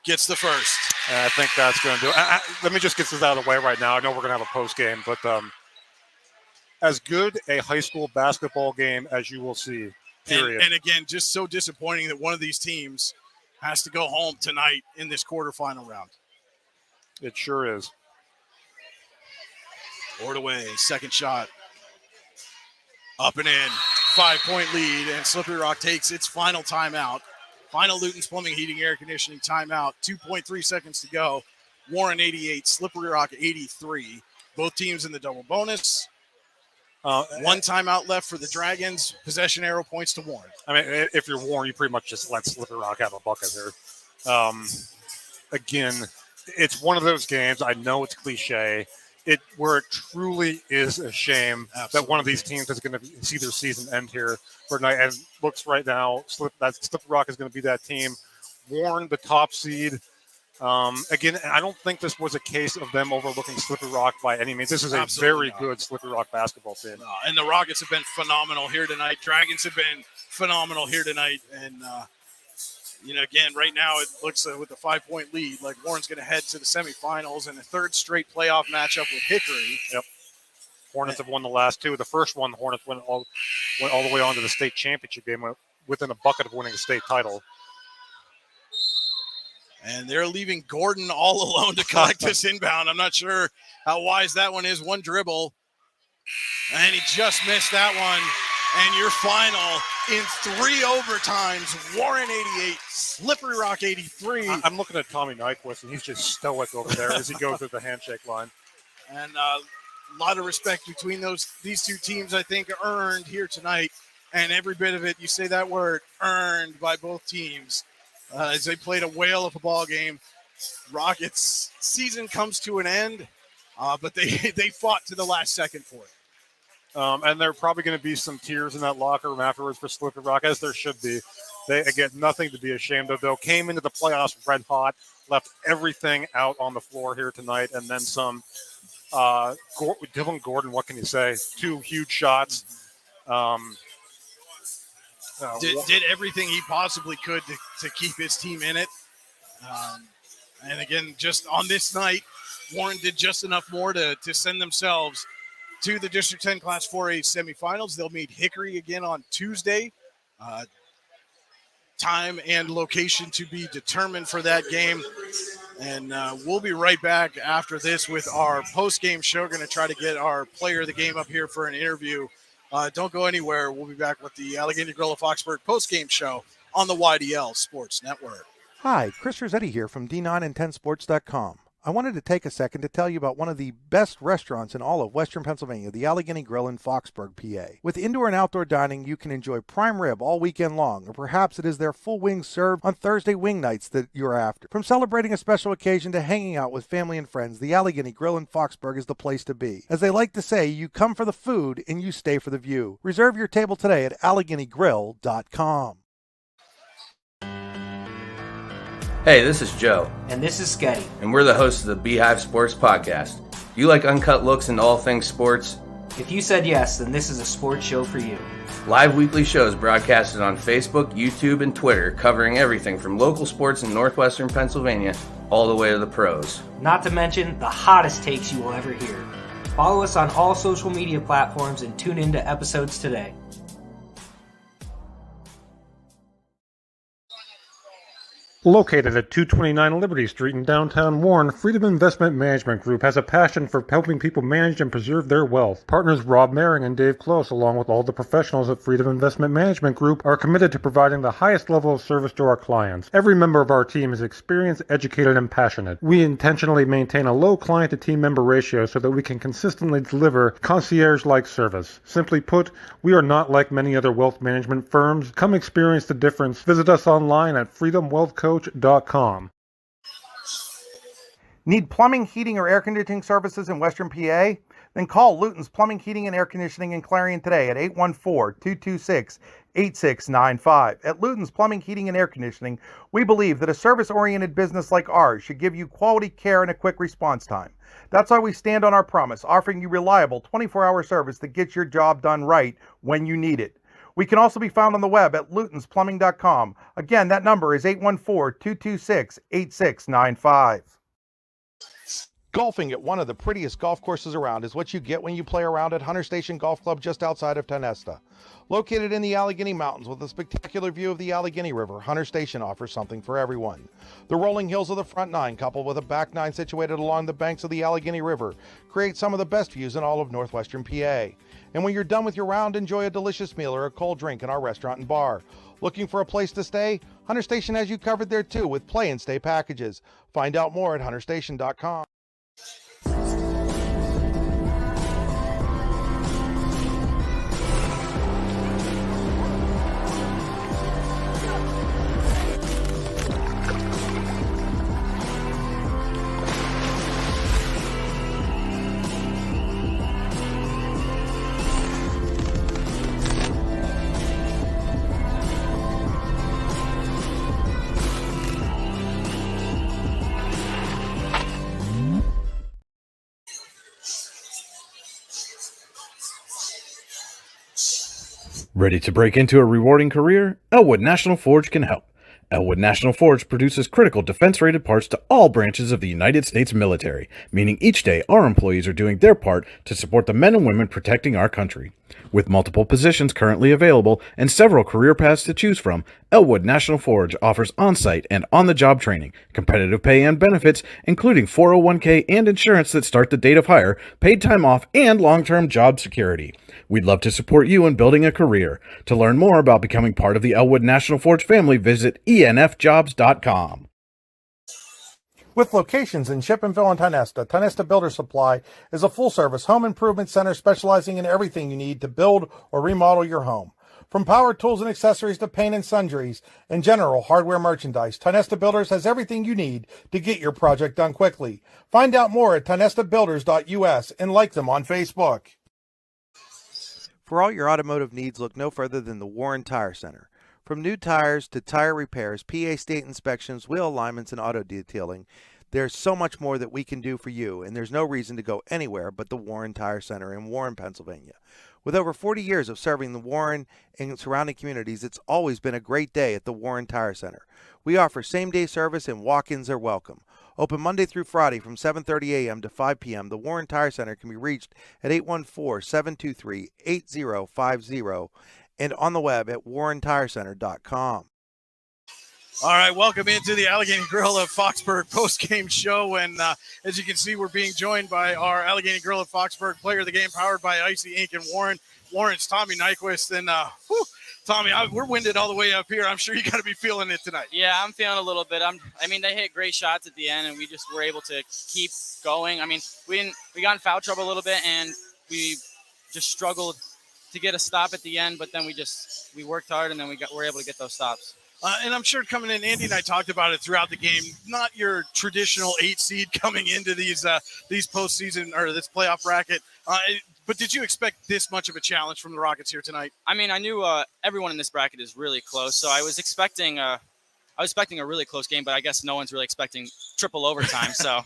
Gets the first. I think that's going to do it. Let me just get this out of the way right now. I know we're going to have a post game, but as good a high school basketball game as you will see, period. And again, just so disappointing that one of these teams has to go home tonight in this quarterfinal round. It sure is. Ordway, second shot. Up and in. 5-point lead, and Slippery Rock takes its final timeout. Final Luton's Plumbing, Heating, Air Conditioning timeout. 2.3 seconds to go. Warren 88, Slippery Rock 83. Both teams in the double bonus. One timeout left for the Dragons. Possession arrow points to Warren. I mean, if you're Warren, you pretty much just let Slippery Rock have a bucket here. Again, it's one of those games. I know it's cliche. Where it truly is a shame that one of these teams is going to see their season end here for tonight. And looks right now, Slippery Rock is going to be that team. Warren, the top seed. Again, I don't think this was a case of them overlooking Slippery Rock by any means. This is a very good Slippery Rock basketball team. And the Rockets have been phenomenal here tonight. Dragons have been phenomenal here tonight. And, again, right now it looks with a 5-point lead, like Warren's going to head to the semifinals and a third straight playoff matchup with Hickory. Yep. Hornets have won the last two. The first one, the Hornets went all the way on to the state championship game within a bucket of winning a state title. And they're leaving Gordon all alone to collect this inbound. I'm not sure how wise that one is. One dribble. And he just missed that one. And your final in 3 overtimes, Warren 88, Slippery Rock 83. I'm looking at Tommy Nyquist, and he's just stoic over there as he goes to the handshake line. And a lot of respect between these two teams, I think, earned here tonight. And every bit of it, you say that word, earned by both teams. As they played a whale of a ball game. Rockets' season comes to an end, but they fought to the last second for it. And there are probably going to be some tears in that locker room afterwards for Slippery Rock, as there should be. They, again, nothing to be ashamed of, though. Came into the playoffs red hot, left everything out on the floor here tonight, and then some. Dylan Gordon, what can you say? 2 huge shots. Did everything he possibly could to keep his team in it. And again, just on this night, Warren did just enough more to send themselves to the District 10 Class 4A semifinals. They'll meet Hickory again on Tuesday. Time and location to be determined for that game. And we'll be right back after this with our post-game show. We're going to try to get our player of the game up here for an interview. Don't go anywhere. We'll be back with the Allegheny Grill of Foxburg post-game show on the YDL Sports Network. Hi, Chris Rossetti here from D9and10sports.com. I wanted to take a second to tell you about one of the best restaurants in all of Western Pennsylvania, the Allegheny Grill in Foxburg, PA. With indoor and outdoor dining, you can enjoy prime rib all weekend long, or perhaps it is their full wings served on Thursday wing nights that you're after. From celebrating a special occasion to hanging out with family and friends, the Allegheny Grill in Foxburg is the place to be. As they like to say, you come for the food and you stay for the view. Reserve your table today at AlleghenyGrill.com. Hey, this is Joe. And this is Sketty. And we're the hosts of the Beehive Sports Podcast. Do you like uncut looks into all things sports? If you said yes, then this is a sports show for you. Live weekly shows broadcasted on Facebook, YouTube, and Twitter, covering everything from local sports in northwestern Pennsylvania all the way to the pros. Not to mention the hottest takes you will ever hear. Follow us on all social media platforms and tune into episodes today. Located at 229 Liberty Street in downtown Warren, Freedom Investment Management Group has a passion for helping people manage and preserve their wealth. Partners Rob Maring and Dave Close, along with all the professionals at Freedom Investment Management Group, are committed to providing the highest level of service to our clients. Every member of our team is experienced, educated, and passionate. We intentionally maintain a low client-to-team member ratio so that we can consistently deliver concierge-like service. Simply put, we are not like many other wealth management firms. Come experience the difference. Visit us online at freedomwealthcoach.com. Need plumbing, heating, or air conditioning services in Western PA? Then call Luton's Plumbing, Heating, and Air Conditioning in Clarion today at 814-226-8695. At Luton's Plumbing, Heating, and Air Conditioning, we believe that a service-oriented business like ours should give you quality care and a quick response time. That's why we stand on our promise, offering you reliable 24-hour service that gets your job done right when you need it. We can also be found on the web at lutonsplumbing.com. Again, that number is 814-226-8695. Golfing at one of the prettiest golf courses around is what you get when you play around at Hunter Station Golf Club just outside of Tonesta. Located in the Allegheny Mountains with a spectacular view of the Allegheny River, Hunter Station offers something for everyone. The rolling hills of the front nine, coupled with a back nine situated along the banks of the Allegheny River, create some of the best views in all of northwestern PA. And when you're done with your round, enjoy a delicious meal or a cold drink in our restaurant and bar. Looking for a place to stay? Hunter Station has you covered there too with play and stay packages. Find out more at hunterstation.com. Ready to break into a rewarding career? Elwood National Forge can help. Elwood National Forge produces critical defense-rated parts to all branches of the United States military, meaning each day our employees are doing their part to support the men and women protecting our country. With multiple positions currently available and several career paths to choose from, Elwood National Forge offers on-site and on-the-job training, competitive pay and benefits, including 401k and insurance that start the date of hire, paid time off, and long-term job security. We'd love to support you in building a career. To learn more about becoming part of the Elwood National Forge family, visit enfjobs.com. With locations in Shippenville and Tionesta Builder Supply is a full-service home improvement center specializing in everything you need to build or remodel your home. From power tools and accessories to paint and sundries and general hardware merchandise, Tionesta Builders has everything you need to get your project done quickly. Find out more at tionestabuilders.us and like them on Facebook. For all your automotive needs, look no further than the Warren Tire Center. From new tires to tire repairs, PA state inspections, wheel alignments, and auto detailing, there's so much more that we can do for you, and there's no reason to go anywhere but the Warren Tire Center in Warren, Pennsylvania. With over 40 years of serving the Warren and surrounding communities, it's always been a great day at the Warren Tire Center. We offer same-day service and walk-ins are welcome. Open Monday through Friday from 7:30 a.m. to 5 p.m., the Warren Tire Center can be reached at 814-723-8050 and on the web at warrentirecenter.com. All right, welcome into the Allegheny Grill of Foxburg post-game show. And as you can see, we're being joined by our Allegheny Grill of Foxburg player of the game, powered by Icy Ink and Warren. Warren's Tommy Nyquist. And Tommy, we're winded all the way up here. I'm sure you got to be feeling it tonight. Yeah, I'm feeling a little bit. They hit great shots at the end, and we just were able to keep going. I mean, we got in foul trouble a little bit, and we just struggled to get a stop at the end. But then we worked hard, and then were able to get those stops. And I'm sure coming in, Andy and I talked about it throughout the game. Not your traditional 8 seed coming into these postseason or this playoff bracket. But did you expect this much of a challenge from the Rockets here tonight? I mean, I knew everyone in this bracket is really close, so I was expecting a really close game. But I guess no one's really expecting triple overtime. So,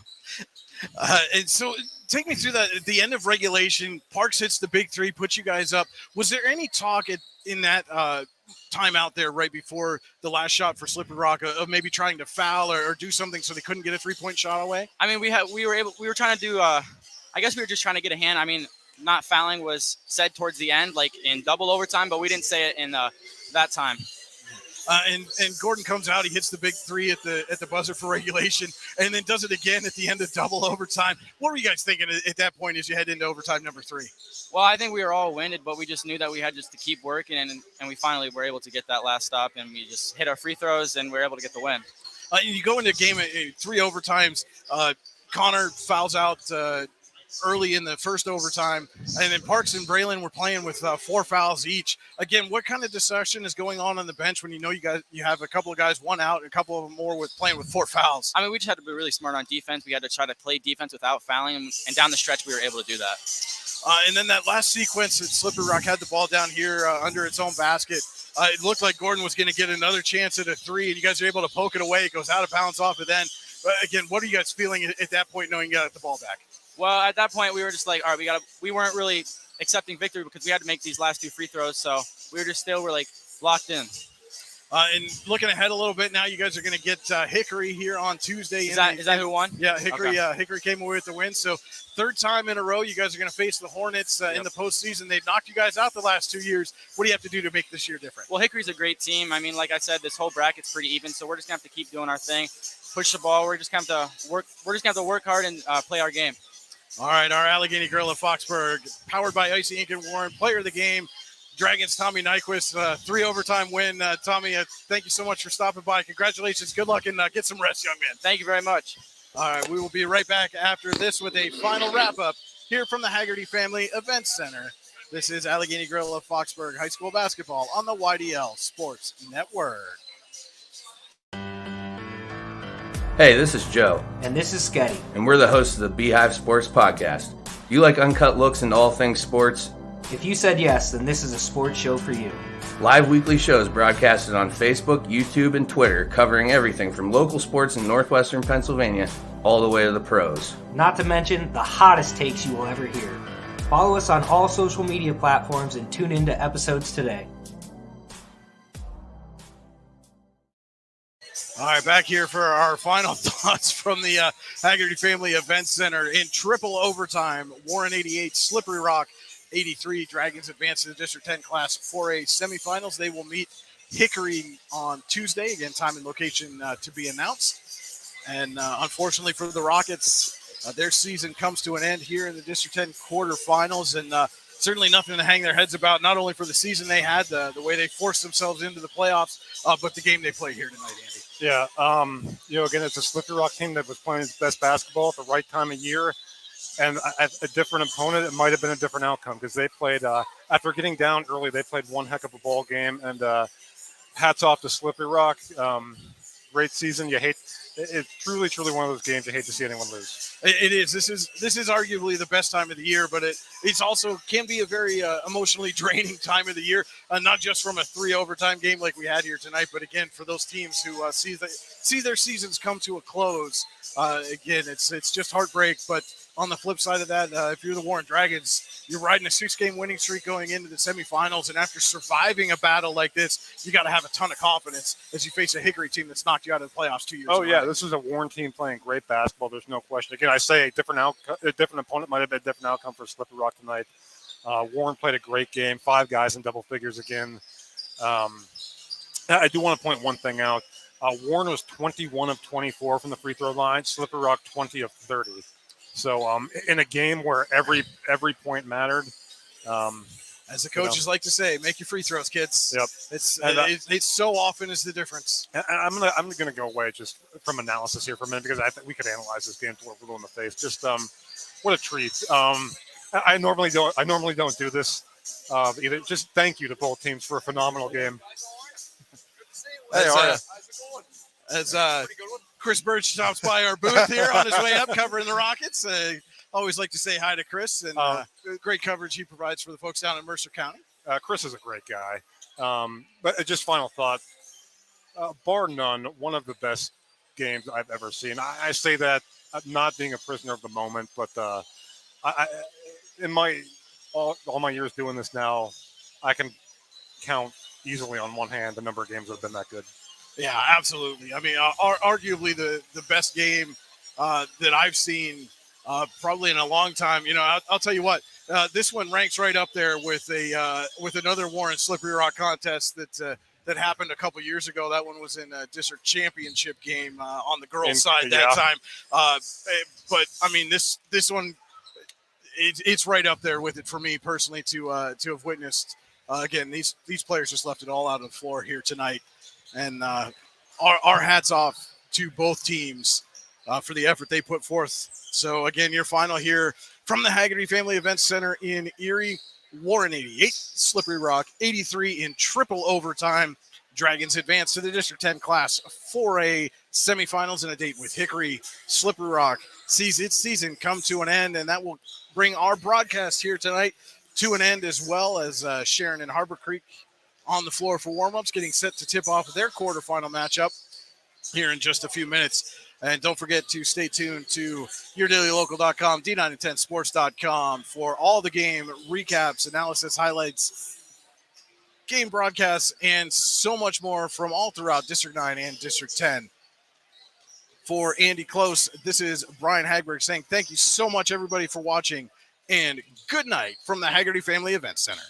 and so take me through that. At the end of regulation, Parks hits the big three, puts you guys up. Was there any talk in that time out there right before the last shot for Slippery Rock of maybe trying to foul or do something so they couldn't get a 3-point shot away? I mean, we were trying to do. I guess we were just trying to get a hand. I mean, not fouling was said towards the end, like in double overtime, but we didn't say it in that time. And Gordon comes out, he hits the big three at the buzzer for regulation, and then does it again at the end of double overtime. What were you guys thinking at that point as you head into overtime number 3? Well, I think we were all winded, but we just knew that we had just to keep working, and we finally were able to get that last stop, and we just hit our free throws, and we were able to get the win. You go into a game at 3 overtimes. Connor fouls out early in the first overtime, and then Parks and Braylon were playing with 4 fouls each. Again, what kind of discussion is going on the bench when you have a couple of guys one out and a couple of them more playing with 4 fouls? I mean, we just had to be really smart on defense. We had to try to play defense without fouling, and down the stretch we were able to do that. And then that last sequence that Slippery Rock had the ball down here under its own basket. It looked like Gordon was going to get another chance at a 3, and you guys are able to poke it away. It goes out of bounds off of then. But again, what are you guys feeling at that point knowing you got the ball back? Well, at that point, we were just like, all right, we weren't really accepting victory because we had to make these last 2 free throws. So we were just still locked in. And looking ahead a little bit now, you guys are going to get Hickory here on Tuesday. Is that who won? Yeah, Hickory. Okay. Hickory came away with the win. So 3rd time in a row, you guys are going to face the Hornets in the postseason. They've knocked you guys out the last 2 years. What do you have to do to make this year different? Well, Hickory's a great team. I mean, like I said, this whole bracket's pretty even. So we're just going to have to keep doing our thing, push the ball. We're just going to have to work. We're just going to have to work hard and play our game. All right, our Allegheny Grill of Foxburg, powered by Icy Ink and Warren, player of the game, Dragons Tommy Nyquist, 3 overtime win. Tommy, thank you so much for stopping by. Congratulations. Good luck and get some rest, young man. Thank you very much. All right, we will be right back after this with a final wrap-up here from the Haggerty Family Events Center. This is Allegheny Grill of Foxburg High School Basketball on the YDL Sports Network. Hey, this is Joe. And this is Sketty. And we're the hosts of the Beehive Sports Podcast. Do you like uncut looks into all things sports? If you said yes, then this is a sports show for you. Live weekly shows broadcasted on Facebook, YouTube, and Twitter, covering everything from local sports in northwestern Pennsylvania all the way to the pros. Not to mention the hottest takes you will ever hear. Follow us on all social media platforms and tune into episodes today. All right, back here for our final thoughts from the Haggerty Family Event Center. In triple overtime, Warren 88, Slippery Rock 83. Dragons advance to the District 10 Class 4A semifinals. They will meet Hickory on Tuesday. Again, time and location to be announced. And unfortunately for the Rockets, their season comes to an end here in the District 10 quarterfinals. And certainly nothing to hang their heads about, not only for the season they had, the way they forced themselves into the playoffs, but the game they play here tonight, Andy. Yeah, again, it's a Slippery Rock team that was playing its best basketball at the right time of year, and a different opponent, it might have been a different outcome because they played after getting down early. They played one heck of a ball game, and hats off to Slippery Rock. Great season. It's truly one of those games you hate to see anyone lose. It is. This is arguably the best time of the year, but it's also can be a very emotionally draining time of the year. Not just from a 3 overtime game like we had here tonight, but again for those teams who see their seasons come to a close. Again, it's just heartbreak. But on the flip side of that, if you're the Warren Dragons, you're riding a 6-game winning streak going into the semifinals, and after surviving a battle like this, you got to have a ton of confidence as you face a Hickory team that's knocked you out of the playoffs 2 years ago. Oh yeah, this is a Warren team playing great basketball. There's no question. Again, I say a different opponent might have been a different outcome for Slippery Rock tonight. Warren played a great game. 5 guys in double figures again. I do want to point one thing out. Warren was 21 of 24 from the free throw line. Slippery Rock 20 of 30. So in a game where every point mattered. As the coaches like to say, make your free throws, kids. Yep. It's so often is the difference. And I'm gonna go away just from analysis here for a minute because I think we could analyze this game till we're blue in the face. Just what a treat. I normally don't do this either. Just thank you to both teams for a phenomenal game. As Chris Birch stops by our booth here on his way up covering the Rockets. Always like to say hi to Chris, and great coverage he provides for the folks down in Mercer County. Chris is a great guy. But just final thought, bar none, one of the best games I've ever seen. I say that not being a prisoner of the moment, but in all my years doing this now, I can count easily on one hand the number of games that have been that good. Yeah, absolutely. I mean, arguably the best game that I've seen probably in a long time. I'll tell you what, this one ranks right up there with another Warren Slippery Rock contest that happened a couple years ago. That one was in a district championship game on the girls' side that time. But I mean, this one, it's right up there with it for me personally to have witnessed. Again, these players just left it all out on the floor here tonight. And our hats off to both teams for the effort they put forth. So, again, your final here from the Haggerty Family Events Center in Erie. Warren 88, Slippery Rock 83 in triple overtime. Dragons advance to the District 10 Class 4A semifinals in a date with Hickory. Slippery Rock sees its season come to an end, and that will bring our broadcast here tonight to an end, as well as Sharon and Harbor Creek on the floor for warm-ups, getting set to tip off their quarterfinal matchup here in just a few minutes. And don't forget to stay tuned to yourdailylocal.com, D910sports.com for all the game recaps, analysis, highlights, game broadcasts, and so much more from all throughout District 9 and District 10. For Andy Close, this is Brian Hagberg saying thank you so much, everybody, for watching, and good night from the Haggerty Family Event Center.